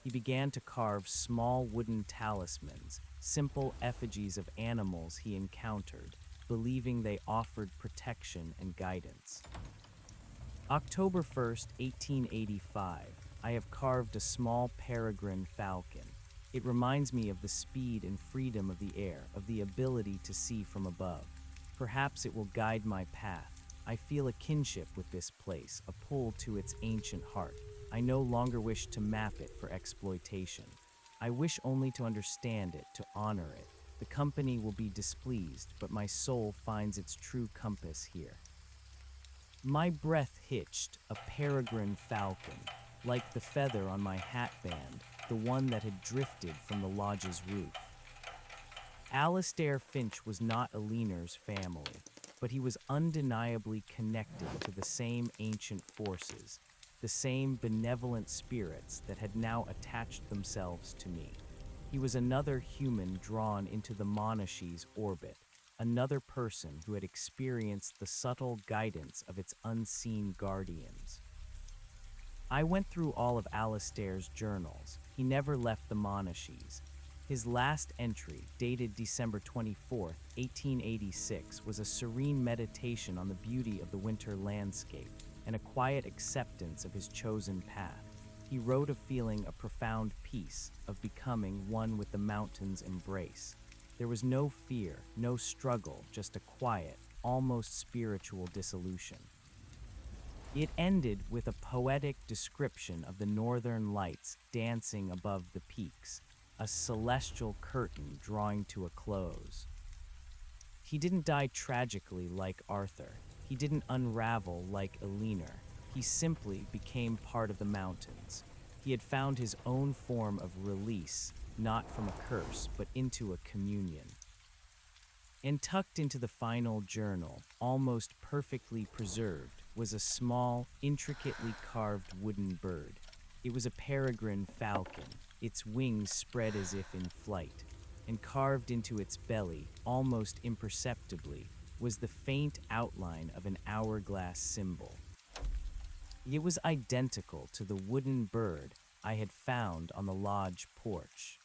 He began to carve small wooden talismans, simple effigies of animals he encountered, believing they offered protection and guidance. October 1st, 1885. I have carved a small peregrine falcon. It reminds me of the speed and freedom of the air, of the ability to see from above. Perhaps it will guide my path. I feel a kinship with this place, a pull to its ancient heart. I no longer wish to map it for exploitation. I wish only to understand it, to honor it. The company will be displeased, but my soul finds its true compass here. My breath hitched, a peregrine falcon, like the feather on my hatband, the one that had drifted from the lodge's roof. Alastair Finch was not Aliner's family, but he was undeniably connected to the same ancient forces, the same benevolent spirits that had now attached themselves to me. He was another human drawn into the Monashees' orbit, another person who had experienced the subtle guidance of its unseen guardians. I went through all of Alastair's journals. He never left the Monashees. His last entry, dated December 24th, 1886, was a serene meditation on the beauty of the winter landscape and a quiet acceptance of his chosen path. He wrote of feeling a profound peace, of becoming one with the mountain's embrace. There was no fear, no struggle, just a quiet, almost spiritual dissolution. It ended with a poetic description of the northern lights dancing above the peaks, a celestial curtain drawing to a close. He didn't die tragically like Arthur. He didn't unravel like Aliner. He simply became part of the mountains. He had found his own form of release, not from a curse, but into a communion. And tucked into the final journal, almost perfectly preserved, was a small, intricately carved wooden bird. It was a peregrine falcon, its wings spread as if in flight, and carved into its belly, almost imperceptibly, was the faint outline of an hourglass symbol. It was identical to the wooden bird I had found on the lodge porch.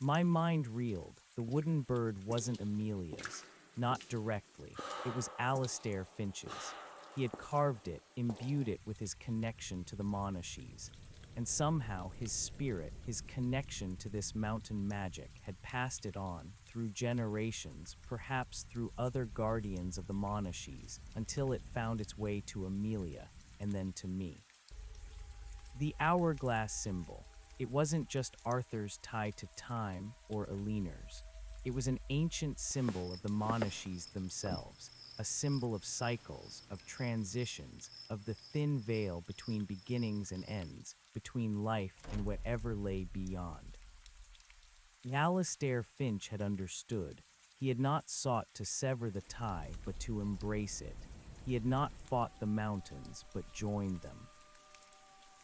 My mind reeled. The wooden bird wasn't Amelia's, not directly. It was Alastair Finch's. He had carved it, imbued it with his connection to the Monashees, and somehow his spirit, his connection to this mountain magic, had passed it on through generations, perhaps through other guardians of the Monashees, until it found its way to Amelia, and then to me. The hourglass symbol. It wasn't just Arthur's tie to time or Aliner's. It was an ancient symbol of the Monashees themselves, a symbol of cycles, of transitions, of the thin veil between beginnings and ends, between life and whatever lay beyond. Alastair Finch had understood. He had not sought to sever the tie, but to embrace it. He had not fought the mountains, but joined them.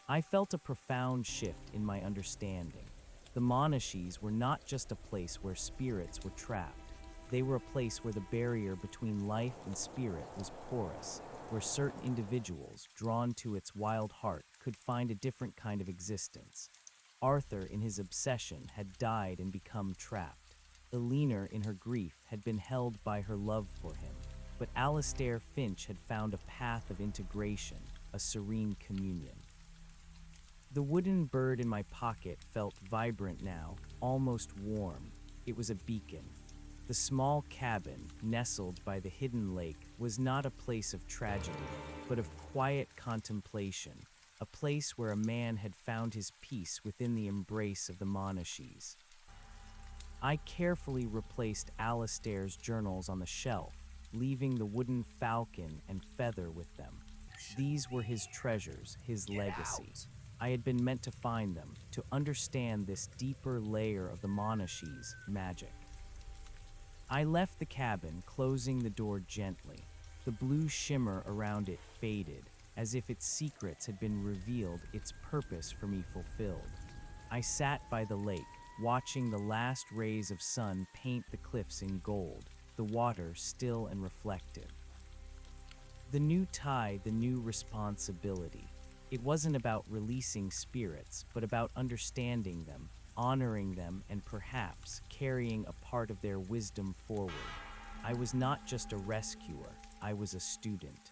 I felt a profound shift in my understanding. The Monashees were not just a place where spirits were trapped. They were a place where the barrier between life and spirit was porous, where certain individuals, drawn to its wild heart, could find a different kind of existence. Arthur, in his obsession, had died and become trapped. Aliner, in her grief, had been held by her love for him. But Alastair Finch had found a path of integration, a serene communion. The wooden bird in my pocket felt vibrant now, almost warm. It was a beacon. The small cabin, nestled by the hidden lake, was not a place of tragedy, but of quiet contemplation, a place where a man had found his peace within the embrace of the Monashees. I carefully replaced Alastair's journals on the shelf, leaving the wooden falcon and feather with them. These were his treasures, his legacy. I had been meant to find them, to understand this deeper layer of the Monashees' magic. I left the cabin, closing the door gently. The blue shimmer around it faded, as if its secrets had been revealed, its purpose for me fulfilled. I sat by the lake, watching the last rays of sun paint the cliffs in gold, the water still and reflective. The new tide, the new responsibility. It wasn't about releasing spirits, but about understanding them, honoring them, and perhaps carrying a part of their wisdom forward. I was not just a rescuer, I was a student.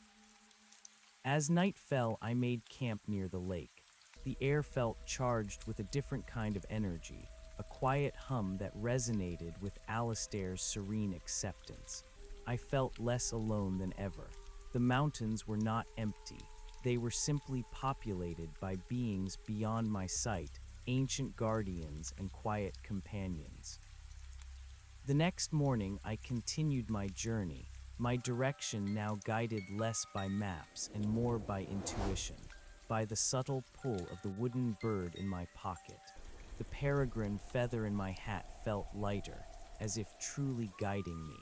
As night fell, I made camp near the lake. The air felt charged with a different kind of energy, a quiet hum that resonated with Alastair's serene acceptance. I felt less alone than ever. The mountains were not empty. They were simply populated by beings beyond my sight, ancient guardians and quiet companions. The next morning, I continued my journey, my direction now guided less by maps and more by intuition, by the subtle pull of the wooden bird in my pocket. The peregrine feather in my hat felt lighter, as if truly guiding me.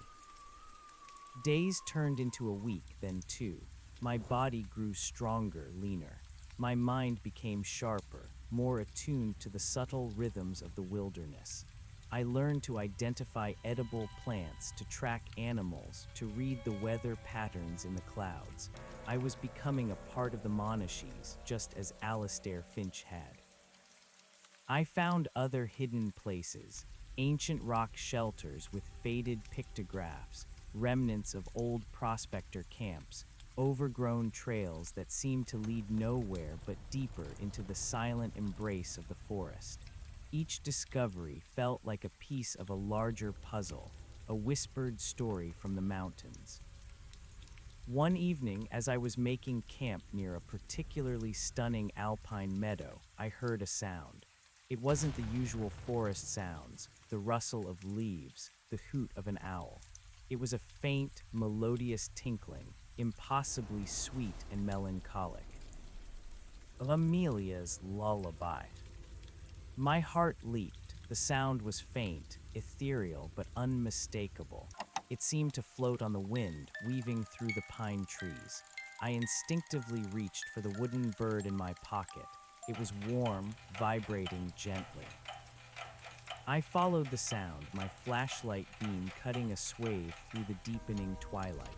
Days turned into a week, then two. My body grew stronger, leaner. My mind became sharper, more attuned to the subtle rhythms of the wilderness. I learned to identify edible plants, to track animals, to read the weather patterns in the clouds. I was becoming a part of the Monashees, just as Alastair Finch had. I found other hidden places, ancient rock shelters with faded pictographs, remnants of old prospector camps, overgrown trails that seemed to lead nowhere but deeper into the silent embrace of the forest. Each discovery felt like a piece of a larger puzzle, a whispered story from the mountains. One evening, as I was making camp near a particularly stunning alpine meadow, I heard a sound. It wasn't the usual forest sounds, the rustle of leaves, the hoot of an owl. It was a faint, melodious tinkling, impossibly sweet and melancholic. Amelia's lullaby. My heart leaped. The sound was faint, ethereal, but unmistakable. It seemed to float on the wind, weaving through the pine trees. I instinctively reached for the wooden bird in my pocket. It was warm, vibrating gently. I followed the sound, my flashlight beam cutting a swathe through the deepening twilight.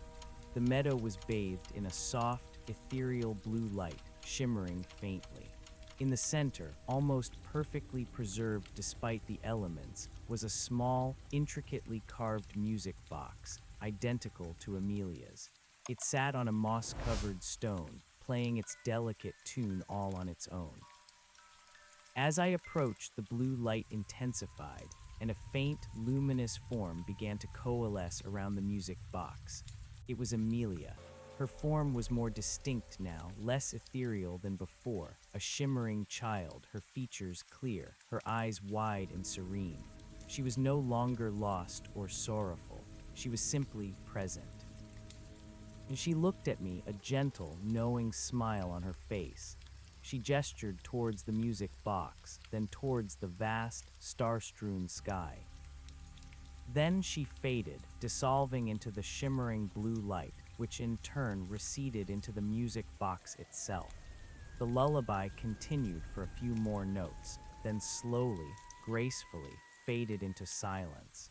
The meadow was bathed in a soft, ethereal blue light, shimmering faintly. In the center, almost perfectly preserved despite the elements, was a small, intricately carved music box, identical to Amelia's. It sat on a moss-covered stone, playing its delicate tune all on its own. As I approached, the blue light intensified, and a faint, luminous form began to coalesce around the music box. It was Amelia. Her form was more distinct now, less ethereal than before, a shimmering child, her features clear, her eyes wide and serene. She was no longer lost or sorrowful. She was simply present. And she looked at me, a gentle, knowing smile on her face. She gestured towards the music box, then towards the vast, star-strewn sky. Then she faded, dissolving into the shimmering blue light, which in turn receded into the music box itself. The lullaby continued for a few more notes, then slowly, gracefully, faded into silence.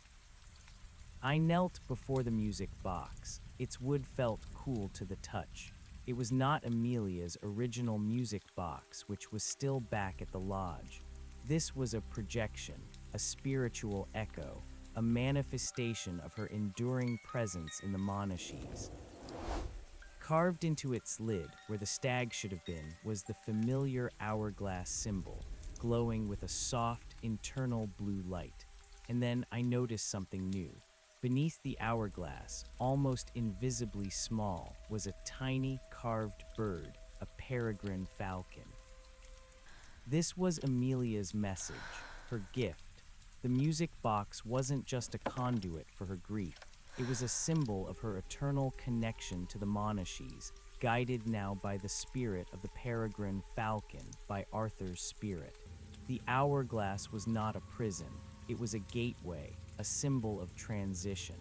I knelt before the music box. Its wood felt cool to the touch. It was not Amelia's original music box, which was still back at the lodge. This was a projection, a spiritual echo, a manifestation of her enduring presence in the Monashees. Carved into its lid, where the stag should have been, was the familiar hourglass symbol, glowing with a soft, internal blue light. And then I noticed something new. Beneath the hourglass, almost invisibly small, was a tiny carved bird, a peregrine falcon. This was Amelia's message, her gift. The music box wasn't just a conduit for her grief. It was a symbol of her eternal connection to the Monashees, guided now by the spirit of the peregrine falcon, by Arthur's spirit. The hourglass was not a prison. It was a gateway, a symbol of transition.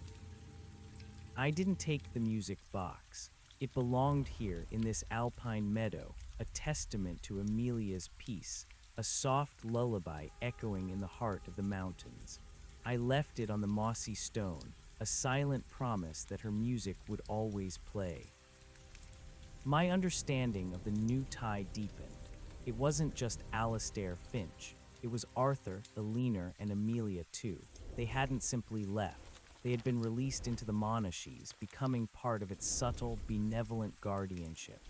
I didn't take the music box. It belonged here in this alpine meadow, a testament to Amelia's peace, a soft lullaby echoing in the heart of the mountains. I left it on the mossy stone, a silent promise that her music would always play. My understanding of the new tie deepened. It wasn't just Alastair Finch. It was Arthur, Eleanor, and Amelia too. They hadn't simply left. They had been released into the Monashees, becoming part of its subtle, benevolent guardianship.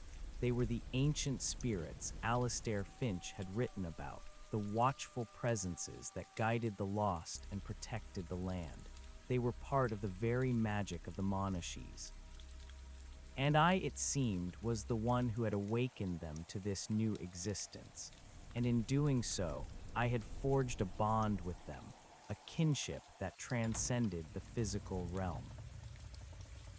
They were the ancient spirits Alastair Finch had written about, the watchful presences that guided the lost and protected the land. They were part of the very magic of the Monashees. And I, it seemed, was the one who had awakened them to this new existence. And in doing so, I had forged a bond with them, a kinship that transcended the physical realm.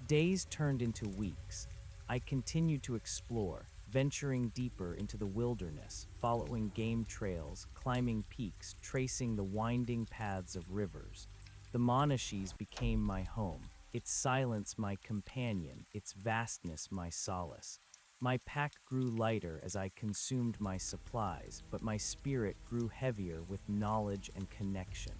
Days turned into weeks. I continued to explore, venturing deeper into the wilderness, following game trails, climbing peaks, tracing the winding paths of rivers. The Monashees became my home, its silence my companion, its vastness my solace. My pack grew lighter as I consumed my supplies, but my spirit grew heavier with knowledge and connection.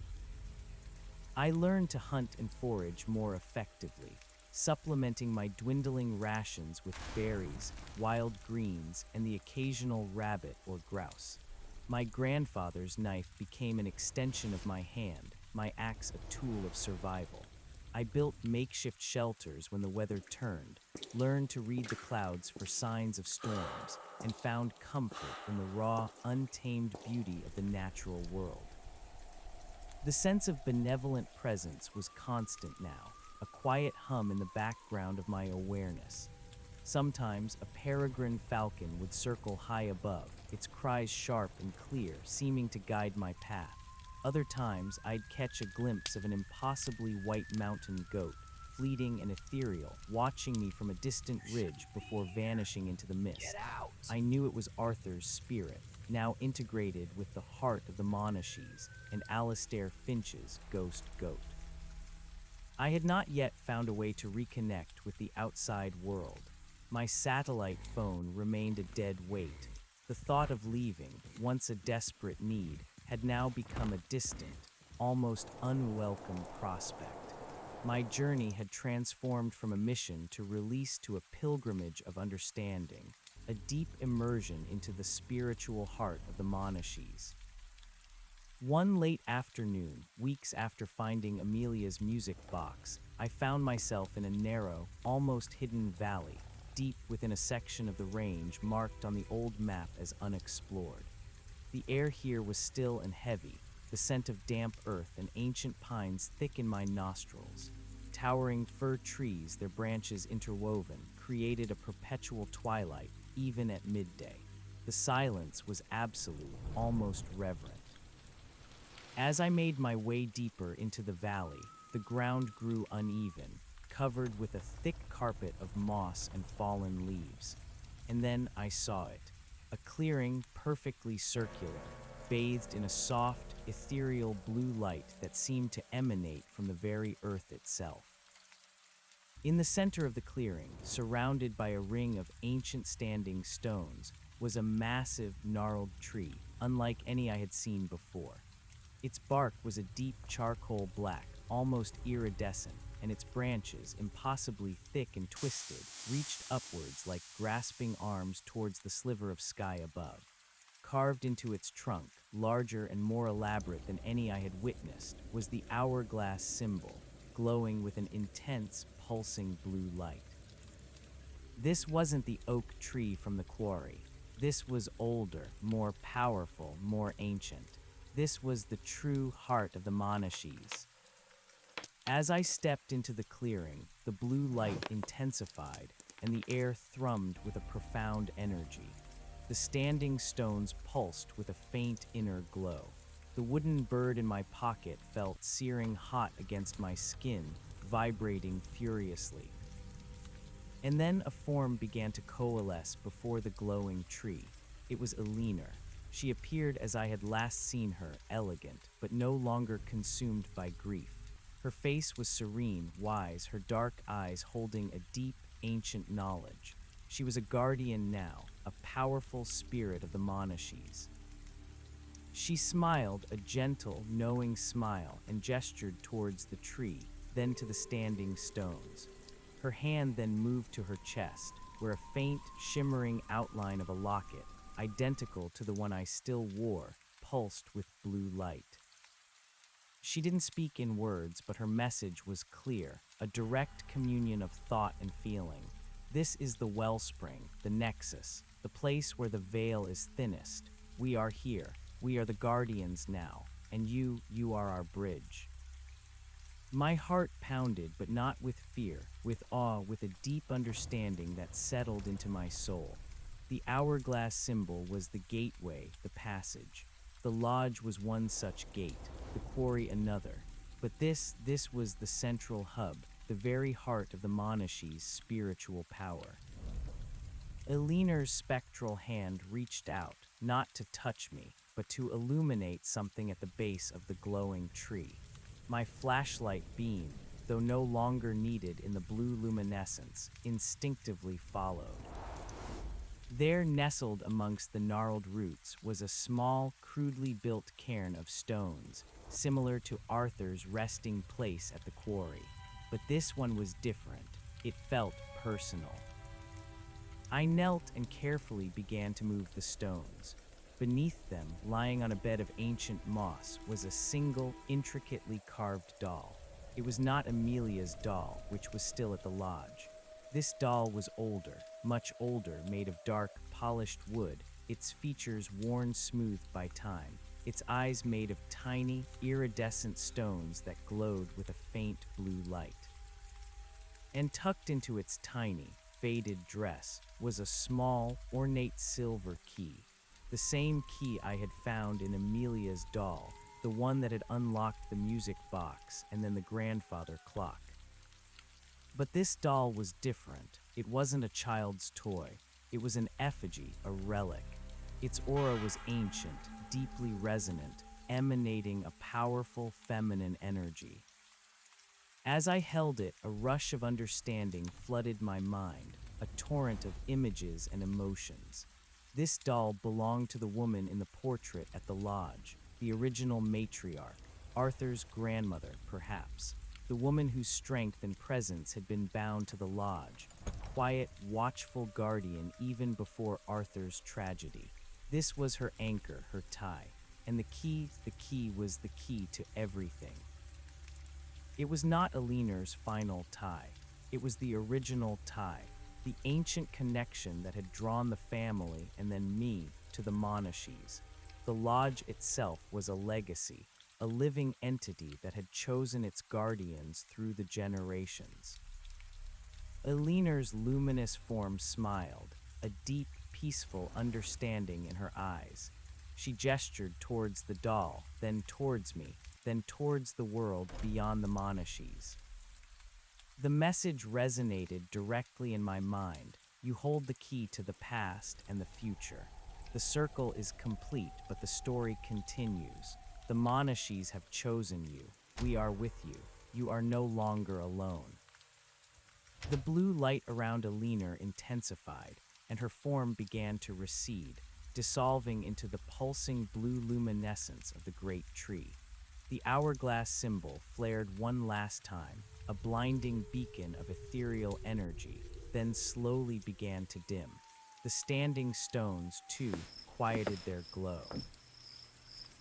I learned to hunt and forage more effectively, supplementing my dwindling rations with berries, wild greens, and the occasional rabbit or grouse. My grandfather's knife became an extension of my hand, my axe a tool of survival. I built makeshift shelters when the weather turned, learned to read the clouds for signs of storms, and found comfort in the raw, untamed beauty of the natural world. The sense of benevolent presence was constant now, a quiet hum in the background of my awareness. Sometimes a peregrine falcon would circle high above, its cries sharp and clear, seeming to guide my path. Other times I'd catch a glimpse of an impossibly white mountain goat, fleeting and ethereal, watching me from a distant ridge before vanishing into the mist. Get out! I knew it was Arthur's spirit, now integrated with the heart of the Monashees and Alastair Finch's ghost goat. I had not yet found a way to reconnect with the outside world. My satellite phone remained a dead weight. The thought of leaving, once a desperate need, had now become a distant, almost unwelcome prospect. My journey had transformed from a mission to release to a pilgrimage of understanding, a deep immersion into the spiritual heart of the Monashees. One late afternoon, weeks after finding Amelia's music box, I found myself in a narrow, almost hidden valley, deep within a section of the range marked on the old map as unexplored. The air here was still and heavy, the scent of damp earth and ancient pines thick in my nostrils. Towering fir trees, their branches interwoven, created a perpetual twilight, even at midday. The silence was absolute, almost reverent. As I made my way deeper into the valley, the ground grew uneven, covered with a thick carpet of moss and fallen leaves. And then I saw it, a clearing perfectly circular, bathed in a soft, ethereal blue light that seemed to emanate from the very earth itself. In the center of the clearing, surrounded by a ring of ancient standing stones, was a massive, gnarled tree, unlike any I had seen before. Its bark was a deep charcoal black, almost iridescent, and its branches, impossibly thick and twisted, reached upwards like grasping arms towards the sliver of sky above. Carved into its trunk, larger and more elaborate than any I had witnessed, was the hourglass symbol, glowing with an intense, pulsing blue light. This wasn't the oak tree from the quarry. This was older, more powerful, more ancient. This was the true heart of the Monashees. As I stepped into the clearing, the blue light intensified, and the air thrummed with a profound energy. The standing stones pulsed with a faint inner glow. The wooden bird in my pocket felt searing hot against my skin, vibrating furiously. And then a form began to coalesce before the glowing tree. It was Eleanor. She appeared as I had last seen her, elegant, but no longer consumed by grief. Her face was serene, wise, her dark eyes holding a deep, ancient knowledge. She was a guardian now, a powerful spirit of the Monashees. She smiled, a gentle, knowing smile, and gestured towards the tree, then to the standing stones. Her hand then moved to her chest, where a faint, shimmering outline of a locket, identical to the one I still wore, pulsed with blue light. She didn't speak in words, but her message was clear, a direct communion of thought and feeling. This is the wellspring, the nexus, the place where the veil is thinnest. We are here. We are the guardians now, and you are our bridge. My heart pounded, but not with fear, with awe, with a deep understanding that settled into my soul. The hourglass symbol was the gateway, the passage. The lodge was one such gate, the quarry another. But this was the central hub, the very heart of the Monashees' spiritual power. Eleanor's spectral hand reached out, not to touch me, but to illuminate something at the base of the glowing tree. My flashlight beam, though no longer needed in the blue luminescence, instinctively followed. There, nestled amongst the gnarled roots, was a small, crudely built cairn of stones, similar to Arthur's resting place at the quarry. But this one was different. It felt personal. I knelt and carefully began to move the stones. Beneath them, lying on a bed of ancient moss, was a single, intricately carved doll. It was not Amelia's doll, which was still at the lodge. This doll was older, much older, made of dark, polished wood, its features worn smooth by time, its eyes made of tiny, iridescent stones that glowed with a faint blue light. And tucked into its tiny, faded dress was a small, ornate silver key. The same key I had found in Amelia's doll, the one that had unlocked the music box and then the grandfather clock. But this doll was different. It wasn't a child's toy. It was an effigy, a relic. Its aura was ancient, deeply resonant, emanating a powerful feminine energy. As I held it, a rush of understanding flooded my mind, a torrent of images and emotions. This doll belonged to the woman in the portrait at the lodge, the original matriarch, Arthur's grandmother, perhaps. The woman whose strength and presence had been bound to the lodge, a quiet, watchful guardian even before Arthur's tragedy. This was her anchor, her tie, and the key was the key to everything. It was not Eleanor's final tie. It was the original tie, the ancient connection that had drawn the family and then me to the Monashees. The lodge itself was a legacy, a living entity that had chosen its guardians through the generations. Eleanor's luminous form smiled, a deep, peaceful understanding in her eyes. She gestured towards the doll, then towards me, then towards the world beyond the Monashees. The message resonated directly in my mind. You hold the key to the past and the future. The circle is complete, but the story continues. The Monashees have chosen you. We are with you. You are no longer alone. The blue light around Eleanor intensified, and her form began to recede, dissolving into the pulsing blue luminescence of the great tree. The hourglass symbol flared one last time, a blinding beacon of ethereal energy, then slowly began to dim. The standing stones, too, quieted their glow.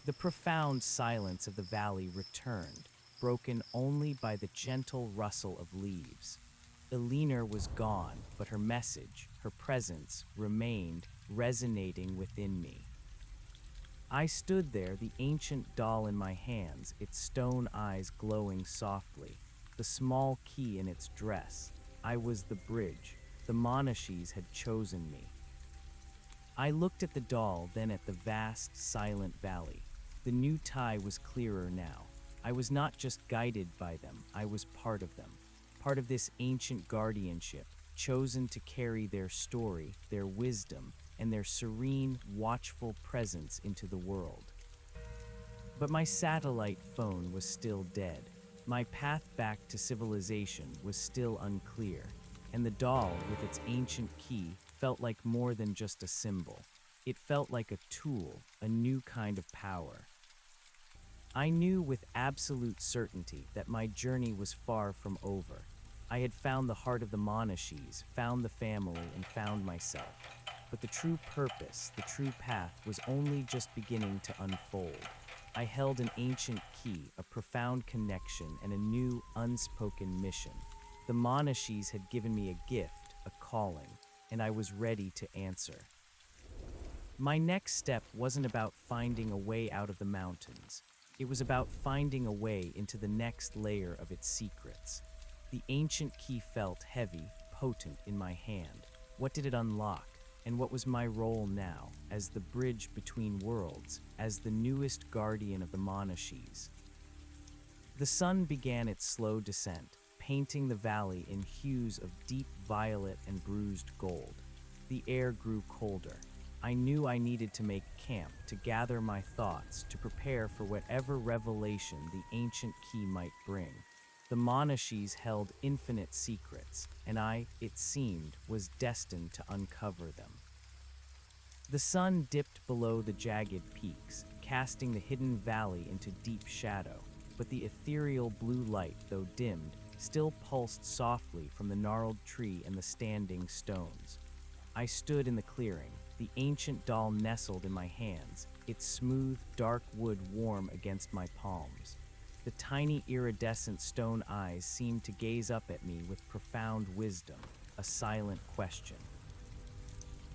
The profound silence of the valley returned, broken only by the gentle rustle of leaves. Eleanor was gone, but her message, her presence, remained, resonating within me. I stood there, the ancient doll in my hands, its stone eyes glowing softly, the small key in its dress. I was the bridge. The Monashees had chosen me. I looked at the doll, then at the vast, silent valley. The new tie was clearer now. I was not just guided by them, I was part of them. Part of this ancient guardianship, chosen to carry their story, their wisdom, and their serene, watchful presence into the world. But my satellite phone was still dead. My path back to civilization was still unclear, and the doll, with its ancient key, felt like more than just a symbol. It felt like a tool, a new kind of power. I knew with absolute certainty that my journey was far from over. I had found the heart of the Monashees, found the family, and found myself. But the true purpose, the true path, was only just beginning to unfold. I held an ancient key, a profound connection, and a new, unspoken mission. The Monashees had given me a gift, a calling, and I was ready to answer. My next step wasn't about finding a way out of the mountains. It was about finding a way into the next layer of its secrets. The ancient key felt heavy, potent in my hand. What did it unlock? And what was my role now, as the bridge between worlds, as the newest guardian of the Monashees? The sun began its slow descent, painting the valley in hues of deep violet and bruised gold. The air grew colder. I knew I needed to make camp, to gather my thoughts, to prepare for whatever revelation the ancient key might bring. The Monashees held infinite secrets, and I, it seemed, was destined to uncover them. The sun dipped below the jagged peaks, casting the hidden valley into deep shadow, but the ethereal blue light, though dimmed, still pulsed softly from the gnarled tree and the standing stones. I stood in the clearing, the ancient doll nestled in my hands, its smooth, dark wood warm against my palms. The tiny iridescent stone eyes seemed to gaze up at me with profound wisdom, a silent question.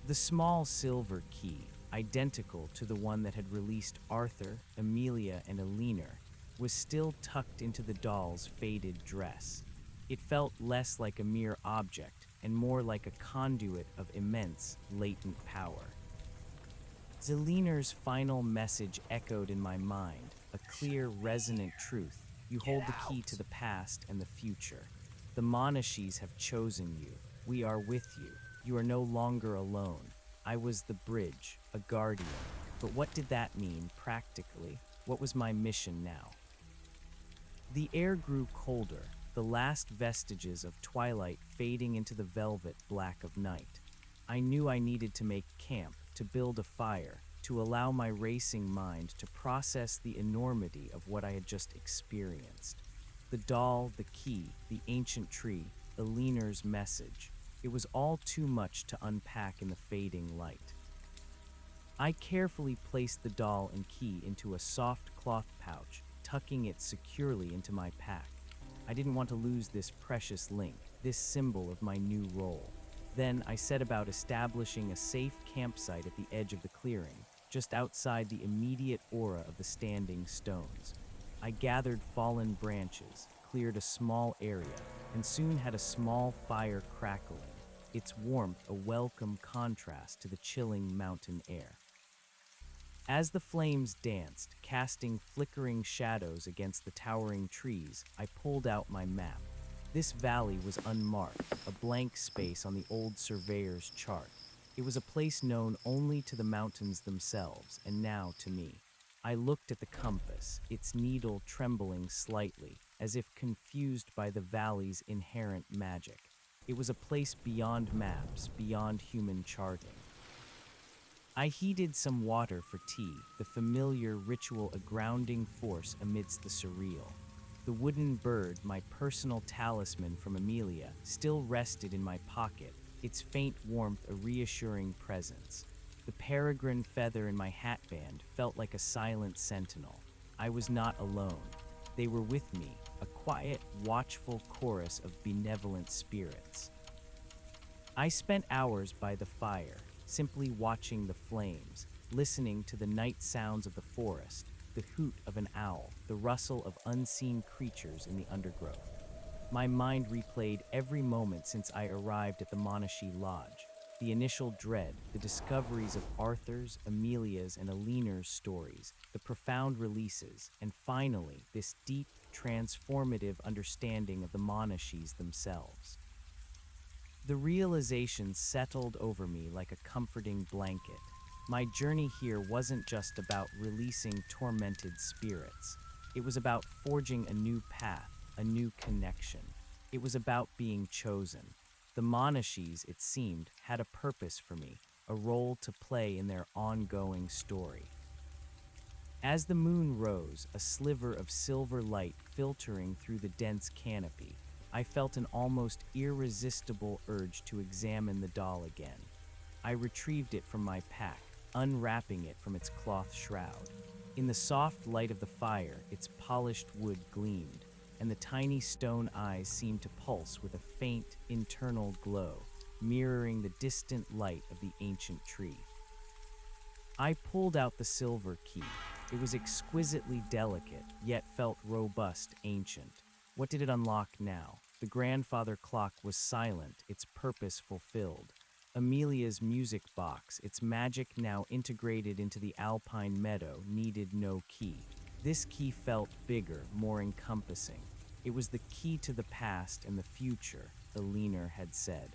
The small silver key, identical to the one that had released Arthur, Amelia, and Eleanor, was still tucked into the doll's faded dress. It felt less like a mere object and more like a conduit of immense, latent power. Eleanor's final message echoed in my mind, a clear, resonant truth. You hold the key to the past and the future. The Monashees have chosen you. We are with you. You are no longer alone. I was the bridge, a guardian. But what did that mean, practically? What was my mission now? The air grew colder, the last vestiges of twilight fading into the velvet black of night. I knew I needed to make camp, to build a fire, to allow my racing mind to process the enormity of what I had just experienced. The doll, the key, the ancient tree, Eleanor's message. It was all too much to unpack in the fading light. I carefully placed the doll and key into a soft cloth pouch, tucking it securely into my pack. I didn't want to lose this precious link, this symbol of my new role. Then I set about establishing a safe campsite at the edge of the clearing, just outside the immediate aura of the standing stones. I gathered fallen branches, cleared a small area, and soon had a small fire crackling, its warmth a welcome contrast to the chilling mountain air. As the flames danced, casting flickering shadows against the towering trees, I pulled out my map. This valley was unmarked, a blank space on the old surveyor's chart. It was a place known only to the mountains themselves, and now to me. I looked at the compass, its needle trembling slightly, as if confused by the valley's inherent magic. It was a place beyond maps, beyond human charting. I heated some water for tea, the familiar ritual a grounding force amidst the surreal. The wooden bird, my personal talisman from Amelia, still rested in my pocket, its faint warmth a reassuring presence. The peregrine feather in my hatband felt like a silent sentinel. I was not alone. They were with me, a quiet, watchful chorus of benevolent spirits. I spent hours by the fire, simply watching the flames, listening to the night sounds of the forest, the hoot of an owl, the rustle of unseen creatures in the undergrowth. My mind replayed every moment since I arrived at the Monashi Lodge. The initial dread, the discoveries of Arthur's, Amelia's, and Alina's stories, the profound releases, and finally, this deep, transformative understanding of the Monashis themselves. The realization settled over me like a comforting blanket. My journey here wasn't just about releasing tormented spirits. It was about forging a new path, a new connection. It was about being chosen. The Monashis, it seemed, had a purpose for me, a role to play in their ongoing story. As the moon rose, a sliver of silver light filtering through the dense canopy, I felt an almost irresistible urge to examine the doll again. I retrieved it from my pack, unwrapping it from its cloth shroud. In the soft light of the fire, its polished wood gleamed, and the tiny stone eyes seemed to pulse with a faint, internal glow, mirroring the distant light of the ancient tree. I pulled out the silver key. It was exquisitely delicate, yet felt robust, ancient. What did it unlock now? The grandfather clock was silent, its purpose fulfilled. Amelia's music box, its magic now integrated into the alpine meadow, needed no key. This key felt bigger, more encompassing. It was the key to the past and the future, Alina had said.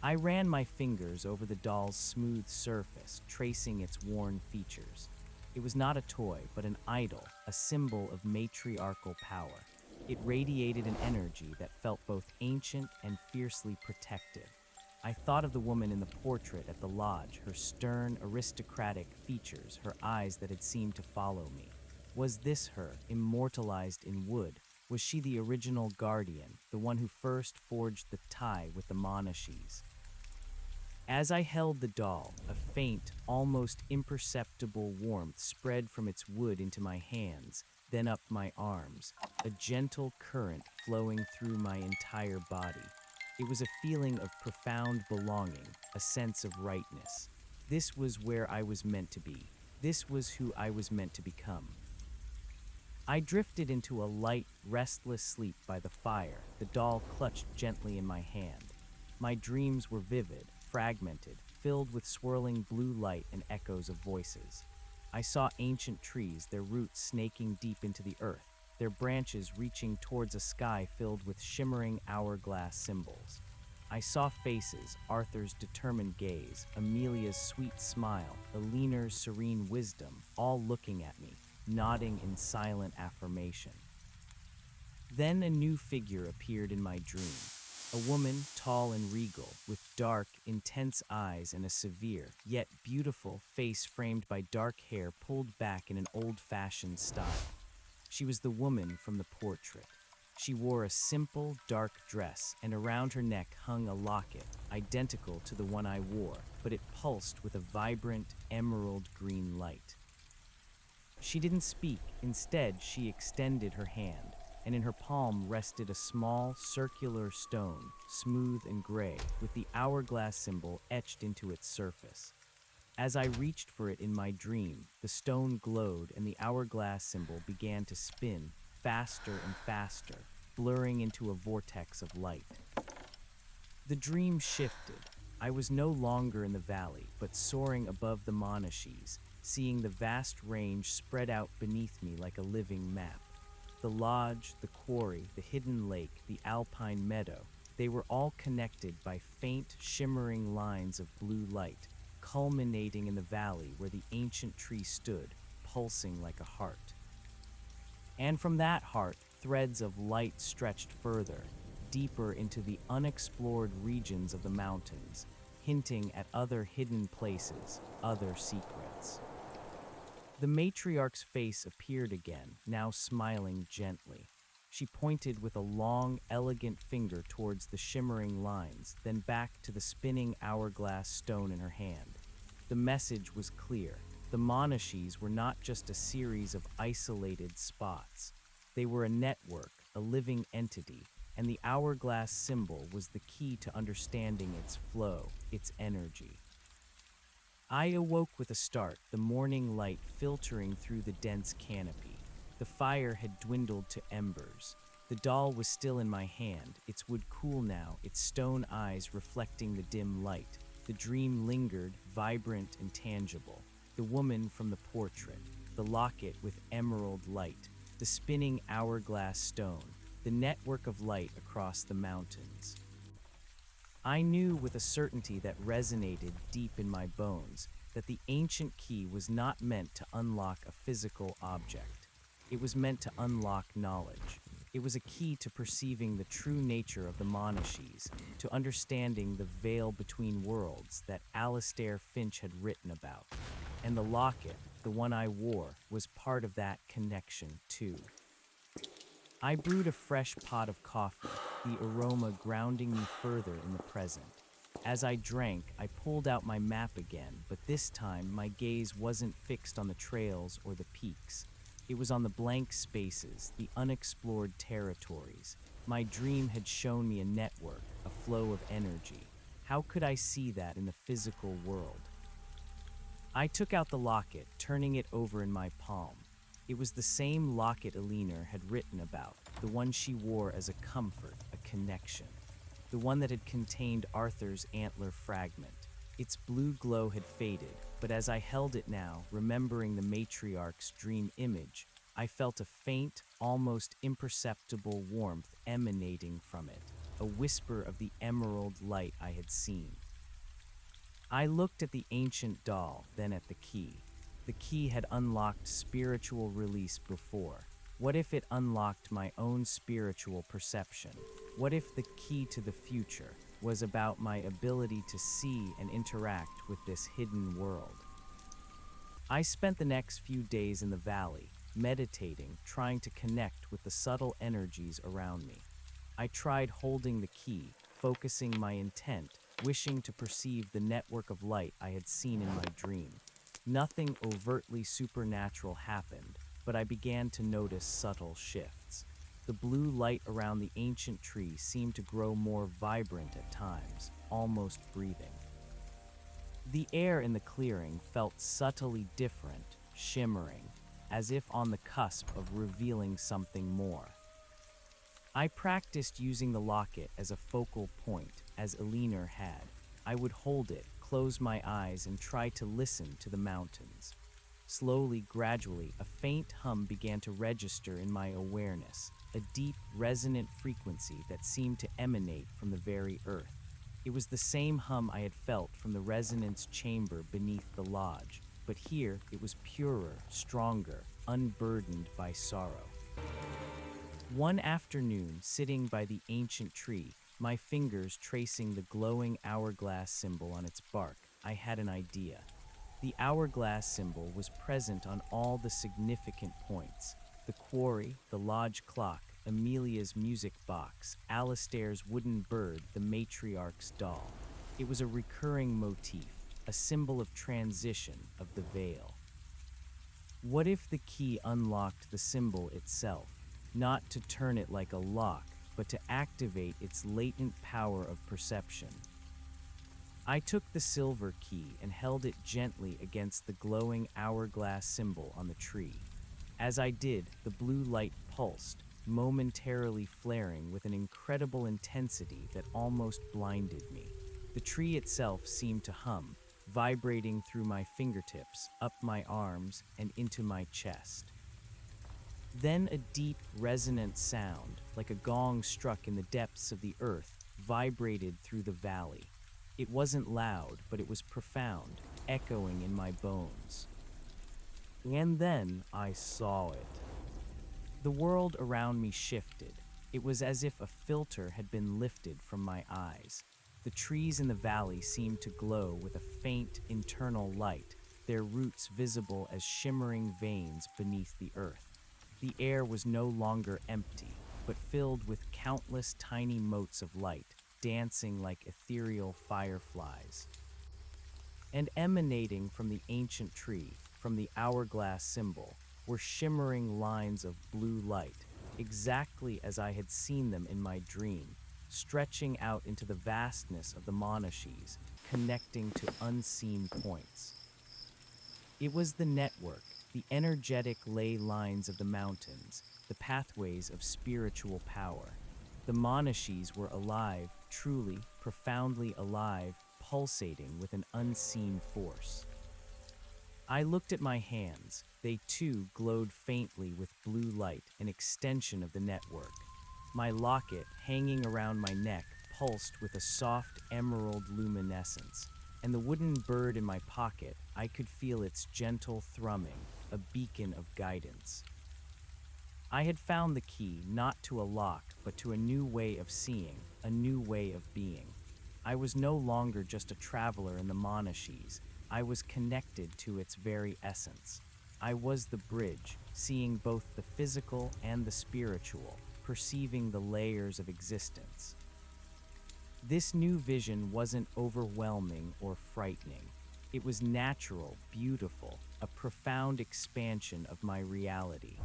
I ran my fingers over the doll's smooth surface, tracing its worn features. It was not a toy, but an idol, a symbol of matriarchal power. It radiated an energy that felt both ancient and fiercely protective. I thought of the woman in the portrait at the lodge, her stern, aristocratic features, her eyes that had seemed to follow me. Was this her, immortalized in wood? Was she the original guardian, the one who first forged the tie with the Monashis? As I held the doll, a faint, almost imperceptible warmth spread from its wood into my hands, then up my arms, a gentle current flowing through my entire body. It was a feeling of profound belonging, a sense of rightness. This was where I was meant to be. This was who I was meant to become. I drifted into a light, restless sleep by the fire, the doll clutched gently in my hand. My dreams were vivid, fragmented, filled with swirling blue light and echoes of voices. I saw ancient trees, their roots snaking deep into the earth, their branches reaching towards a sky filled with shimmering hourglass symbols. I saw faces, Arthur's determined gaze, Amelia's sweet smile, Alina's serene wisdom, all looking at me, nodding in silent affirmation. Then a new figure appeared in my dream. A woman, tall and regal, with dark, intense eyes and a severe, yet beautiful, face framed by dark hair pulled back in an old-fashioned style. She was the woman from the portrait. She wore a simple, dark dress, and around her neck hung a locket, identical to the one I wore, but it pulsed with a vibrant, emerald green light. She didn't speak. Instead, she extended her hand, and in her palm rested a small, circular stone, smooth and gray, with the hourglass symbol etched into its surface. As I reached for it in my dream, the stone glowed and the hourglass symbol began to spin, faster and faster, blurring into a vortex of light. The dream shifted. I was no longer in the valley, but soaring above the Monashis, seeing the vast range spread out beneath me like a living map. The lodge, the quarry, the hidden lake, the alpine meadow, they were all connected by faint, shimmering lines of blue light, culminating in the valley where the ancient tree stood, pulsing like a heart. And from that heart, threads of light stretched further, deeper into the unexplored regions of the mountains, hinting at other hidden places, other secrets. The matriarch's face appeared again, now smiling gently. She pointed with a long, elegant finger towards the shimmering lines, then back to the spinning hourglass stone in her hand. The message was clear. The Monashis were not just a series of isolated spots. They were a network, a living entity, and the hourglass symbol was the key to understanding its flow, its energy. I awoke with a start, the morning light filtering through the dense canopy. The fire had dwindled to embers. The doll was still in my hand, its wood cool now, its stone eyes reflecting the dim light. The dream lingered, vibrant and tangible. The woman from the portrait, the locket with emerald light, the spinning hourglass stone, the network of light across the mountains. I knew with a certainty that resonated deep in my bones that the ancient key was not meant to unlock a physical object. It was meant to unlock knowledge. It was a key to perceiving the true nature of the Monashees, to understanding the veil between worlds that Alastair Finch had written about. And the locket, the one I wore, was part of that connection too. I brewed a fresh pot of coffee, the aroma grounding me further in the present. As I drank, I pulled out my map again, but this time my gaze wasn't fixed on the trails or the peaks. It was on the blank spaces, the unexplored territories. My dream had shown me a network, a flow of energy. How could I see that in the physical world? I took out the locket, turning it over in my palm. It was the same locket Elinor had written about, the one she wore as a comfort, a connection. The one that had contained Arthur's antler fragment. Its blue glow had faded, but as I held it now, remembering the matriarch's dream image, I felt a faint, almost imperceptible warmth emanating from it, a whisper of the emerald light I had seen. I looked at the ancient doll, then at the key. The key had unlocked spiritual release before. What if it unlocked my own spiritual perception? What if the key to the future was about my ability to see and interact with this hidden world? I spent the next few days in the valley, meditating, trying to connect with the subtle energies around me. I tried holding the key, focusing my intent, wishing to perceive the network of light I had seen in my dream. Nothing overtly supernatural happened, but I began to notice subtle shifts. The blue light around the ancient tree seemed to grow more vibrant at times, almost breathing. The air in the clearing felt subtly different, shimmering, as if on the cusp of revealing something more. I practiced using the locket as a focal point, as Elinor had. I would hold it, close my eyes, and try to listen to the mountains. Slowly, gradually, a faint hum began to register in my awareness, a deep, resonant frequency that seemed to emanate from the very earth. It was the same hum I had felt from the resonance chamber beneath the lodge, but here it was purer, stronger, unburdened by sorrow. One afternoon, sitting by the ancient tree, my fingers tracing the glowing hourglass symbol on its bark, I had an idea. The hourglass symbol was present on all the significant points: the quarry, the lodge clock, Amelia's music box, Alastair's wooden bird, the matriarch's doll. It was a recurring motif, a symbol of transition, of the veil. What if the key unlocked the symbol itself, not to turn it like a lock, but to activate its latent power of perception? I took the silver key and held it gently against the glowing hourglass symbol on the tree. As I did, the blue light pulsed, momentarily flaring with an incredible intensity that almost blinded me. The tree itself seemed to hum, vibrating through my fingertips, up my arms, and into my chest. Then a deep, resonant sound, like a gong struck in the depths of the earth, vibrated through the valley. It wasn't loud, but it was profound, echoing in my bones. And then I saw it. The world around me shifted. It was as if a filter had been lifted from my eyes. The trees in the valley seemed to glow with a faint, internal light, their roots visible as shimmering veins beneath the earth. The air was no longer empty, but filled with countless tiny motes of light, dancing like ethereal fireflies. And emanating from the ancient tree, from the hourglass symbol, were shimmering lines of blue light, exactly as I had seen them in my dream, stretching out into the vastness of the Monashees, connecting to unseen points. It was the network, the energetic ley lines of the mountains, the pathways of spiritual power. The Monashees were alive, truly, profoundly alive, pulsating with an unseen force. I looked at my hands. They too glowed faintly with blue light, an extension of the network. My locket, hanging around my neck, pulsed with a soft emerald luminescence, and the wooden bird in my pocket, I could feel its gentle thrumming, a beacon of guidance. I had found the key not to a lock, but to a new way of seeing, a new way of being. I was no longer just a traveler in the Monashees. I was connected to its very essence. I was the bridge, seeing both the physical and the spiritual, perceiving the layers of existence. This new vision wasn't overwhelming or frightening. It was natural, beautiful, a profound expansion of my reality.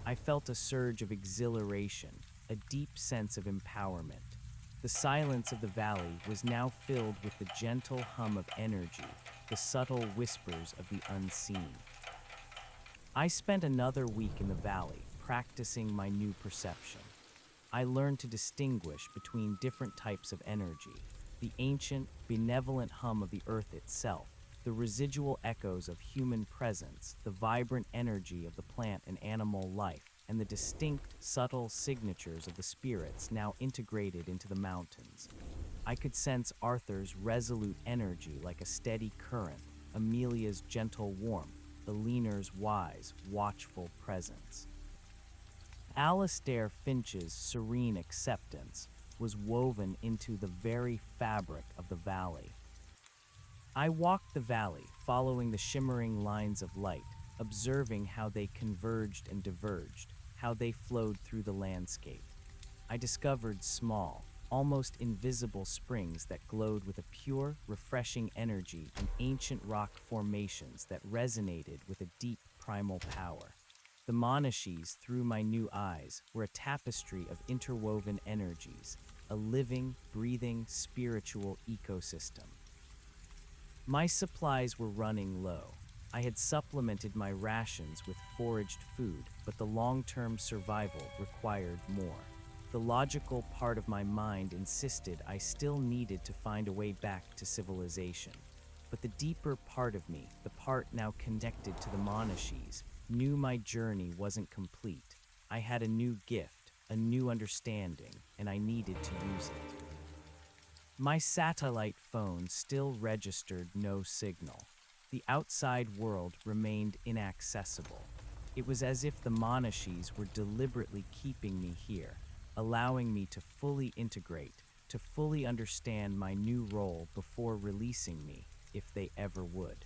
I felt a surge of exhilaration, a deep sense of empowerment. The silence of the valley was now filled with the gentle hum of energy, the subtle whispers of the unseen. I spent another week in the valley, practicing my new perception. I learned to distinguish between different types of energy: the ancient, benevolent hum of the earth itself, the residual echoes of human presence, the vibrant energy of the plant and animal life, and the distinct, subtle signatures of the spirits now integrated into the mountains. I could sense Arthur's resolute energy like a steady current, Amelia's gentle warmth, Elinor's wise, watchful presence. Alistair Finch's serene acceptance was woven into the very fabric of the valley. I walked the valley, following the shimmering lines of light, observing how they converged and diverged, how they flowed through the landscape. I discovered small, almost invisible springs that glowed with a pure, refreshing energy and ancient rock formations that resonated with a deep primal power. The Monashees, through my new eyes, were a tapestry of interwoven energies, a living, breathing, spiritual ecosystem. My supplies were running low. I had supplemented my rations with foraged food, but the long-term survival required more. The logical part of my mind insisted I still needed to find a way back to civilization. But the deeper part of me, the part now connected to the Monashees, knew my journey wasn't complete. I had a new gift, a new understanding, and I needed to use it. My satellite phone still registered no signal. The outside world remained inaccessible. It was as if the Monashees were deliberately keeping me here, allowing me to fully integrate, to fully understand my new role before releasing me, if they ever would.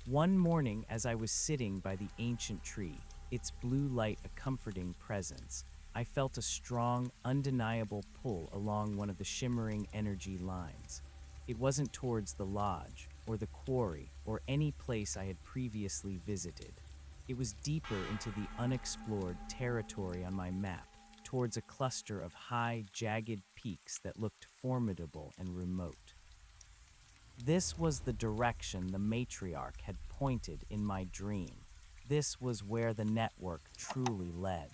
One morning, as I was sitting by the ancient tree, its blue light a comforting presence, I felt a strong, undeniable pull along one of the shimmering energy lines. It wasn't towards the lodge, or the quarry, or any place I had previously visited. It was deeper into the unexplored territory on my map, towards a cluster of high, jagged peaks that looked formidable and remote. This was the direction the matriarch had pointed in my dream. This was where the network truly led.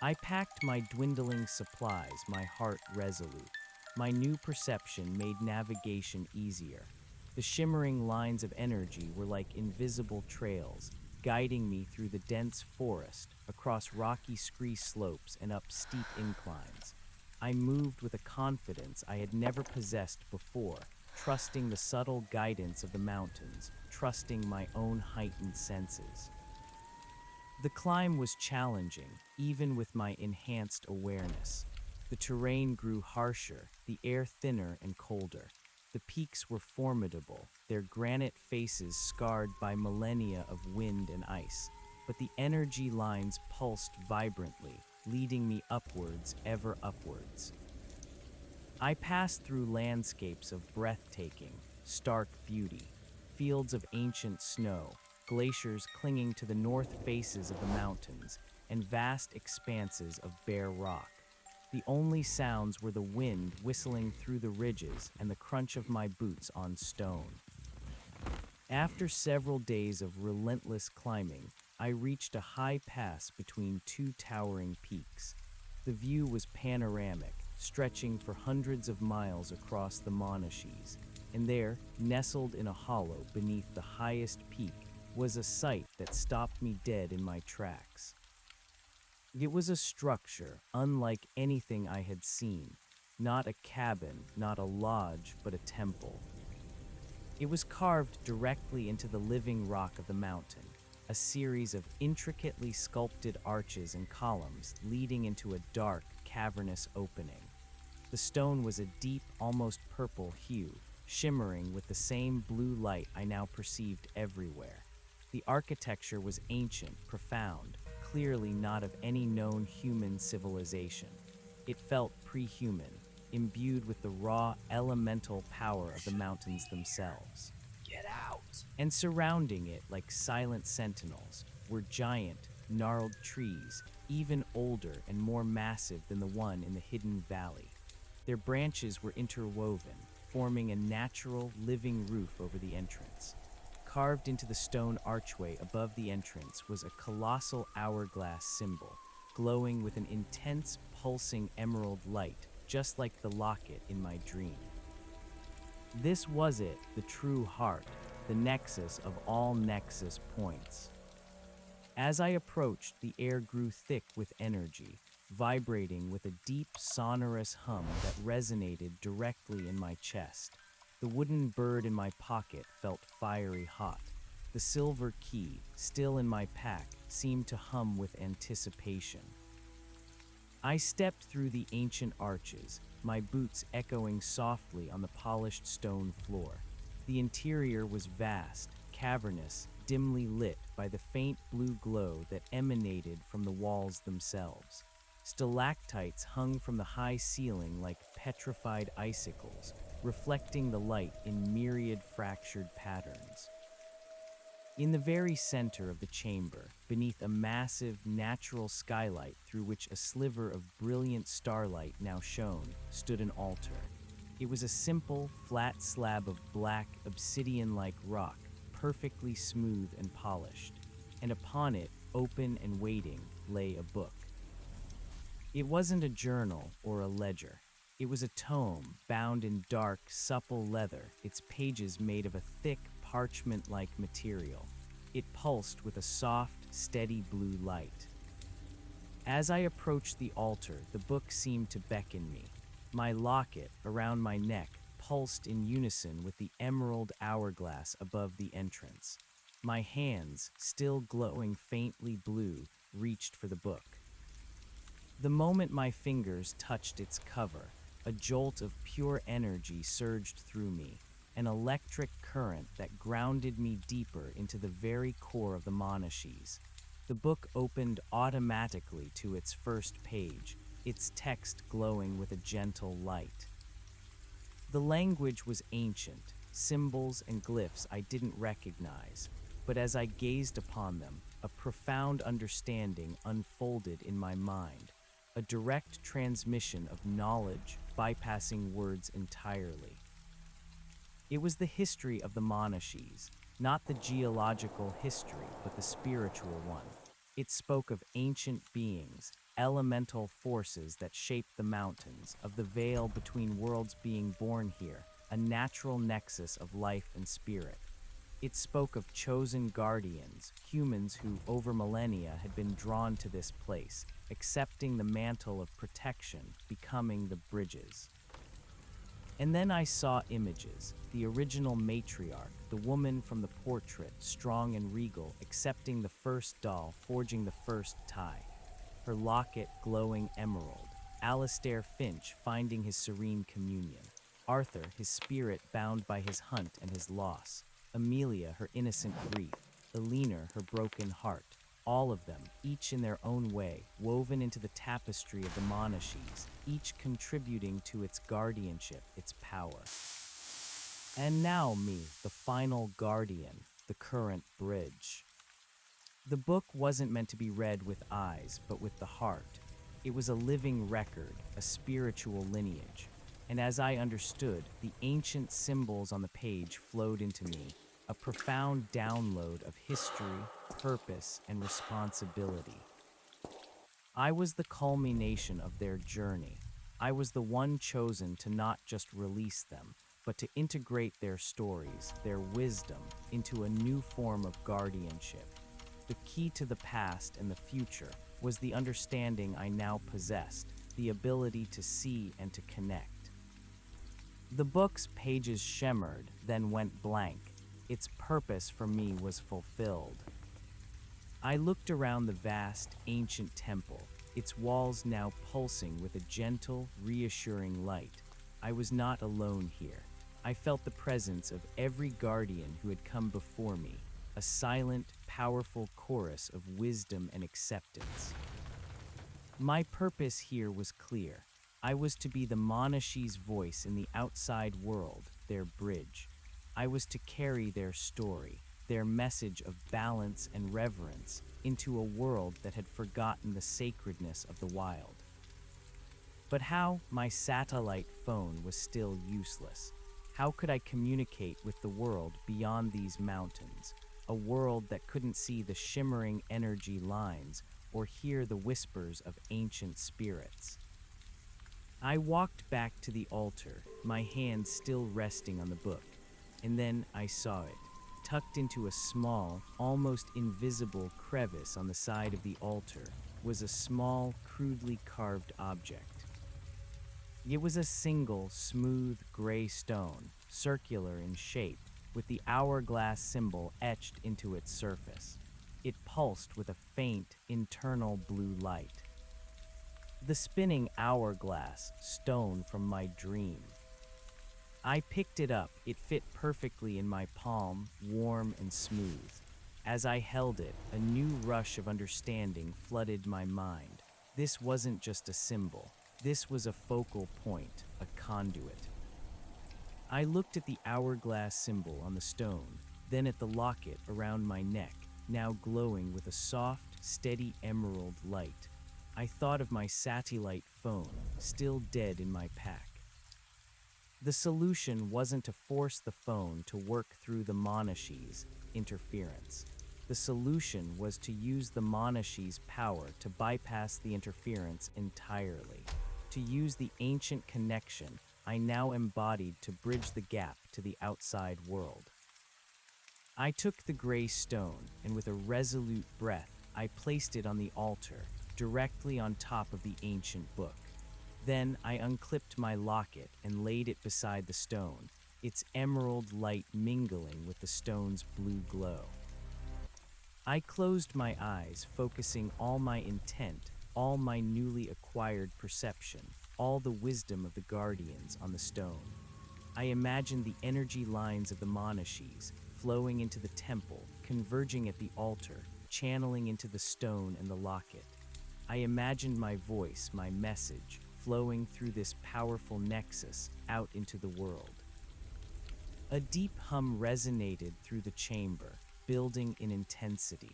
I packed my dwindling supplies, my heart resolute. My new perception made navigation easier. The shimmering lines of energy were like invisible trails, guiding me through the dense forest, across rocky scree slopes and up steep inclines. I moved with a confidence I had never possessed before, trusting the subtle guidance of the mountains, trusting my own heightened senses. The climb was challenging, even with my enhanced awareness. The terrain grew harsher, the air thinner and colder. The peaks were formidable, their granite faces scarred by millennia of wind and ice. But the energy lines pulsed vibrantly, leading me upwards, ever upwards. I passed through landscapes of breathtaking, stark beauty, fields of ancient snow, glaciers clinging to the north faces of the mountains, and vast expanses of bare rock. The only sounds were the wind whistling through the ridges and the crunch of my boots on stone. After several days of relentless climbing, I reached a high pass between two towering peaks. The view was panoramic, stretching for hundreds of miles across the Monashees, and there, nestled in a hollow beneath the highest peak, was a sight that stopped me dead in my tracks. It was a structure unlike anything I had seen, not a cabin, not a lodge, but a temple. It was carved directly into the living rock of the mountain, a series of intricately sculpted arches and columns leading into a dark, cavernous opening. The stone was a deep, almost purple hue, shimmering with the same blue light I now perceived everywhere. The architecture was ancient, profound, clearly not of any known human civilization. It felt pre-human, imbued with the raw, elemental power of the mountains themselves. Get out! And surrounding it, like silent sentinels, were giant, gnarled trees, even older and more massive than the one in the hidden valley. Their branches were interwoven, forming a natural, living roof over the entrance. Carved into the stone archway above the entrance was a colossal hourglass symbol, glowing with an intense, pulsing emerald light, just like the locket in my dream. This was it, the true heart, the nexus of all nexus points. As I approached, the air grew thick with energy, vibrating with a deep, sonorous hum that resonated directly in my chest. The wooden bird in my pocket felt fiery hot. The silver key, still in my pack, seemed to hum with anticipation. I stepped through the ancient arches, my boots echoing softly on the polished stone floor. The interior was vast, cavernous, dimly lit by the faint blue glow that emanated from the walls themselves. Stalactites hung from the high ceiling like petrified icicles, reflecting the light in myriad fractured patterns. In the very center of the chamber, beneath a massive, natural skylight through which a sliver of brilliant starlight now shone, stood an altar. It was a simple, flat slab of black, obsidian-like rock, perfectly smooth and polished, and upon it, open and waiting, lay a book. It wasn't a journal or a ledger. It was a tome, bound in dark, supple leather, its pages made of a thick, parchment-like material. It pulsed with a soft, steady blue light. As I approached the altar, the book seemed to beckon me. My locket, around my neck, pulsed in unison with the emerald hourglass above the entrance. My hands, still glowing faintly blue, reached for the book. The moment my fingers touched its cover, a jolt of pure energy surged through me, an electric current that grounded me deeper into the very core of the Monashees. The book opened automatically to its first page, its text glowing with a gentle light. The language was ancient, symbols and glyphs I didn't recognize, but as I gazed upon them, a profound understanding unfolded in my mind, a direct transmission of knowledge bypassing words entirely. It was the history of the Monashees, not the geological history, but the spiritual one. It spoke of ancient beings, elemental forces that shaped the mountains, of the veil between worlds being born here, a natural nexus of life and spirit. It spoke of chosen guardians, humans who, over millennia, had been drawn to this place, accepting the mantle of protection, becoming the bridges. And then I saw images, the original matriarch, the woman from the portrait, strong and regal, accepting the first doll, forging the first tie. Her locket glowing emerald, Alastair Finch finding his serene communion, Arthur, his spirit bound by his hunt and his loss, Amelia, her innocent grief, Eleanor, her broken heart, all of them, each in their own way, woven into the tapestry of the Monashees, each contributing to its guardianship, its power. And now me, the final guardian, the current bridge. The book wasn't meant to be read with eyes, but with the heart. It was a living record, a spiritual lineage. And as I understood, the ancient symbols on the page flowed into me, a profound download of history, purpose, and responsibility. I was the culmination of their journey. I was the one chosen to not just release them, but to integrate their stories, their wisdom, into a new form of guardianship. The key to the past and the future was the understanding I now possessed, the ability to see and to connect. The book's pages shimmered, then went blank. Its purpose for me was fulfilled. I looked around the vast, ancient temple, its walls now pulsing with a gentle, reassuring light. I was not alone here. I felt the presence of every guardian who had come before me, a silent, powerful chorus of wisdom and acceptance. My purpose here was clear. I was to be the Monashi's voice in the outside world, their bridge. I was to carry their story, their message of balance and reverence, into a world that had forgotten the sacredness of the wild. But how? My satellite phone was still useless. How could I communicate with the world beyond these mountains, a world that couldn't see the shimmering energy lines or hear the whispers of ancient spirits? I walked back to the altar, my hand still resting on the book, and then I saw it. Tucked into a small, almost invisible crevice on the side of the altar was a small, crudely carved object. It was a single, smooth, gray stone, circular in shape, with the hourglass symbol etched into its surface. It pulsed with a faint, internal blue light. The spinning hourglass, stone from my dream. I picked it up. It fit perfectly in my palm, warm and smooth. As I held it, a new rush of understanding flooded my mind. This wasn't just a symbol. This was a focal point, a conduit. I looked at the hourglass symbol on the stone, then at the locket around my neck, now glowing with a soft, steady emerald light. I thought of my satellite phone, still dead in my pack. The solution wasn't to force the phone to work through the Monashi's interference. The solution was to use the Monashi's power to bypass the interference entirely, to use the ancient connection I now embodied to bridge the gap to the outside world. I took the gray stone, and with a resolute breath, I placed it on the altar, directly on top of the ancient book. Then I unclipped my locket and laid it beside the stone, its emerald light mingling with the stone's blue glow. I closed my eyes, focusing all my intent, all my newly acquired perception, all the wisdom of the guardians on the stone. I imagined the energy lines of the Monashis flowing into the temple, converging at the altar, channeling into the stone and the locket. I imagined my voice, my message, flowing through this powerful nexus out into the world. A deep hum resonated through the chamber, building in intensity.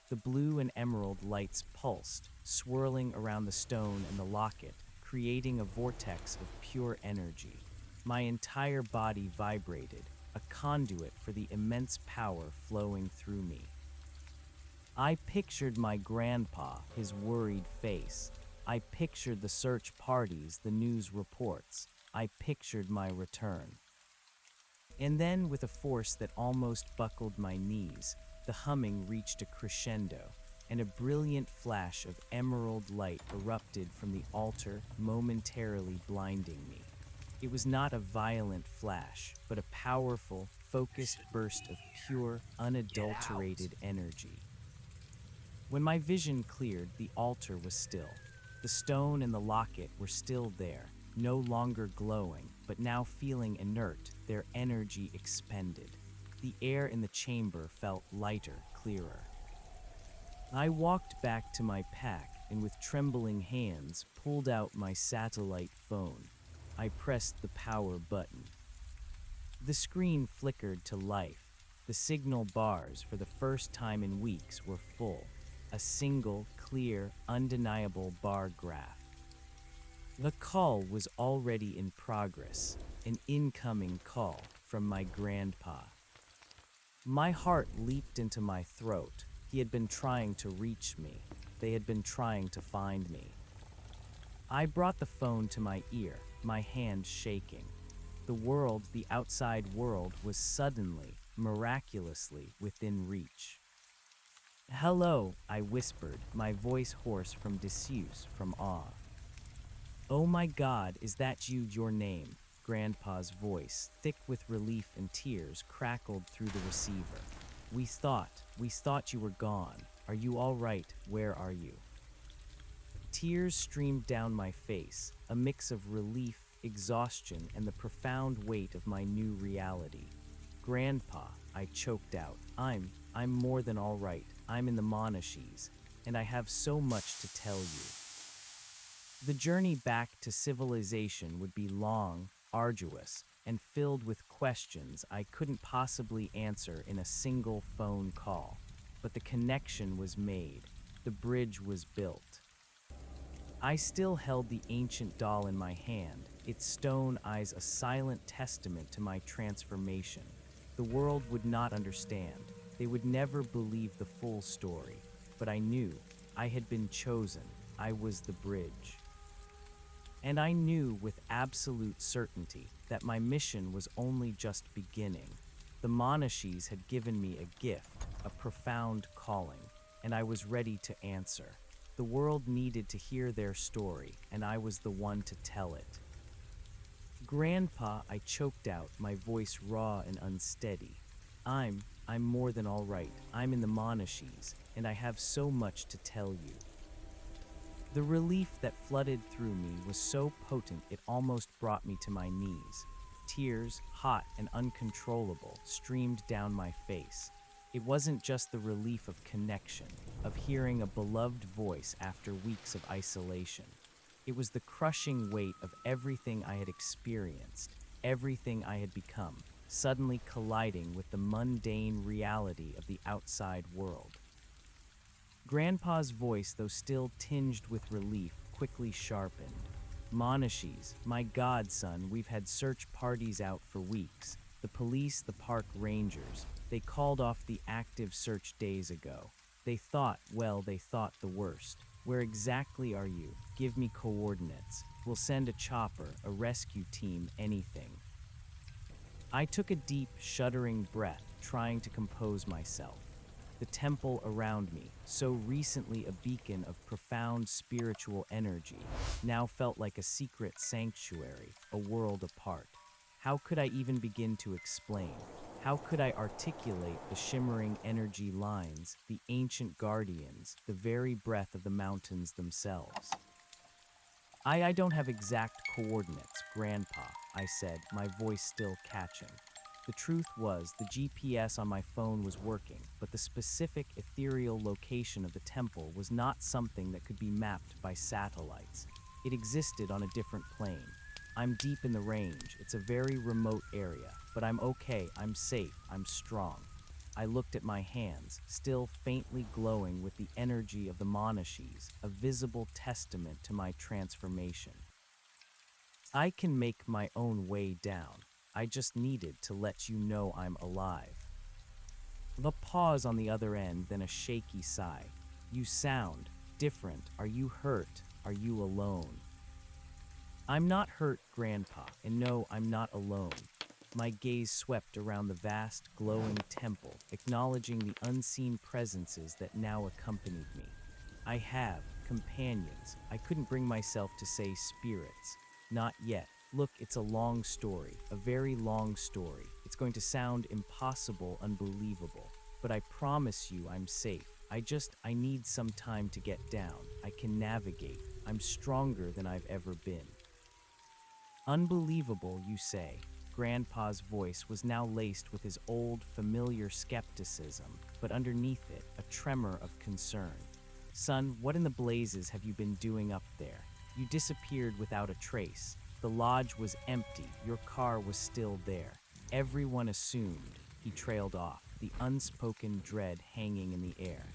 The blue and emerald lights pulsed, swirling around the stone and the locket, creating a vortex of pure energy. My entire body vibrated, a conduit for the immense power flowing through me. I pictured my grandpa, his worried face. I pictured the search parties, the news reports. I pictured my return. And then, with a force that almost buckled my knees, the humming reached a crescendo, and a brilliant flash of emerald light erupted from the altar, momentarily blinding me. It was not a violent flash, but a powerful, focused burst of pure, unadulterated energy. When my vision cleared, the altar was still. The stone and the locket were still there, no longer glowing, but now feeling inert, their energy expended. The air in the chamber felt lighter, clearer. I walked back to my pack and with trembling hands pulled out my satellite phone. I pressed the power button. The screen flickered to life. The signal bars, for the first time in weeks, were full. A single, clear, undeniable bar graph. The call was already in progress, an incoming call from my grandpa. My heart leaped into my throat. He had been trying to reach me. They had been trying to find me. I brought the phone to my ear, my hand shaking. The world, the outside world, was suddenly, miraculously, within reach. "Hello," I whispered, my voice hoarse from disuse, from awe. "Oh my God, is that you, your name?" Grandpa's voice, thick with relief and tears, crackled through the receiver. We thought you were gone. Are you all right? Where are you?" Tears streamed down my face, a mix of relief, exhaustion, and the profound weight of my new reality. "Grandpa," I choked out, I'm more than all right. I'm in the Monashees, and I have so much to tell you." The journey back to civilization would be long, arduous, and filled with questions I couldn't possibly answer in a single phone call. But the connection was made. The bridge was built. I still held the ancient doll in my hand, its stone eyes a silent testament to my transformation. The world would not understand. They would never believe the full story. But I knew. I had been chosen. I was the bridge. And I knew with absolute certainty that my mission was only just beginning. The Monashees had given me a gift, a profound calling, and I was ready to answer. The world needed to hear their story, and I was the one to tell it. "Grandpa," I choked out, my voice raw and unsteady. I'm more than all right. I'm in the Monashees, and I have so much to tell you." The relief that flooded through me was so potent it almost brought me to my knees. Tears, hot and uncontrollable, streamed down my face. It wasn't just the relief of connection, of hearing a beloved voice after weeks of isolation. It was the crushing weight of everything I had experienced, everything I had become, suddenly colliding with the mundane reality of the outside world. Grandpa's voice, though still tinged with relief, quickly sharpened. "Monashees, my godson, we've had search parties out for weeks. The police, the park rangers, they called off the active search days ago. They thought the worst. Where exactly are you? Give me coordinates. We'll send a chopper, a rescue team, anything." I took a deep, shuddering breath, trying to compose myself. The temple around me, so recently a beacon of profound spiritual energy, now felt like a secret sanctuary, a world apart. How could I even begin to explain? How could I articulate the shimmering energy lines, the ancient guardians, the very breath of the mountains themselves? I don't have exact coordinates, Grandpa," I said, my voice still catching. The truth was, the GPS on my phone was working, but the specific ethereal location of the temple was not something that could be mapped by satellites. It existed on a different plane. "I'm deep in the range. It's a very remote area, but I'm okay. I'm safe. I'm strong." I looked at my hands, still faintly glowing with the energy of the Monashees, a visible testament to my transformation. "I can make my own way down. I just needed to let you know I'm alive." A pause on the other end, then a shaky sigh. "You sound different. Are you hurt? Are you alone?" "I'm not hurt, Grandpa, and no, I'm not alone." My gaze swept around the vast, glowing temple, acknowledging the unseen presences that now accompanied me. "I have companions." I couldn't bring myself to say spirits. "Not yet. Look, it's a long story, a very long story. It's going to sound impossible, unbelievable. But I promise you I'm safe. I need some time to get down. I can navigate. I'm stronger than I've ever been." "Unbelievable, you say?" Grandpa's voice was now laced with his old, familiar skepticism, but underneath it, a tremor of concern. "Son, what in the blazes have you been doing up there? You disappeared without a trace. The lodge was empty. Your car was still there. Everyone assumed." He trailed off, the unspoken dread hanging in the air.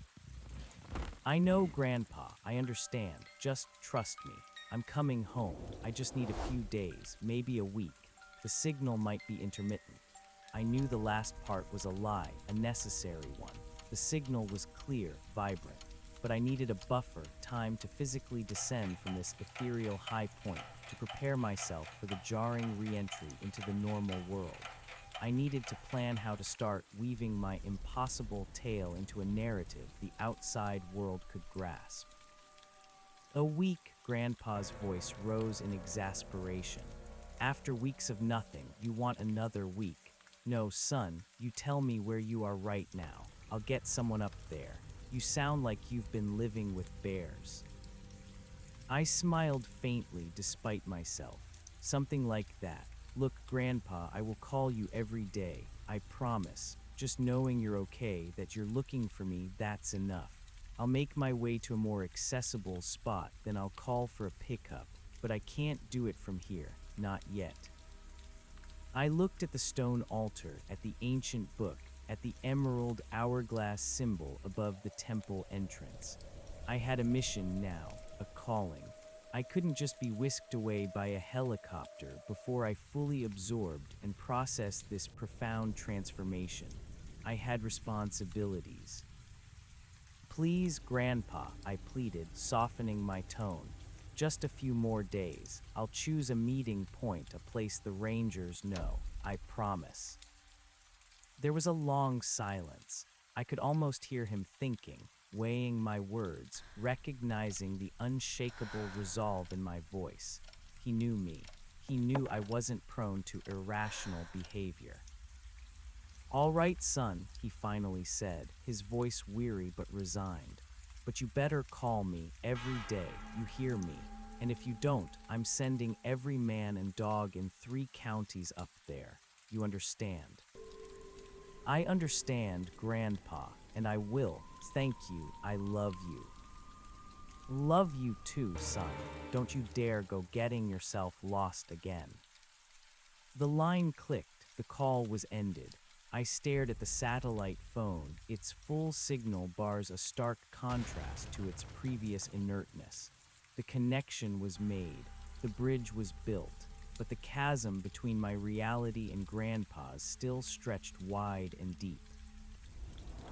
"I know, Grandpa. I understand. Just trust me. I'm coming home. I just need a few days, maybe a week. The signal might be intermittent." I knew the last part was a lie, a necessary one. The signal was clear, vibrant, but I needed a buffer, time to physically descend from this ethereal high point, to prepare myself for the jarring re-entry into the normal world. I needed to plan how to start weaving my impossible tale into a narrative the outside world could grasp. A week, Grandpa's voice rose in exasperation. After weeks of nothing, you want another week. No, son, you tell me where you are right now. I'll get someone up there. You sound like you've been living with bears. I smiled faintly despite myself. Something like that. Look, Grandpa, I will call you every day. I promise. Just knowing you're okay, that you're looking for me, that's enough. I'll make my way to a more accessible spot, then I'll call for a pickup. But I can't do it from here. Not yet. I looked at the stone altar, at the ancient book, at the emerald hourglass symbol above the temple entrance. I had a mission now, a calling. I couldn't just be whisked away by a helicopter before I fully absorbed and processed this profound transformation. I had responsibilities. Please, Grandpa, I pleaded, softening my tone. Just a few more days. I'll choose a meeting point, a place the Rangers know. I promise. There was a long silence. I could almost hear him thinking, weighing my words, recognizing the unshakable resolve in my voice. He knew me. He knew I wasn't prone to irrational behavior. All right, son, he finally said, his voice weary but resigned. But you better call me every day, you hear me? And if you don't, I'm sending every man and dog in 3 counties up there. You understand? I understand, Grandpa, and I will. Thank you, I love you. Love you too, son. Don't you dare go getting yourself lost again. The line clicked, the call was ended. I stared at the satellite phone. Its full signal bars a stark contrast to its previous inertness. The connection was made, the bridge was built, but the chasm between my reality and Grandpa's still stretched wide and deep.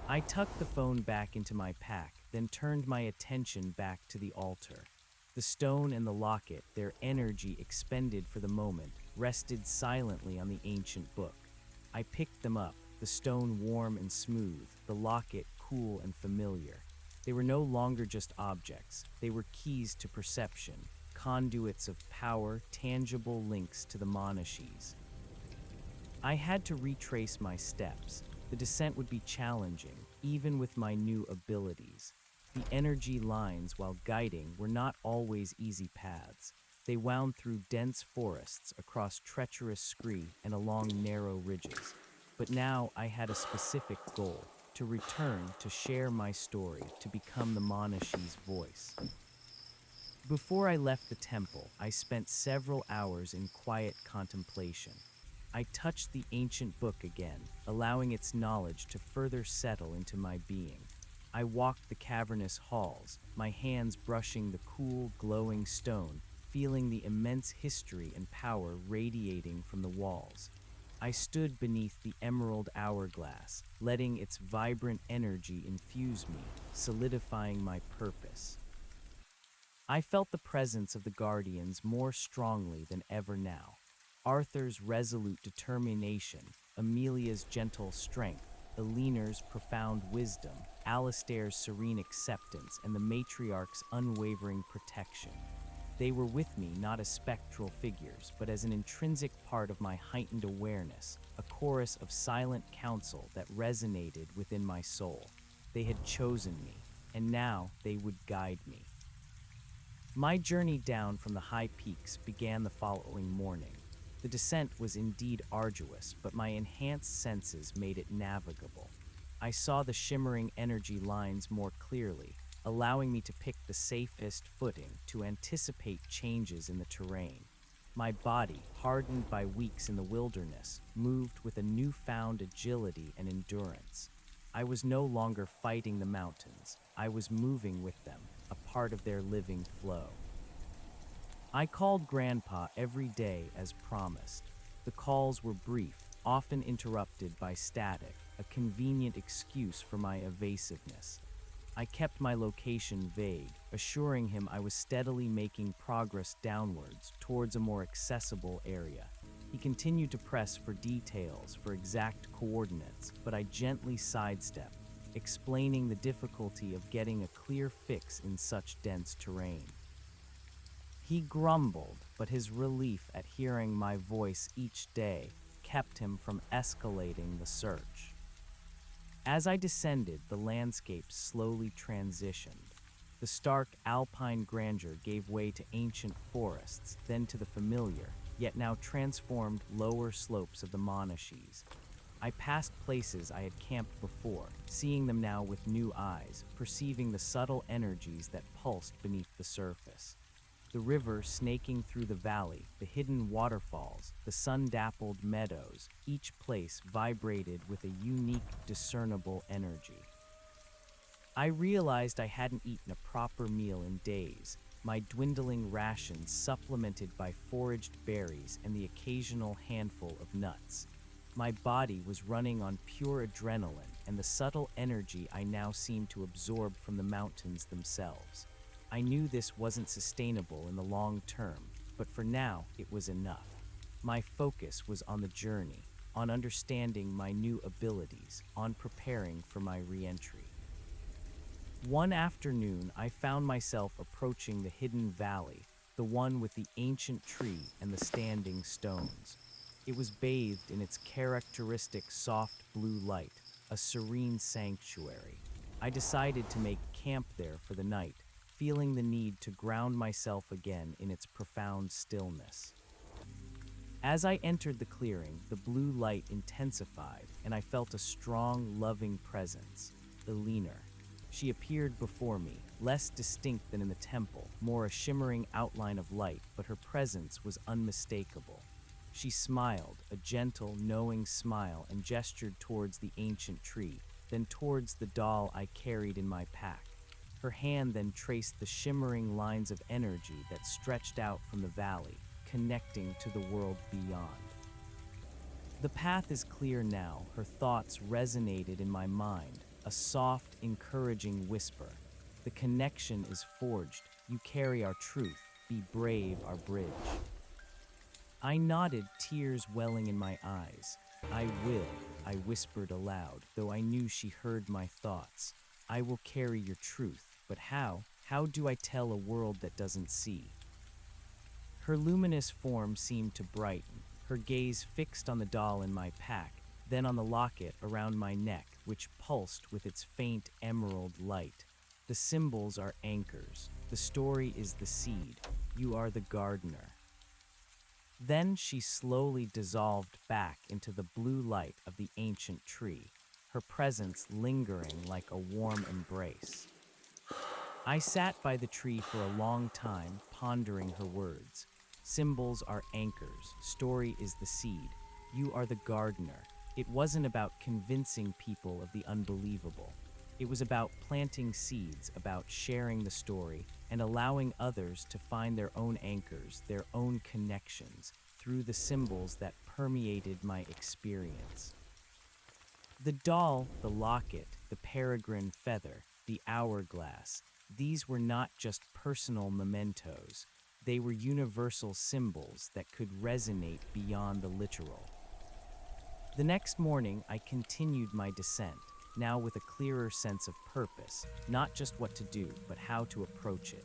I tucked the phone back into my pack, then turned my attention back to the altar. The stone and the locket, their energy expended for the moment, rested silently on the ancient book. I picked them up, the stone warm and smooth, the locket cool and familiar. They were no longer just objects. They were keys to perception, conduits of power, tangible links to the Monashees. I had to retrace my steps. The descent would be challenging, even with my new abilities. The energy lines, while guiding, were not always easy paths. They wound through dense forests, across treacherous scree, and along narrow ridges. But now I had a specific goal, to return, to share my story, to become the Monashee's voice. Before I left the temple, I spent several hours in quiet contemplation. I touched the ancient book again, allowing its knowledge to further settle into my being. I walked the cavernous halls, my hands brushing the cool, glowing stone, feeling the immense history and power radiating from the walls. I stood beneath the emerald hourglass, letting its vibrant energy infuse me, solidifying my purpose. I felt the presence of the Guardians more strongly than ever now. Arthur's resolute determination, Amelia's gentle strength, Eleanor's profound wisdom, Alistair's serene acceptance, and the matriarch's unwavering protection. They were with me not as spectral figures, but as an intrinsic part of my heightened awareness, a chorus of silent counsel that resonated within my soul. They had chosen me, and now they would guide me. My journey down from the high peaks began the following morning. The descent was indeed arduous, but my enhanced senses made it navigable. I saw the shimmering energy lines more clearly, allowing me to pick the safest footing to anticipate changes in the terrain. My body, hardened by weeks in the wilderness, moved with a newfound agility and endurance. I was no longer fighting the mountains. I was moving with them, a part of their living flow. I called Grandpa every day as promised. The calls were brief, often interrupted by static, a convenient excuse for my evasiveness. I kept my location vague, assuring him I was steadily making progress downwards towards a more accessible area. He continued to press for details, for exact coordinates, but I gently sidestepped, explaining the difficulty of getting a clear fix in such dense terrain. He grumbled, but his relief at hearing my voice each day kept him from escalating the search. As I descended, the landscape slowly transitioned. The stark alpine grandeur gave way to ancient forests, then to the familiar, yet now transformed lower slopes of the Monashees. I passed places I had camped before, seeing them now with new eyes, perceiving the subtle energies that pulsed beneath the surface. The river snaking through the valley, the hidden waterfalls, the sun-dappled meadows, each place vibrated with a unique, discernible energy. I realized I hadn't eaten a proper meal in days, my dwindling rations supplemented by foraged berries and the occasional handful of nuts. My body was running on pure adrenaline and the subtle energy I now seemed to absorb from the mountains themselves. I knew this wasn't sustainable in the long term, but for now it was enough. My focus was on the journey, on understanding my new abilities, on preparing for my re-entry. One afternoon, I found myself approaching the hidden valley, the one with the ancient tree and the standing stones. It was bathed in its characteristic soft blue light, a serene sanctuary. I decided to make camp there for the night, feeling the need to ground myself again in its profound stillness. As I entered the clearing, the blue light intensified, and I felt a strong, loving presence, Eleanor. She appeared before me, less distinct than in the temple, more a shimmering outline of light, but her presence was unmistakable. She smiled, a gentle, knowing smile, and gestured towards the ancient tree, then towards the doll I carried in my pack. Her hand then traced the shimmering lines of energy that stretched out from the valley, connecting to the world beyond. The path is clear now, her thoughts resonated in my mind, a soft, encouraging whisper. The connection is forged, you carry our truth, be brave our bridge. I nodded, tears welling in my eyes. I will, I whispered aloud, though I knew she heard my thoughts. I will carry your truth. But how? How do I tell a world that doesn't see? Her luminous form seemed to brighten, her gaze fixed on the doll in my pack, then on the locket around my neck, which pulsed with its faint emerald light. The symbols are anchors. The story is the seed. You are the gardener. Then she slowly dissolved back into the blue light of the ancient tree, her presence lingering like a warm embrace. I sat by the tree for a long time, pondering her words. Symbols are anchors, story is the seed, you are the gardener. It wasn't about convincing people of the unbelievable. It was about planting seeds, about sharing the story, and allowing others to find their own anchors, their own connections, through the symbols that permeated my experience. The doll, the locket, the peregrine feather, the hourglass, these were not just personal mementos. They were universal symbols that could resonate beyond the literal. The next morning, I continued my descent, now with a clearer sense of purpose, not just what to do, but how to approach it.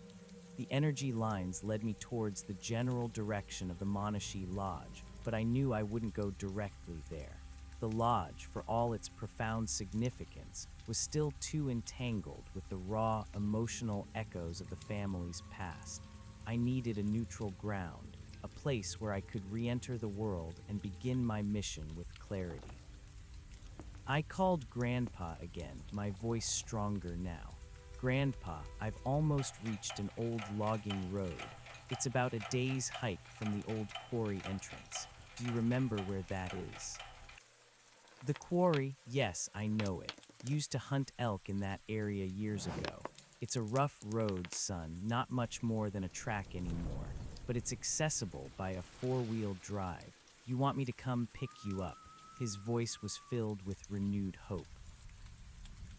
The energy lines led me towards the general direction of the Monashee Lodge, but I knew I wouldn't go directly there. The lodge, for all its profound significance, was still too entangled with the raw, emotional echoes of the family's past. I needed a neutral ground, a place where I could re-enter the world and begin my mission with clarity. I called Grandpa again, my voice stronger now. Grandpa, I've almost reached an old logging road. It's about a day's hike from the old quarry entrance. Do you remember where that is? The quarry, yes, I know it. Used to hunt elk in that area years ago. It's a rough road, son, not much more than a track anymore. But it's accessible by a four-wheel drive. You want me to come pick you up? His voice was filled with renewed hope.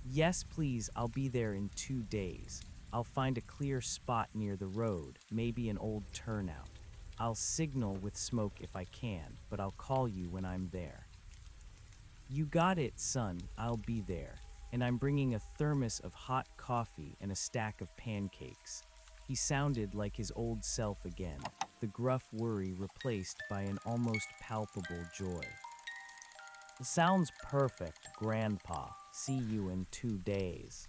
Yes, please, I'll be there in 2 days. I'll find a clear spot near the road, maybe an old turnout. I'll signal with smoke if I can, but I'll call you when I'm there. You got it, son, I'll be there. And I'm bringing a thermos of hot coffee and a stack of pancakes. He sounded like his old self again, the gruff worry replaced by an almost palpable joy. Sounds perfect, Grandpa. See you in 2 days.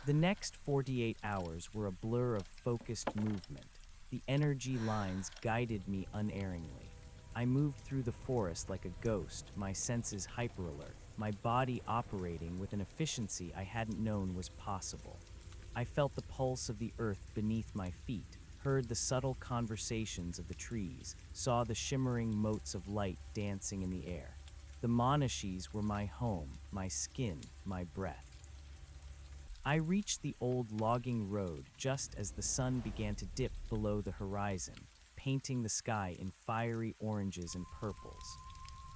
The next 48 hours were a blur of focused movement. The energy lines guided me unerringly. I moved through the forest like a ghost, my senses hyper-alert, my body operating with an efficiency I hadn't known was possible. I felt the pulse of the earth beneath my feet, heard the subtle conversations of the trees, saw the shimmering motes of light dancing in the air. The Monashees were my home, my skin, my breath. I reached the old logging road just as the sun began to dip below the horizon, painting the sky in fiery oranges and purples.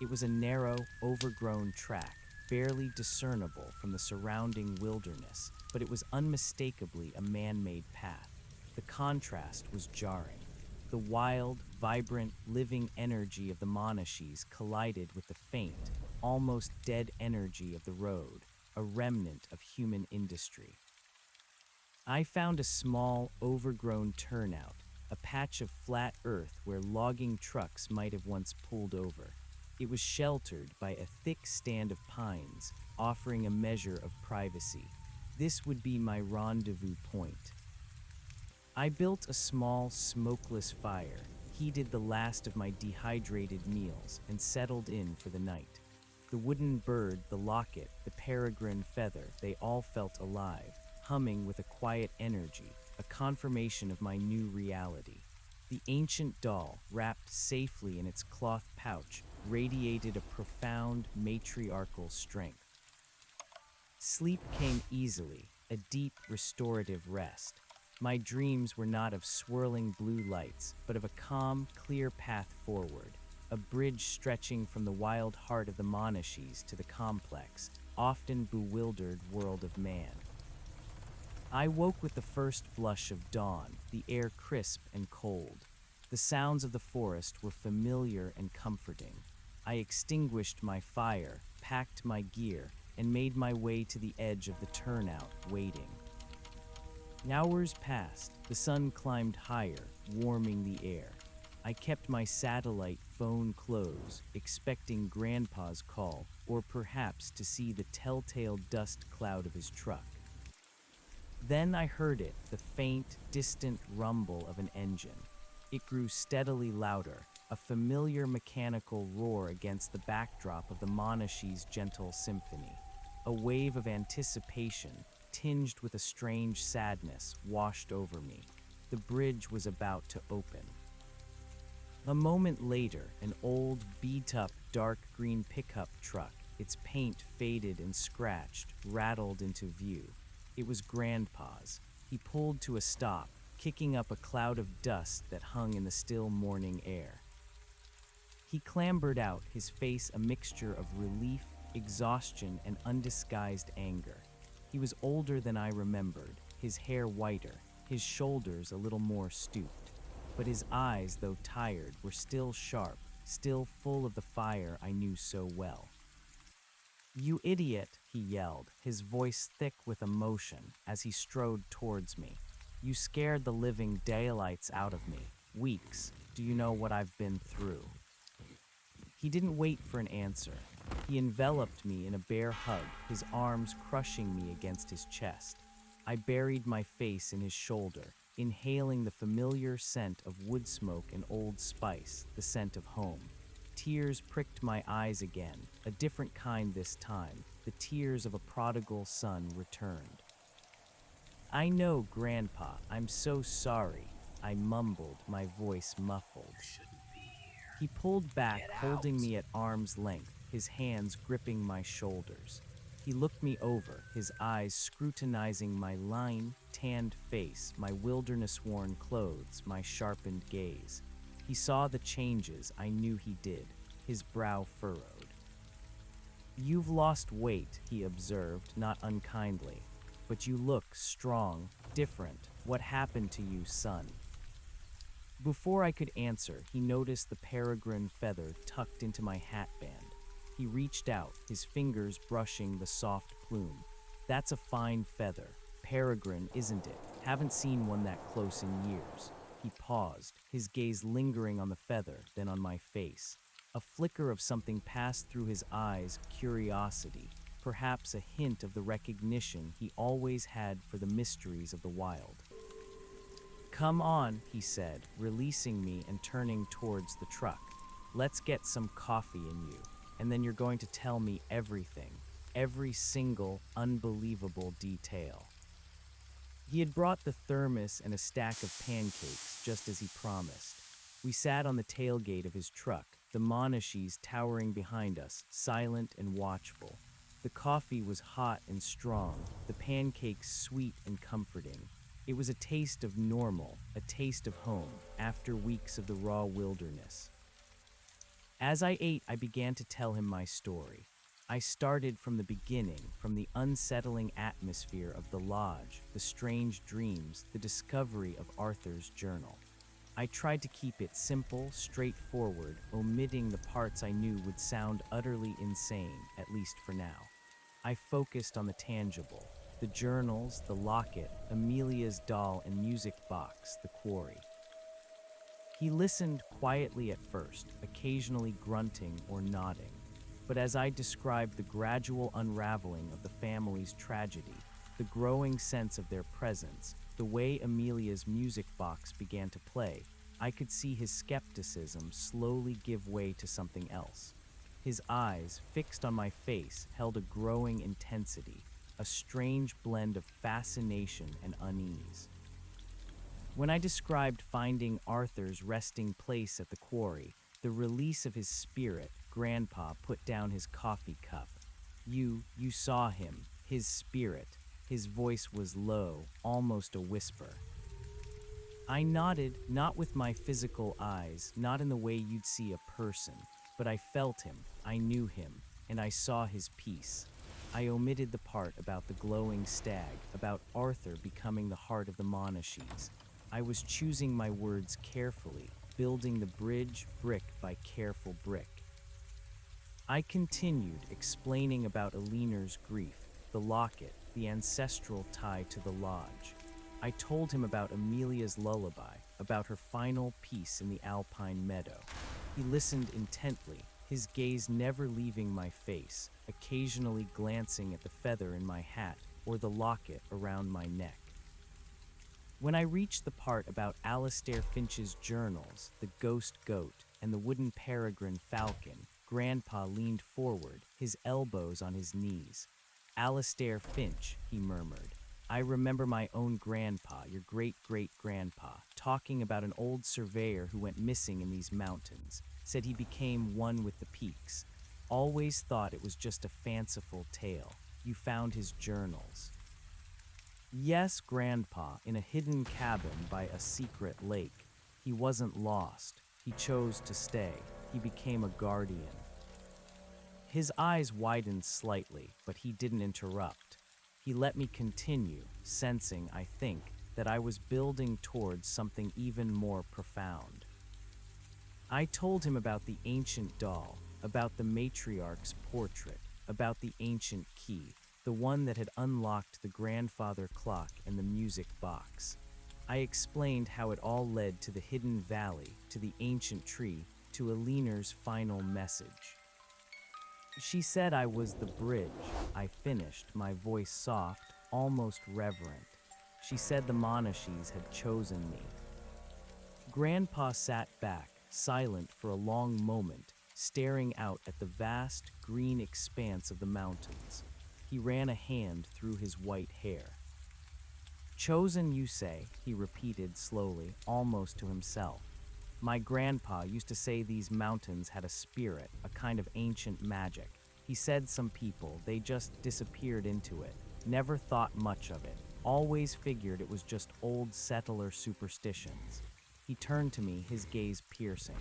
It was a narrow, overgrown track, barely discernible from the surrounding wilderness, but it was unmistakably a man-made path. The contrast was jarring. The wild, vibrant, living energy of the Monashees collided with the faint, almost dead energy of the road, a remnant of human industry. I found a small, overgrown turnout, a patch of flat earth where logging trucks might have once pulled over. It was sheltered by a thick stand of pines, offering a measure of privacy. This would be my rendezvous point. I built a small, smokeless fire, heated the last of my dehydrated meals, and settled in for the night. The wooden bird, the locket, the peregrine feather, they all felt alive, humming with a quiet energy, a confirmation of my new reality. The ancient doll, wrapped safely in its cloth pouch, radiated a profound, matriarchal strength. Sleep came easily, a deep, restorative rest. My dreams were not of swirling blue lights, but of a calm, clear path forward, a bridge stretching from the wild heart of the Monashees to the complex, often bewildered world of man. I woke with the first blush of dawn, the air crisp and cold. The sounds of the forest were familiar and comforting. I extinguished my fire, packed my gear, and made my way to the edge of the turnout, waiting. Hours passed, the sun climbed higher, warming the air. I kept my satellite phone close, expecting Grandpa's call, or perhaps to see the telltale dust cloud of his truck. Then I heard it, the faint, distant rumble of an engine. It grew steadily louder, a familiar mechanical roar against the backdrop of the Monashees' gentle symphony. A wave of anticipation, tinged with a strange sadness, washed over me. The bridge was about to open. A moment later, an old, beat-up, dark green pickup truck, its paint faded and scratched, rattled into view. It was Grandpa's. He pulled to a stop, kicking up a cloud of dust that hung in the still morning air. He clambered out, his face a mixture of relief, exhaustion, and undisguised anger. He was older than I remembered, his hair whiter, his shoulders a little more stooped. But his eyes, though tired, were still sharp, still full of the fire I knew so well. "You idiot," he yelled, his voice thick with emotion, as he strode towards me. "You scared the living daylights out of me. Weeks. Do you know what I've been through?" He didn't wait for an answer. He enveloped me in a bare hug, his arms crushing me against his chest. I buried my face in his shoulder, inhaling the familiar scent of wood smoke and old spice, the scent of home. Tears pricked my eyes again, a different kind this time, the tears of a prodigal son returned. "I know, Grandpa, I'm so sorry," I mumbled, my voice muffled. He pulled back, holding me at arm's length, his hands gripping my shoulders. He looked me over, his eyes scrutinizing my lined, tanned face, my wilderness-worn clothes, my sharpened gaze. He saw the changes I knew he did, his brow furrowed. You've lost weight, he observed, not unkindly. But you look strong, different. What happened to you, son? Before I could answer, he noticed the peregrine feather tucked into my hatband. He reached out, his fingers brushing the soft plume. That's a fine feather. Peregrine, isn't it? Haven't seen one that close in years. He paused, his gaze lingering on the feather, then on my face. A flicker of something passed through his eyes, curiosity, perhaps a hint of the recognition he always had for the mysteries of the wild. Come on, he said, releasing me and turning towards the truck. Let's get some coffee in you, and then you're going to tell me everything, every single unbelievable detail. He had brought the thermos and a stack of pancakes, just as he promised. We sat on the tailgate of his truck, the Monashees towering behind us, silent and watchful. The coffee was hot and strong, the pancakes sweet and comforting. It was a taste of normal, a taste of home, after weeks of the raw wilderness. As I ate, I began to tell him my story. I started from the beginning, from the unsettling atmosphere of the lodge, the strange dreams, the discovery of Arthur's journal. I tried to keep it simple, straightforward, omitting the parts I knew would sound utterly insane, at least for now. I focused on the tangible, the journals, the locket, Amelia's doll and music box, the quarry. He listened quietly at first, occasionally grunting or nodding. But as I described the gradual unraveling of the family's tragedy, the growing sense of their presence, the way Amelia's music box began to play, I could see his skepticism slowly give way to something else. His eyes, fixed on my face, held a growing intensity, a strange blend of fascination and unease. When I described finding Arthur's resting place at the quarry, the release of his spirit, Grandpa put down his coffee cup. You saw him, his spirit. His voice was low, almost a whisper. I nodded, not with my physical eyes, not in the way you'd see a person, but I felt him, I knew him, and I saw his peace. I omitted the part about the glowing stag, about Arthur becoming the heart of the Monashees. I was choosing my words carefully, building the bridge brick by careful brick. I continued, explaining about Elinor's grief, the locket, the ancestral tie to the lodge. I told him about Amelia's lullaby, about her final piece in the alpine meadow. He listened intently, his gaze never leaving my face, occasionally glancing at the feather in my hat or the locket around my neck. When I reached the part about Alastair Finch's journals, the ghost goat, and the wooden peregrine falcon, Grandpa leaned forward, his elbows on his knees. Alastair Finch, he murmured. I remember my own grandpa, your great-great-grandpa, talking about an old surveyor who went missing in these mountains, said he became one with the peaks. Always thought it was just a fanciful tale. You found his journals. Yes, Grandpa, in a hidden cabin by a secret lake. He wasn't lost. He chose to stay. He became a guardian. His eyes widened slightly, but he didn't interrupt. He let me continue, sensing, I think, that I was building towards something even more profound. I told him about the ancient doll, about the matriarch's portrait, about the ancient key, the one that had unlocked the grandfather clock and the music box. I explained how it all led to the hidden valley, to the ancient tree, to Elinor's final message. She said I was the bridge. I finished, my voice soft, almost reverent. She said the Monashees had chosen me. Grandpa sat back, silent for a long moment, staring out at the vast, green expanse of the mountains. He ran a hand through his white hair. Chosen, you say, he repeated slowly, almost to himself. My grandpa used to say these mountains had a spirit, a kind of ancient magic. He said some people, they just disappeared into it, never thought much of it, always figured it was just old settler superstitions. He turned to me, his gaze piercing.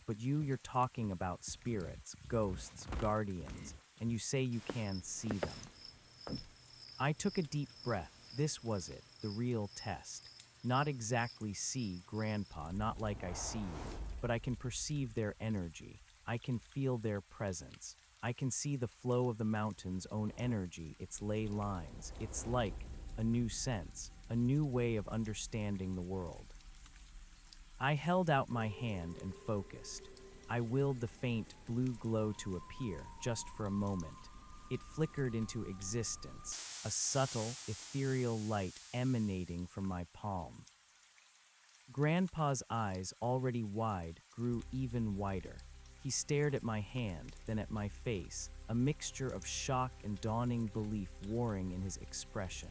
But you're talking about spirits, ghosts, guardians. and you say you can see them. I took a deep breath. This was it, the real test. Not exactly see, Grandpa, not like I see you, but I can perceive their energy. I can feel their presence. I can see the flow of the mountain's own energy, its ley lines. It's like a new sense, a new way of understanding the world. I held out my hand and focused. I willed the faint blue glow to appear, just for a moment. It flickered into existence, a subtle, ethereal light emanating from my palm. Grandpa's eyes, already wide, grew even wider. He stared at my hand, then at my face, a mixture of shock and dawning belief warring in his expression.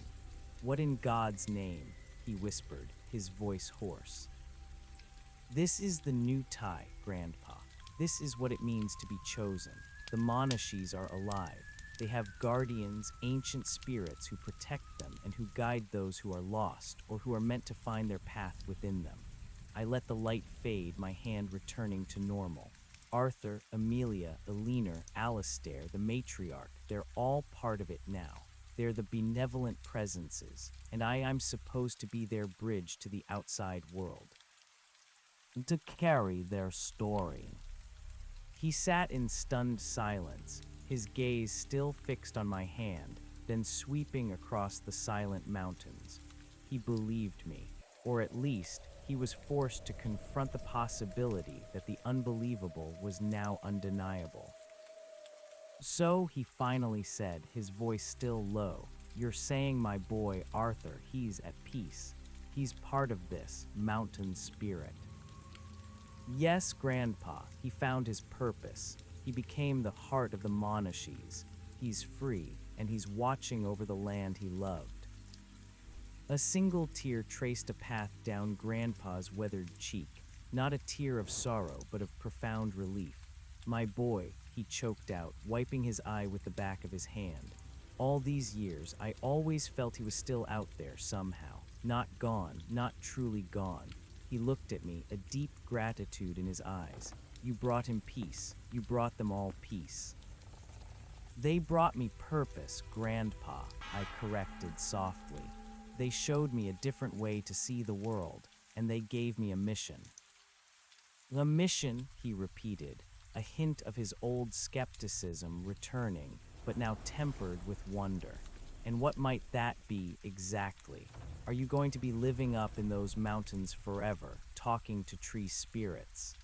"What in God's name?" he whispered, his voice hoarse. "This is the new tie, Grandpa. This is what it means to be chosen. The Monashis are alive. They have guardians, ancient spirits who protect them and who guide those who are lost or who are meant to find their path within them." I let the light fade, my hand returning to normal. Arthur, Amelia, Eleanor, Alistair, the matriarch, they're all part of it now. They're the benevolent presences, and I'm supposed to be their bridge to the outside world. To carry their story. He sat in stunned silence, his gaze still fixed on my hand, then sweeping across the silent mountains. He believed me, or at least he was forced to confront the possibility that the unbelievable was now undeniable. "So," he finally said, his voice still low, "you're saying my boy Arthur, he's at peace. He's part of this mountain spirit." "Yes, Grandpa, he found his purpose. He became the heart of the Monashis. He's free, and he's watching over the land he loved." A single tear traced a path down Grandpa's weathered cheek, not a tear of sorrow, but of profound relief. "My boy," he choked out, wiping his eye with the back of his hand. "All these years, I always felt he was still out there somehow. Not gone, not truly gone." He looked at me, a deep gratitude in his eyes. "You brought him peace. You brought them all peace." "They brought me purpose, Grandpa," I corrected softly. "They showed me a different way to see the world, and they gave me a mission." "A mission," he repeated, a hint of his old skepticism returning, but now tempered with wonder. "And what might that be exactly? Are you going to be living up in those mountains forever, talking to tree spirits?"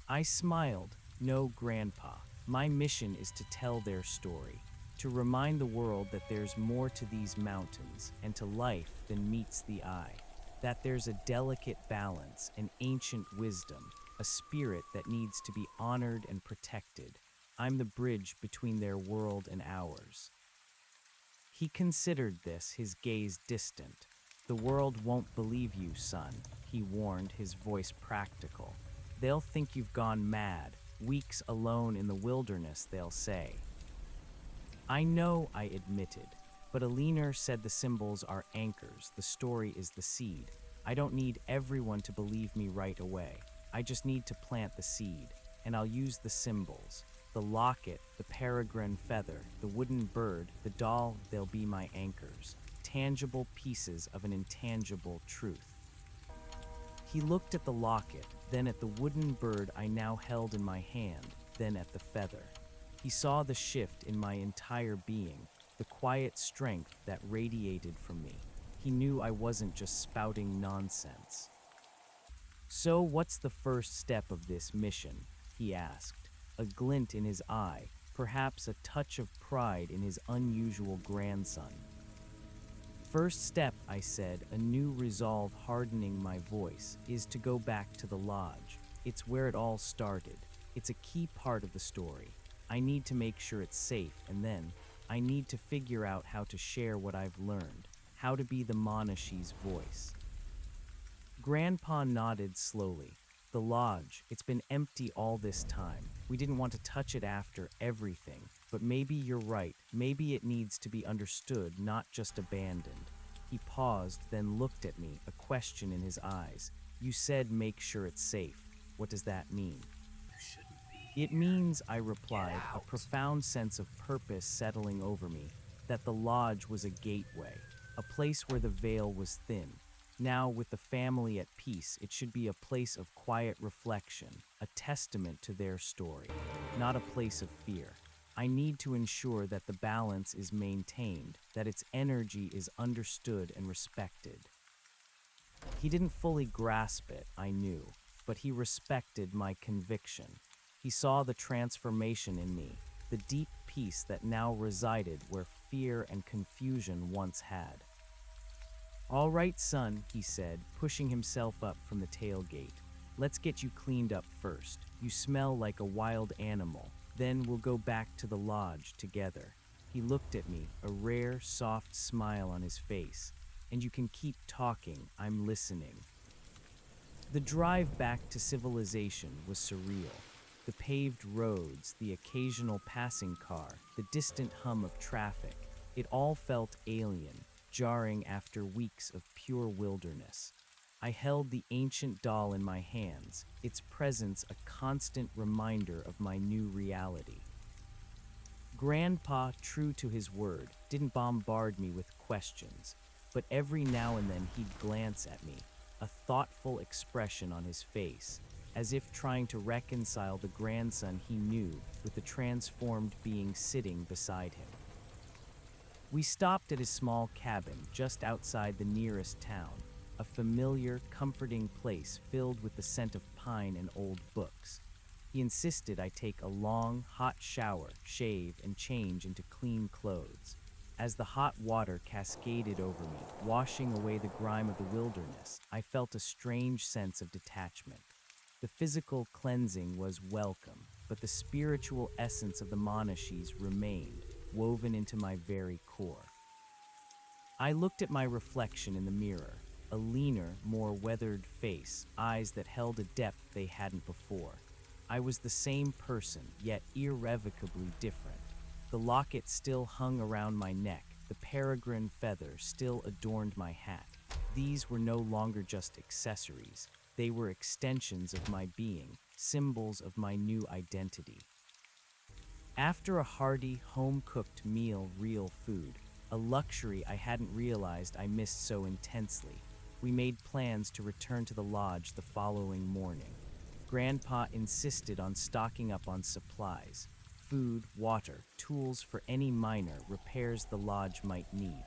I smiled. "No, Grandpa. My mission is to tell their story, to remind the world that there's more to these mountains and to life than meets the eye, that there's a delicate balance, an ancient wisdom, a spirit that needs to be honored and protected. I'm the bridge between their world and ours." He considered this, his gaze distant. "The world won't believe you, son," he warned, his voice practical. "They'll think you've gone mad. Weeks alone in the wilderness, they'll say." "I know," I admitted, "but Eleanor said the symbols are anchors, the story is the seed. I don't need everyone to believe me right away. I just need to plant the seed, and I'll use the symbols. The locket, the peregrine feather, the wooden bird, the doll, they'll be my anchors, tangible pieces of an intangible truth." He looked at the locket, then at the wooden bird I now held in my hand, then at the feather. He saw the shift in my entire being, the quiet strength that radiated from me. He knew I wasn't just spouting nonsense. "So what's the first step of this mission?" he asked, a glint in his eye, perhaps a touch of pride in his unusual grandson. "First step," I said, a new resolve hardening my voice, "is to go back to the lodge. It's where it all started. It's a key part of the story. I need to make sure it's safe, and then I need to figure out how to share what I've learned, how to be the Monashi's voice." Grandpa nodded slowly. "The lodge, it's been empty all this time. We didn't want to touch it after everything, but maybe you're right. Maybe it needs to be understood, not just abandoned." He paused, then looked at me, a question in his eyes. "You said make sure it's safe. What does that mean?" You shouldn't be It means, I replied, a out! profound sense of purpose settling over me, that the lodge was a gateway, a place where the veil was thin. Now, with the family at peace, it should be a place of quiet reflection, a testament to their story, not a place of fear. I need to ensure that the balance is maintained, that its energy is understood and respected. He didn't fully grasp it, I knew, but he respected my conviction. He saw the transformation in me, the deep peace that now resided where fear and confusion once had. "All right, son," he said, pushing himself up from the tailgate. "Let's get you cleaned up first. You smell like a wild animal. Then we'll go back to the lodge together." He looked at me, a rare, soft smile on his face. "And you can keep talking, I'm listening." The drive back to civilization was surreal. The paved roads, the occasional passing car, the distant hum of traffic, it all felt alien, jarring after weeks of pure wilderness. I held the ancient doll in my hands, its presence a constant reminder of my new reality. Grandpa, true to his word, didn't bombard me with questions, but every now and then he'd glance at me, a thoughtful expression on his face, as if trying to reconcile the grandson he knew with the transformed being sitting beside him. We stopped at his small cabin just outside the nearest town, a familiar, comforting place filled with the scent of pine and old books. He insisted I take a long, hot shower, shave, and change into clean clothes. As the hot water cascaded over me, washing away the grime of the wilderness, I felt a strange sense of detachment. The physical cleansing was welcome, but the spiritual essence of the Monashees remained, woven into my very core. I looked at my reflection in the mirror, a leaner, more weathered face, eyes that held a depth they hadn't before. I was the same person, yet irrevocably different. The locket still hung around my neck, the peregrine feather still adorned my hat. These were no longer just accessories, they were extensions of my being, symbols of my new identity. After a hearty, home-cooked meal, real food, a luxury I hadn't realized I missed so intensely, we made plans to return to the lodge the following morning. Grandpa insisted on stocking up on supplies, food, water, tools for any minor repairs the lodge might need.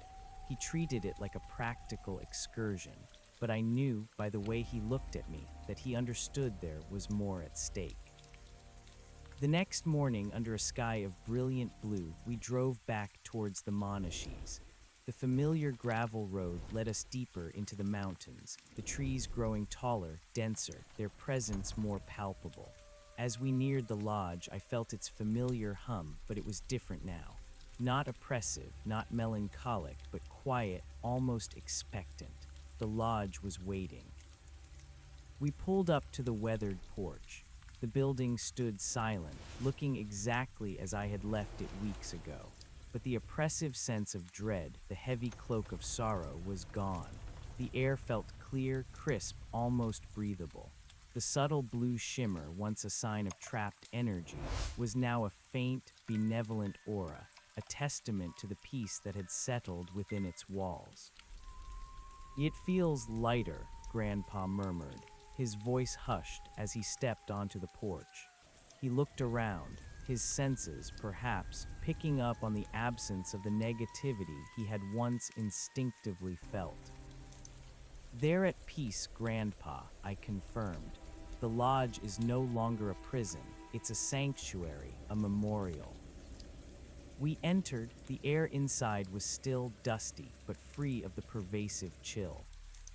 He treated it like a practical excursion, but I knew by the way he looked at me that he understood there was more at stake. The next morning, under a sky of brilliant blue, we drove back towards the Monashees. The familiar gravel road led us deeper into the mountains, the trees growing taller, denser, their presence more palpable. As we neared the lodge, I felt its familiar hum, but it was different now. Not oppressive, not melancholic, but quiet, almost expectant. The lodge was waiting. We pulled up to the weathered porch. The building stood silent, looking exactly as I had left it weeks ago. But the oppressive sense of dread, the heavy cloak of sorrow, was gone. The air felt clear, crisp, almost breathable. The subtle blue shimmer, once a sign of trapped energy, was now a faint, benevolent aura, a testament to the peace that had settled within its walls. "It feels lighter," Grandpa murmured, his voice hushed as he stepped onto the porch. He looked around, his senses, perhaps, picking up on the absence of the negativity he had once instinctively felt. "They're at peace, Grandpa," I confirmed. "The lodge is no longer a prison, it's a sanctuary, a memorial." We entered. The air inside was still dusty, but free of the pervasive chill.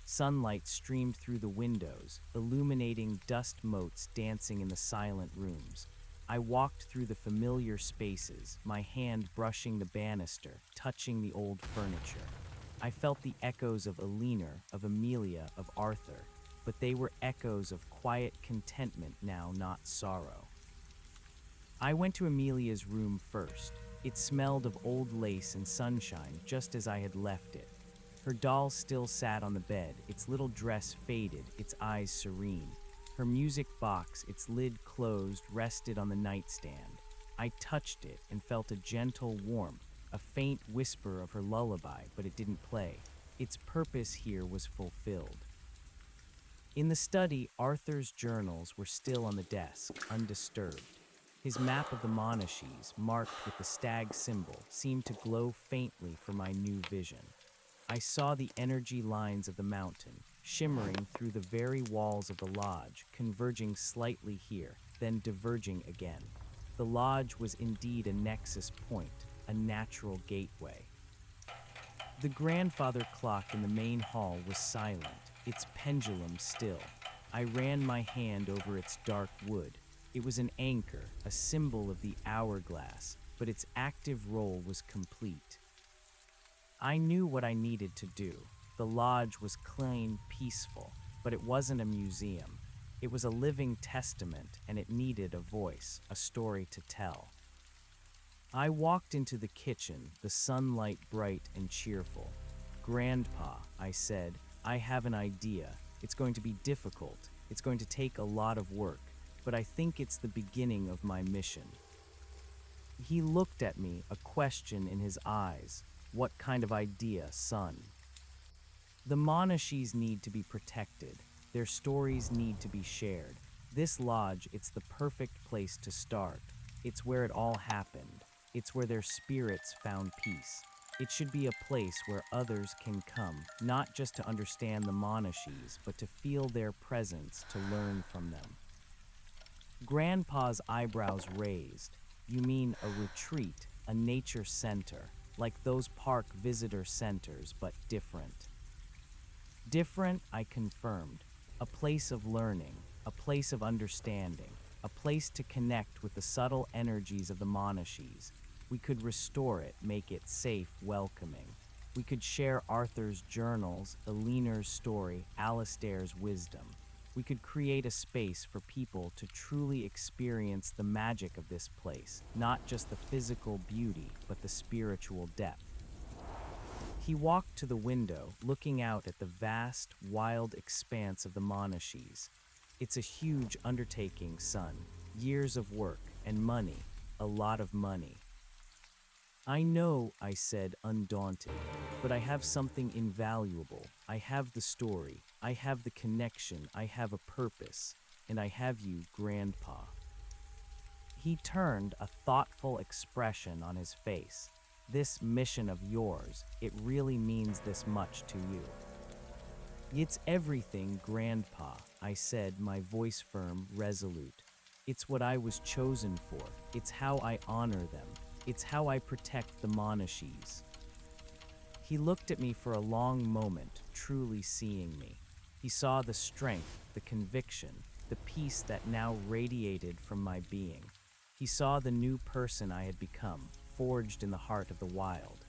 Sunlight streamed through the windows, illuminating dust motes dancing in the silent rooms. I walked through the familiar spaces, my hand brushing the banister, touching the old furniture. I felt the echoes of Elinor, of Amelia, of Arthur, but they were echoes of quiet contentment now, not sorrow. I went to Amelia's room first. It smelled of old lace and sunshine, just as I had left it. Her doll still sat on the bed, its little dress faded, its eyes serene. Her music box, its lid closed, rested on the nightstand. I touched it and felt a gentle warmth, a faint whisper of her lullaby, but it didn't play. Its purpose here was fulfilled. In the study, Arthur's journals were still on the desk, undisturbed. His map of the Monashees, marked with the stag symbol, seemed to glow faintly for my new vision. I saw the energy lines of the mountain, shimmering through the very walls of the lodge, converging slightly here, then diverging again. The lodge was indeed a nexus point, a natural gateway. The grandfather clock in the main hall was silent, its pendulum still. I ran my hand over its dark wood. It was an anchor, a symbol of the hourglass, but its active role was complete. I knew what I needed to do. The lodge was clean, peaceful, but it wasn't a museum. It was a living testament, and it needed a voice, a story to tell. I walked into the kitchen, the sunlight bright and cheerful. "Grandpa," I said, "I have an idea. It's going to be difficult. It's going to take a lot of work, but I think it's the beginning of my mission." He looked at me, a question in his eyes. "What kind of idea, son?" "The Monashees need to be protected. Their stories need to be shared. This lodge, it's the perfect place to start. It's where it all happened. It's where their spirits found peace. It should be a place where others can come, not just to understand the Monashees, but to feel their presence, to learn from them." Grandpa's eyebrows raised. "You mean a retreat, a nature center, like those park visitor centers, but different?" "Different," I confirmed. "A place of learning, a place of understanding, a place to connect with the subtle energies of the Monashees. We could restore it, make it safe, welcoming. We could share Arthur's journals, Eleanor's story, Alistair's wisdom. We could create a space for people to truly experience the magic of this place, not just the physical beauty, but the spiritual depth." He walked to the window, looking out at the vast, wild expanse of the Monashees. "It's a huge undertaking, son. Years of work and money, a lot of money." "I know," I said, undaunted, "but I have something invaluable. I have the story, I have the connection, I have a purpose, and I have you, Grandpa." He turned, a thoughtful expression on his face. "This mission of yours, it really means this much to you." "It's everything, Grandpa," I said, my voice firm, resolute. "It's what I was chosen for. It's how I honor them. It's how I protect the Monashees." He looked at me for a long moment, truly seeing me. He saw the strength, the conviction, the peace that now radiated from my being. He saw the new person I had become, forged in the heart of the wild.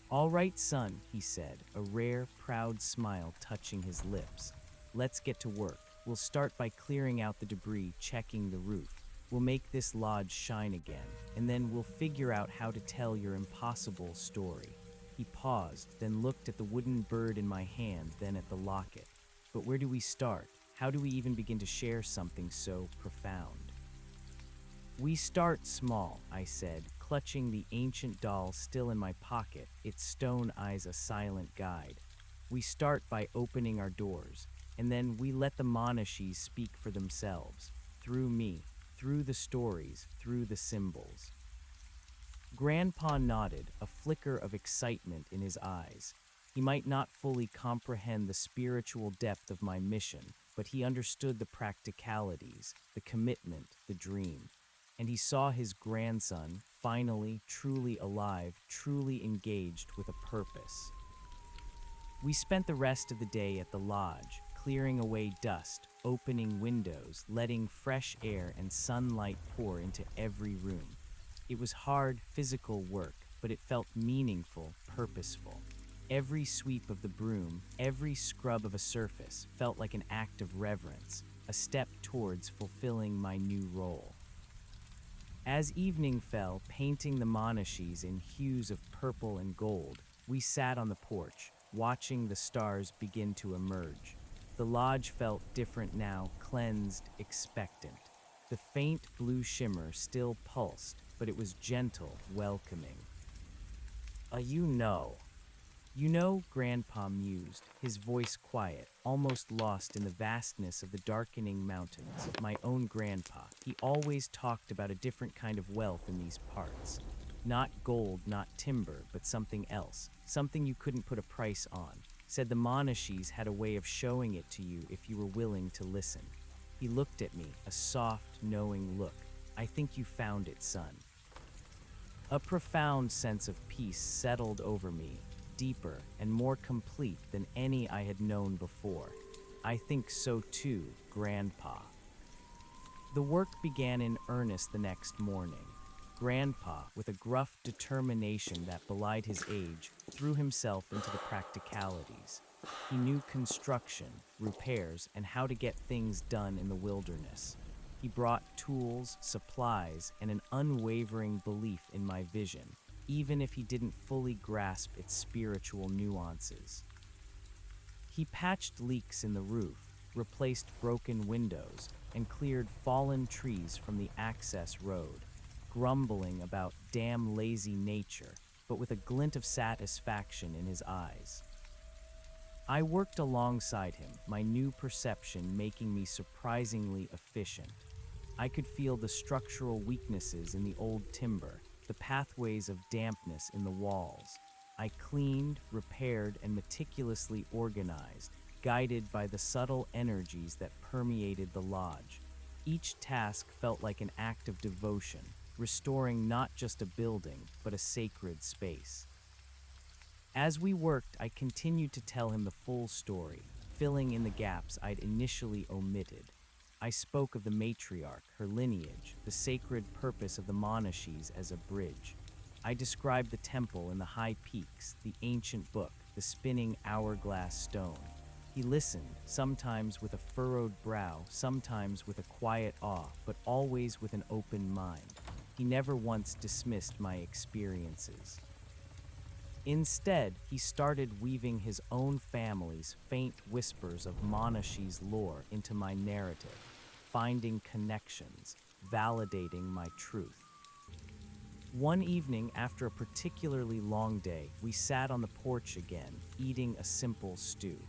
"All right, son," he said, a rare, proud smile touching his lips. "Let's get to work. We'll start by clearing out the debris, checking the roof. We'll make this lodge shine again, and then we'll figure out how to tell your impossible story." He paused, then looked at the wooden bird in my hand, then at the locket. "But where do we start? How do we even begin to share something so profound?" "We start small," I said, clutching the ancient doll still in my pocket, its stone eyes a silent guide. "We start by opening our doors, and then we let the Monashees speak for themselves, through me, through the stories, through the symbols." Grandpa nodded, a flicker of excitement in his eyes. He might not fully comprehend the spiritual depth of my mission, but he understood the practicalities, the commitment, the dream. And he saw his grandson, finally, truly alive, truly engaged with a purpose. We spent the rest of the day at the lodge, clearing away dust, opening windows, letting fresh air and sunlight pour into every room. It was hard, physical work, but it felt meaningful, purposeful. Every sweep of the broom, every scrub of a surface felt like an act of reverence, a step towards fulfilling my new role. As evening fell, painting the Monashees in hues of purple and gold, we sat on the porch, watching the stars begin to emerge. The lodge felt different now, cleansed, expectant. The faint blue shimmer still pulsed, but it was gentle, welcoming. You know. You know, Grandpa mused, his voice quiet, almost lost in the vastness of the darkening mountains. My own grandpa, he always talked about a different kind of wealth in these parts. Not gold, not timber, but something else, something you couldn't put a price on. Said the Monashees had a way of showing it to you if you were willing to listen. He looked at me, a soft, knowing look. I think you found it, son. A profound sense of peace settled over me, deeper and more complete than any I had known before. I think so too, Grandpa. The work began in earnest the next morning. Grandpa, with a gruff determination that belied his age, threw himself into the practicalities. He knew construction, repairs, and how to get things done in the wilderness. He brought tools, supplies, and an unwavering belief in my vision, even if he didn't fully grasp its spiritual nuances. He patched leaks in the roof, replaced broken windows, and cleared fallen trees from the access road, grumbling about damn lazy nature, but with a glint of satisfaction in his eyes. I worked alongside him, my new perception making me surprisingly efficient. I could feel the structural weaknesses in the old timber, the pathways of dampness in the walls. I cleaned, repaired, and meticulously organized, guided by the subtle energies that permeated the lodge. Each task felt like an act of devotion, restoring not just a building, but a sacred space. As we worked, I continued to tell him the full story, filling in the gaps I'd initially omitted. I spoke of the matriarch, her lineage, the sacred purpose of the Monashees as a bridge. I described the temple and the high peaks, the ancient book, the spinning hourglass stone. He listened, sometimes with a furrowed brow, sometimes with a quiet awe, but always with an open mind. He never once dismissed my experiences. Instead, he started weaving his own family's faint whispers of Monashees lore into my narrative, finding connections, validating my truth. One evening, after a particularly long day, we sat on the porch again, eating a simple stew.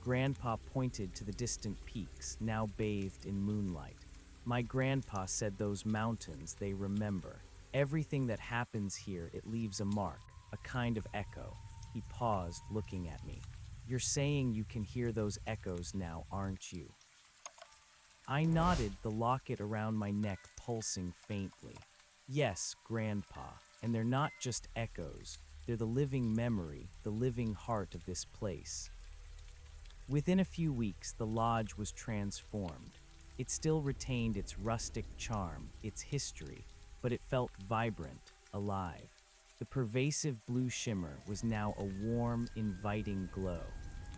Grandpa pointed to the distant peaks, now bathed in moonlight. My grandpa said those mountains, they remember. Everything that happens here, it leaves a mark, a kind of echo. He paused, looking at me. You're saying you can hear those echoes now, aren't you? I nodded, the locket around my neck pulsing faintly. Yes, Grandpa, and they're not just echoes. They're the living memory, the living heart of this place. Within a few weeks, the lodge was transformed. It still retained its rustic charm, its history, but it felt vibrant, alive. The pervasive blue shimmer was now a warm, inviting glow.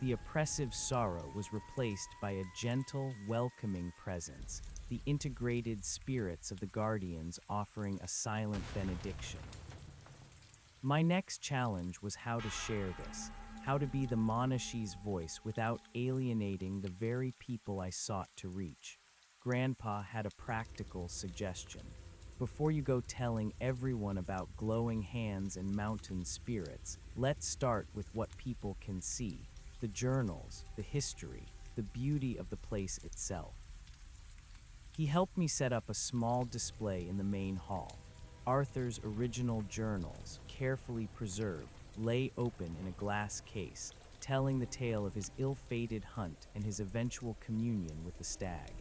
The oppressive sorrow was replaced by a gentle, welcoming presence, the integrated spirits of the guardians offering a silent benediction. My next challenge was how to share this, how to be the Monashees' voice without alienating the very people I sought to reach. Grandpa had a practical suggestion. Before you go telling everyone about glowing hands and mountain spirits, let's start with what people can see, the journals, the history, the beauty of the place itself. He helped me set up a small display in the main hall. Arthur's original journals, carefully preserved, lay open in a glass case, telling the tale of his ill-fated hunt and his eventual communion with the stag.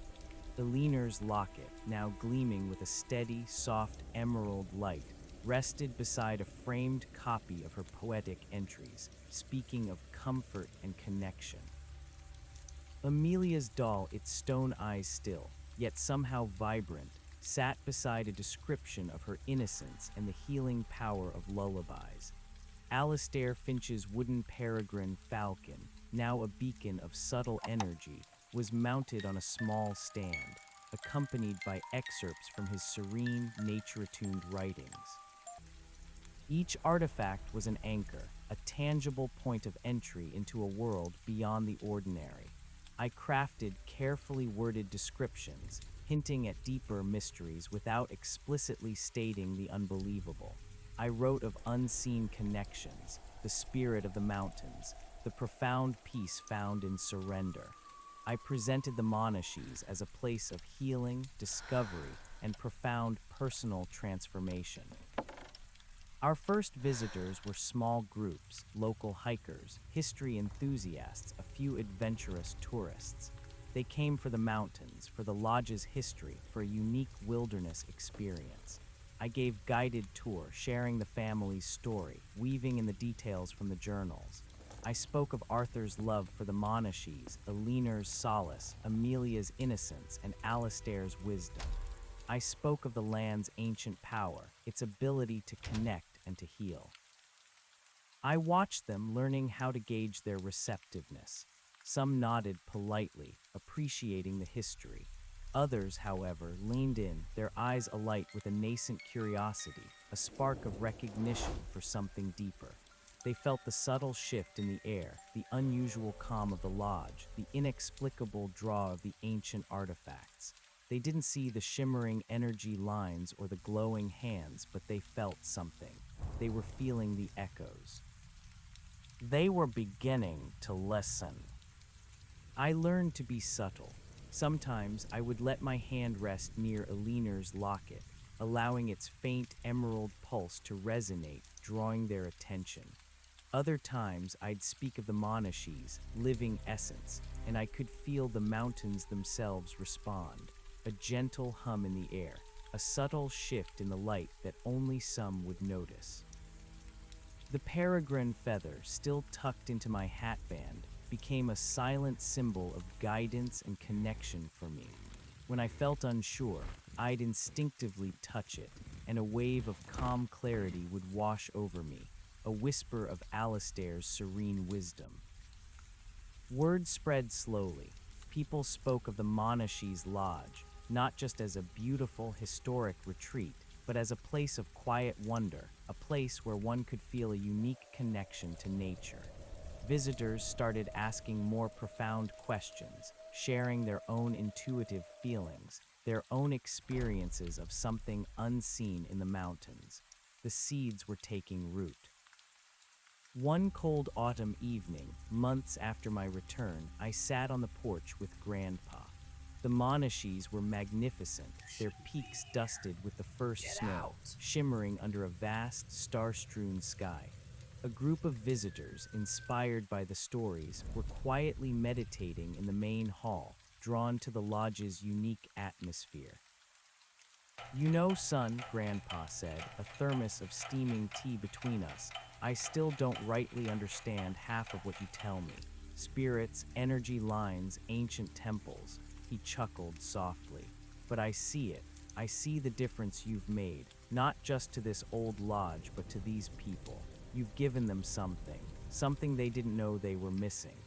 Elinor's locket, now gleaming with a steady, soft emerald light, rested beside a framed copy of her poetic entries, speaking of comfort and connection. Amelia's doll, its stone eyes still, yet somehow vibrant, sat beside a description of her innocence and the healing power of lullabies. Alistair Finch's wooden peregrine falcon, now a beacon of subtle energy, was mounted on a small stand, accompanied by excerpts from his serene, nature-attuned writings. Each artifact was an anchor, a tangible point of entry into a world beyond the ordinary. I crafted carefully worded descriptions, hinting at deeper mysteries without explicitly stating the unbelievable. I wrote of unseen connections, the spirit of the mountains, the profound peace found in surrender. I presented the Monashees as a place of healing, discovery, and profound personal transformation. Our first visitors were small groups, local hikers, history enthusiasts, a few adventurous tourists. They came for the mountains, for the lodge's history, for a unique wilderness experience. I gave guided tour, sharing the family's story, weaving in the details from the journals. I spoke of Arthur's love for the Monashees, Eleanor's solace, Amelia's innocence, and Alastair's wisdom. I spoke of the land's ancient power, its ability to connect and to heal. I watched them, learning how to gauge their receptiveness. Some nodded politely, appreciating the history. Others, however, leaned in, their eyes alight with a nascent curiosity, a spark of recognition for something deeper. They felt the subtle shift in the air, the unusual calm of the lodge, the inexplicable draw of the ancient artifacts. They didn't see the shimmering energy lines or the glowing hands, but they felt something. They were feeling the echoes. They were beginning to listen. I learned to be subtle. Sometimes I would let my hand rest near Eleanor's locket, allowing its faint emerald pulse to resonate, drawing their attention. Other times I'd speak of the Monashees, living essence, and I could feel the mountains themselves respond. A gentle hum in the air, a subtle shift in the light that only some would notice. The peregrine feather, still tucked into my hatband, became a silent symbol of guidance and connection for me. When I felt unsure, I'd instinctively touch it, and a wave of calm clarity would wash over me, a whisper of Alastair's serene wisdom. Word spread slowly. People spoke of the Monashees Lodge, not just as a beautiful, historic retreat, but as a place of quiet wonder, a place where one could feel a unique connection to nature. Visitors started asking more profound questions, sharing their own intuitive feelings, their own experiences of something unseen in the mountains. The seeds were taking root. One cold autumn evening, months after my return, I sat on the porch with Grandpa. The Monashees were magnificent, their peaks dusted with the first snow, shimmering under a vast, star-strewn sky. A group of visitors, inspired by the stories, were quietly meditating in the main hall, drawn to the lodge's unique atmosphere. "You know, son," Grandpa said, a thermos of steaming tea between us, "I still don't rightly understand half of what you tell me. Spirits, energy lines, ancient temples." He chuckled softly. "But I see it. I see the difference you've made, not just to this old lodge, but to these people. You've given them something they didn't know they were missing."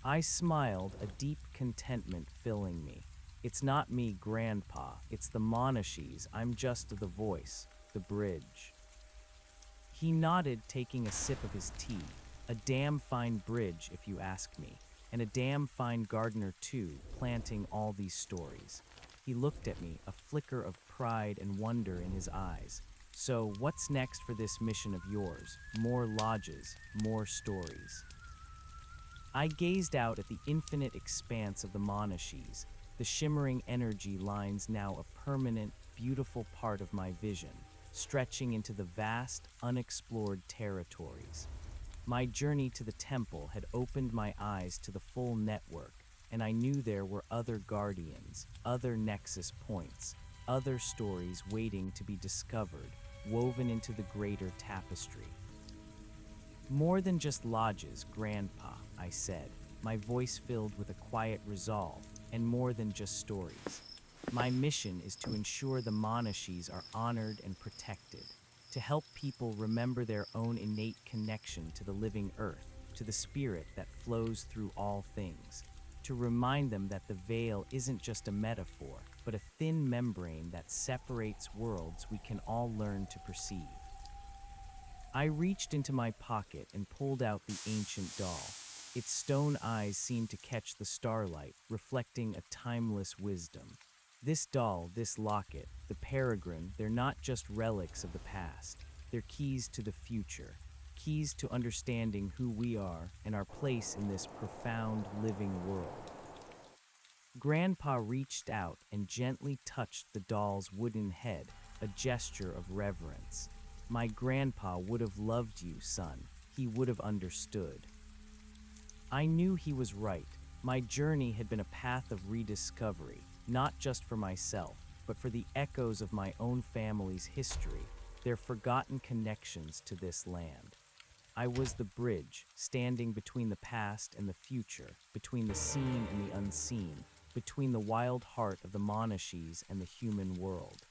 I smiled, a deep contentment filling me. "It's not me, Grandpa. It's the Monashees. I'm just the voice, the bridge." He nodded, taking a sip of his tea. "A damn fine bridge, if you ask me. And a damn fine gardener, too, planting all these stories." He looked at me, a flicker of pride and wonder in his eyes. "So, what's next for this mission of yours? More lodges, more stories?" I gazed out at the infinite expanse of the Monashees, the shimmering energy lines now a permanent, beautiful part of my vision, stretching into the vast, unexplored territories. My journey to the temple had opened my eyes to the full network, and I knew there were other guardians, other nexus points, other stories waiting to be discovered, woven into the greater tapestry. "More than just lodges, Grandpa," I said, my voice filled with a quiet resolve, "and more than just stories. My mission is to ensure the Monashees are honored and protected, to help people remember their own innate connection to the living earth, to the spirit that flows through all things, to remind them that the veil isn't just a metaphor, but a thin membrane that separates worlds we can all learn to perceive." I reached into my pocket and pulled out the ancient doll. Its stone eyes seemed to catch the starlight, reflecting a timeless wisdom. This doll, this locket, the peregrine, they're not just relics of the past. They're keys to the future, keys to understanding who we are and our place in this profound living world. Grandpa reached out and gently touched the doll's wooden head, a gesture of reverence. My grandpa would have loved you, son. He would have understood. I knew he was right. My journey had been a path of rediscovery, not just for myself, but for the echoes of my own family's history, their forgotten connections to this land. I was the bridge, standing between the past and the future, between the seen and the unseen, between the wild heart of the Monashees and the human world.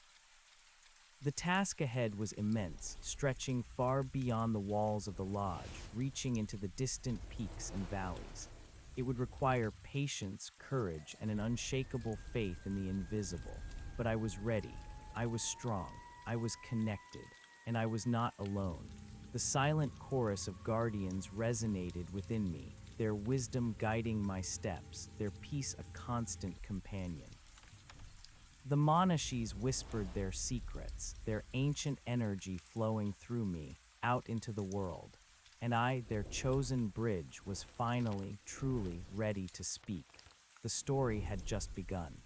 The task ahead was immense, stretching far beyond the walls of the lodge, reaching into the distant peaks and valleys. It would require patience, courage, and an unshakable faith in the invisible. But I was ready. I was strong. I was connected. And I was not alone. The silent chorus of guardians resonated within me, their wisdom guiding my steps, their peace a constant companion. The Monashees whispered their secrets, their ancient energy flowing through me, out into the world. And I, their chosen bridge, was finally, truly ready to speak. The story had just begun.